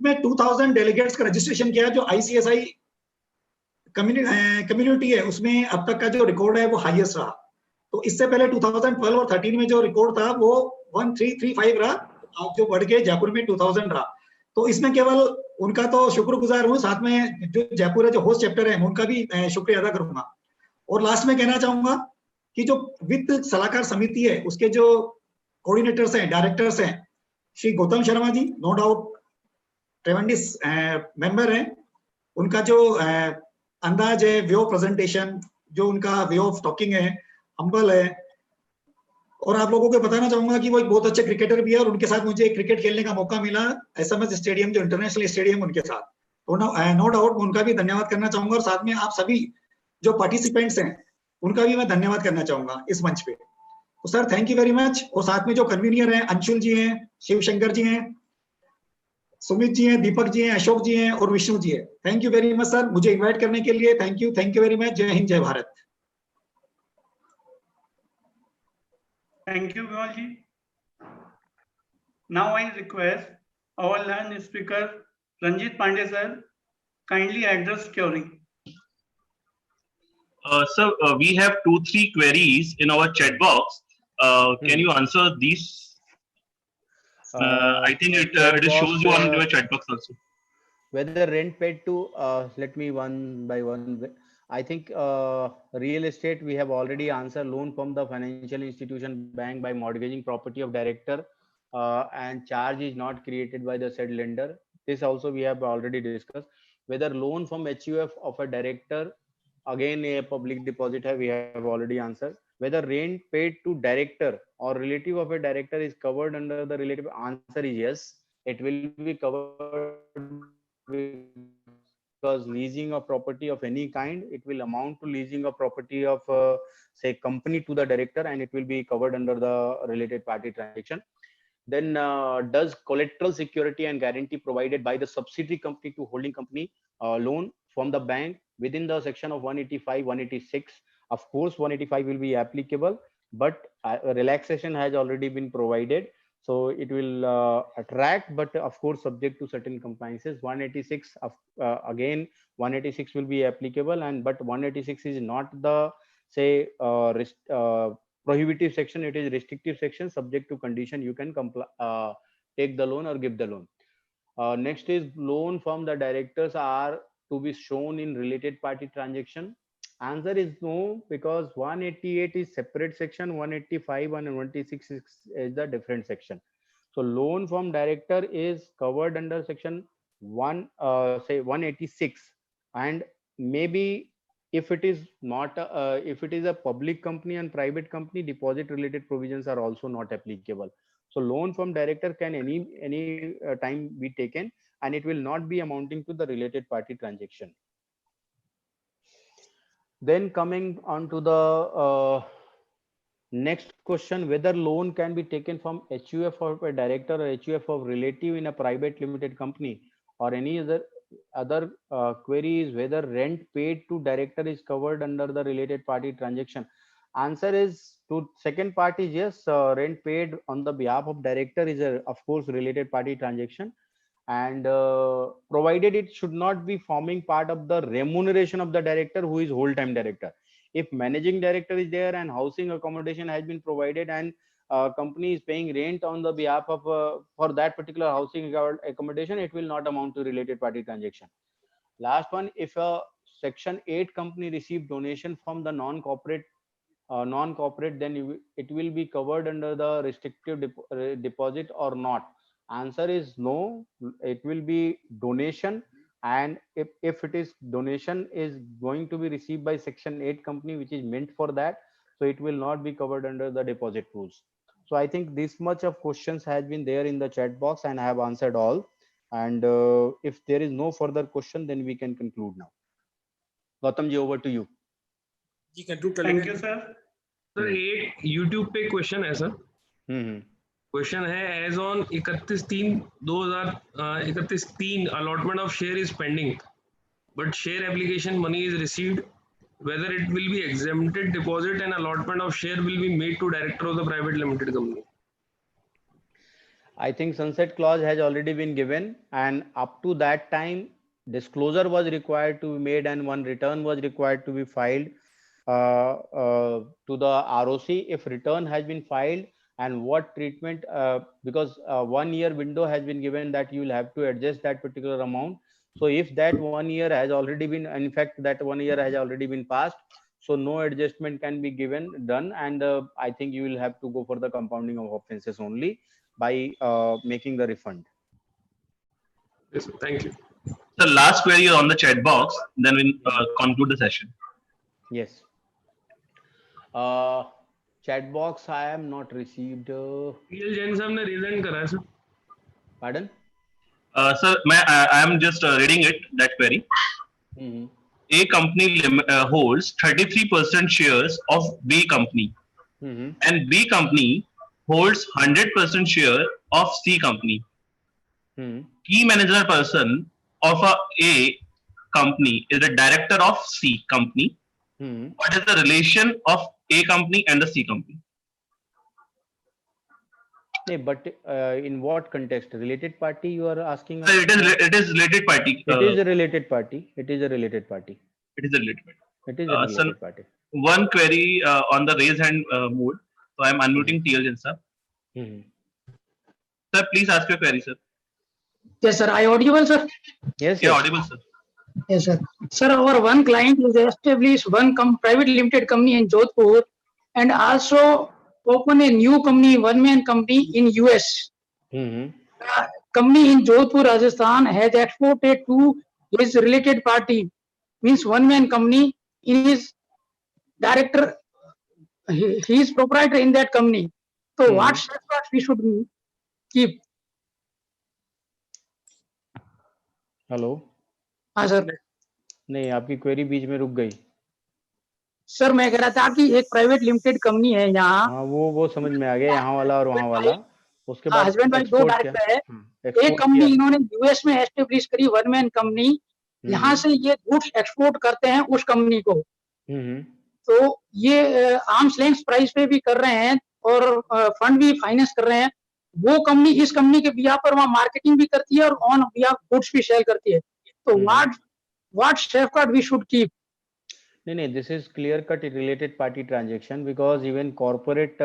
में 2000 डेलीगेट्स का रजिस्ट्रेशन किया, जो ICSI कम्युनिटी है उसमें अब तक का जो रिकॉर्ड है वो हाईएस्ट रहा। तो इससे पहले 2012 और 13 में जो रिकॉर्ड था वो 1335 रहा, जो बढ़ के जयपुर में 2000 रहा। तो इसमें केवल उनका तो शुक्रगुजार हूँ, साथ में जो जयपुर है जो होस्ट चैप्टर है उनका भी शुक्रिया अदा करूंगा। और लास्ट में कहना चाहूंगा कि जो वित्त सलाहकार समिति है उसके जो कोऑर्डिनेटर्स हैं, डायरेक्टर्स हैं, Shri Gautam Sharma ji, no doubt ट्रेमेंडस member हैं। उनका जो अंदाज है, वे ऑफ प्रेजेंटेशन, जो उनका वे ऑफ टॉकिंग है, हम्बल है। और आप लोगों को बताना चाहूंगा कि वो एक बहुत अच्छे क्रिकेटर भी है और उनके साथ मुझे क्रिकेट खेलने का मौका मिला SMS स्टेडियम, जो इंटरनेशनल स्टेडियम, उनके साथ। तो नो डाउट उनका भी धन्यवाद करना चाहूंगा और साथ में आप सभी जो पार्टिसिपेंट्स हैं उनका भी मैं धन्यवाद करना चाहूंगा इस मंच पे। तो sir thank you very much. और साथ में जो कन्वीनियर हैं, अंशुल जी हैं, शिव शंकर जी हैं, सुमित जी हैं, दीपक जी हैं, अशोक जी हैं और विष्णु जी हैं। Thank you very much sir, मुझे इन्वाइट करने के लिए। Thank you very much. जय हिंद, जय Bharat. Thank you, Vimal ji. Now I request our learned speaker Ranjeet Pandey sir kindly address query. Sir, we have 2-3 queries in our chat box. Can you answer these? I think it shows you on your chat box also. Whether rent paid to, let me one by one. I think real estate we have already answered. Loan from the financial institution bank by mortgaging property of director and charge is not created by the said lender. This also we have already discussed. Whether loan from HUF of a director, again a public deposit we have already answered. Whether rent paid to director or relative of a director is covered under the relative, answer is yes, it will be covered, because leasing of property of any kind, it will amount to leasing of property of say company to the director, and it will be covered under the related party transaction. Then does collateral security and guarantee provided by the subsidiary company to holding company loan from the bank within the section of 185, 186? Of course 185 will be applicable, but relaxation has already been provided, so it will attract, but of course subject to certain compliances. 186 again 186 will be applicable, and but 186 is not the say prohibitive section, it is restrictive section. Subject to condition you can take the loan or give the loan. Next is loan from the directors are to be shown in related party transaction. Answer is no, because 188 is separate section, 185 and 186 is the different section. So loan from director is covered under section 186, and maybe if it is not if it is a public company and private company, deposit related provisions are also not applicable. So loan from director can any time be taken, and it will not be amounting to the related party transaction. Then coming on to the next question, whether loan can be taken from HUF of a director or HUF of relative in a private limited company, or any other query is whether rent paid to director is covered under the related party transaction. Answer is to second part is yes, rent paid on the behalf of director is of course related party transaction, and provided it should not be forming part of the remuneration of the director who is whole time director. If managing director is there and housing accommodation has been provided, and company is paying rent on the behalf of for that particular housing accommodation, it will not amount to related party transaction. Last one, if a section 8 company received donation from the non-corporate, then it will be covered under the restrictive deposit or not. Answer is no, it will be donation, and if it is donation is going to be received by section 8 company which is meant for that, so it will not be covered under the deposit rules. So I think this much of questions has been there in the chat box, and I have answered all, and if there is no further question, then we can conclude now. Gautam ji, over to you. Thank you sir. Sir एक YouTube पे question है sir. Question है, as on 31/3/2031 allotment of share is pending, but share application money is received, whether it will be exempted deposit and allotment of share will be made to director of the private limited company. I think sunset clause has already been given, and up to that time, disclosure was required to be made and one return was required to be filed to the ROC if return has been filed, and what treatment, because 1 year window has been given that you will have to adjust that particular amount. So if that 1 year has already been, in fact, that 1 year has already been passed, so no adjustment can be done, and I think you will have to go for the compounding of offenses only by making the refund. Yes, thank you. So last query on the chat box, then we'll conclude the session. Yes. Chat box I am not received. Pardon? Sir, I am just reading it, that query. A company holds 33% shares of B company, and B company holds 100% share of C company. Key manager person of A company is the director of C company. What is the relation of A company and the C company? No, but in what context? Related party you are asking? It is related party. It is a related party. It is a related party. It is a related party. It is a related party. One query on the raise hand mode. So I am unmuting TL sir. Sir, please ask your query, sir. Yes, sir. I audible, sir? Yes, yeah, audible, sir. Yes, sir. Sir, our one client is established one private limited company in Jodhpur and also open a new company, one-man company in US. Company in Jodhpur, Rajasthan has exported to his related party, means one-man company. In his director, he is proprietor in that company. So what safeguards we should keep? Hello हाँ sir नहीं आपकी query बीच में रुक गई sir मैं कह रहा था कि एक प्राइवेट लिमिटेड कंपनी है यहाँ हाँ वो समझ में आ गया यहाँ वाला और वहाँ वाला उसके बाद हस्बैंड वाइफ दो डायरेक्टर है एक कंपनी इन्होंने यूएस में एस्टेब्लिश करी वन मैन कंपनी यहाँ से ये गुड्स एक्सपोर्ट करते हैं उस कंपनी को तो ये आर्म्स लेंथ प्राइस पे भी कर रहे हैं और फंड भी फाइनेंस कर रहे हैं वो कंपनी इस कंपनी के बिहाफ पर वहाँ मार्केटिंग भी करती है और ऑन बिहाफ गुड्स भी सेल करती है तो what safeguard we should keep No, this is clear cut related party transaction because even corporate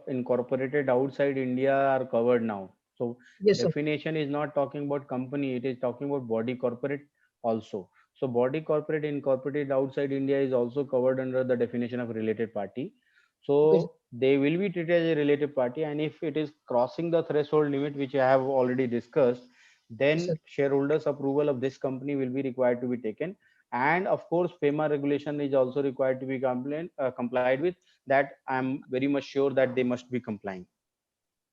incorporated outside India are covered now. So yes, definition is not talking about company, it is talking about body corporate also. So body corporate incorporated outside India is also covered under the definition of related party. So they will be treated as a related party, and if it is crossing the threshold limit which I have already discussed, then shareholders approval of this company will be required to be taken. And of course, FEMA regulation is also required to be complied with. That I'm very much sure that they must be complying.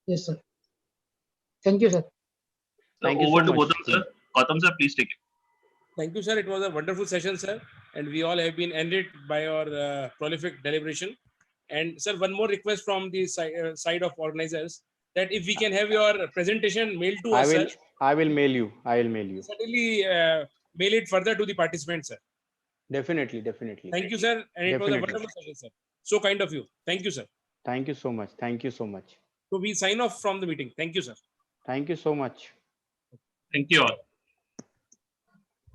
Yes, sir. Thank you, sir. Thank you. Over to Gautam, sir. Gautam, sir, please take it. Thank you, sir. It was a wonderful session, sir. And we all have been enriched by your prolific deliberation. And sir, one more request from the side of organizers that if we can have your presentation mailed to us, sir. I will mail you. I will mail you. Certainly mail it further to the participants, sir. Definitely. Thank you, sir. And it was a wonderful session, sir. So kind of you. Thank you, sir. Thank you so much. Thank you so much. So we sign off from the meeting. Thank you, sir. Thank you so much. Thank you all.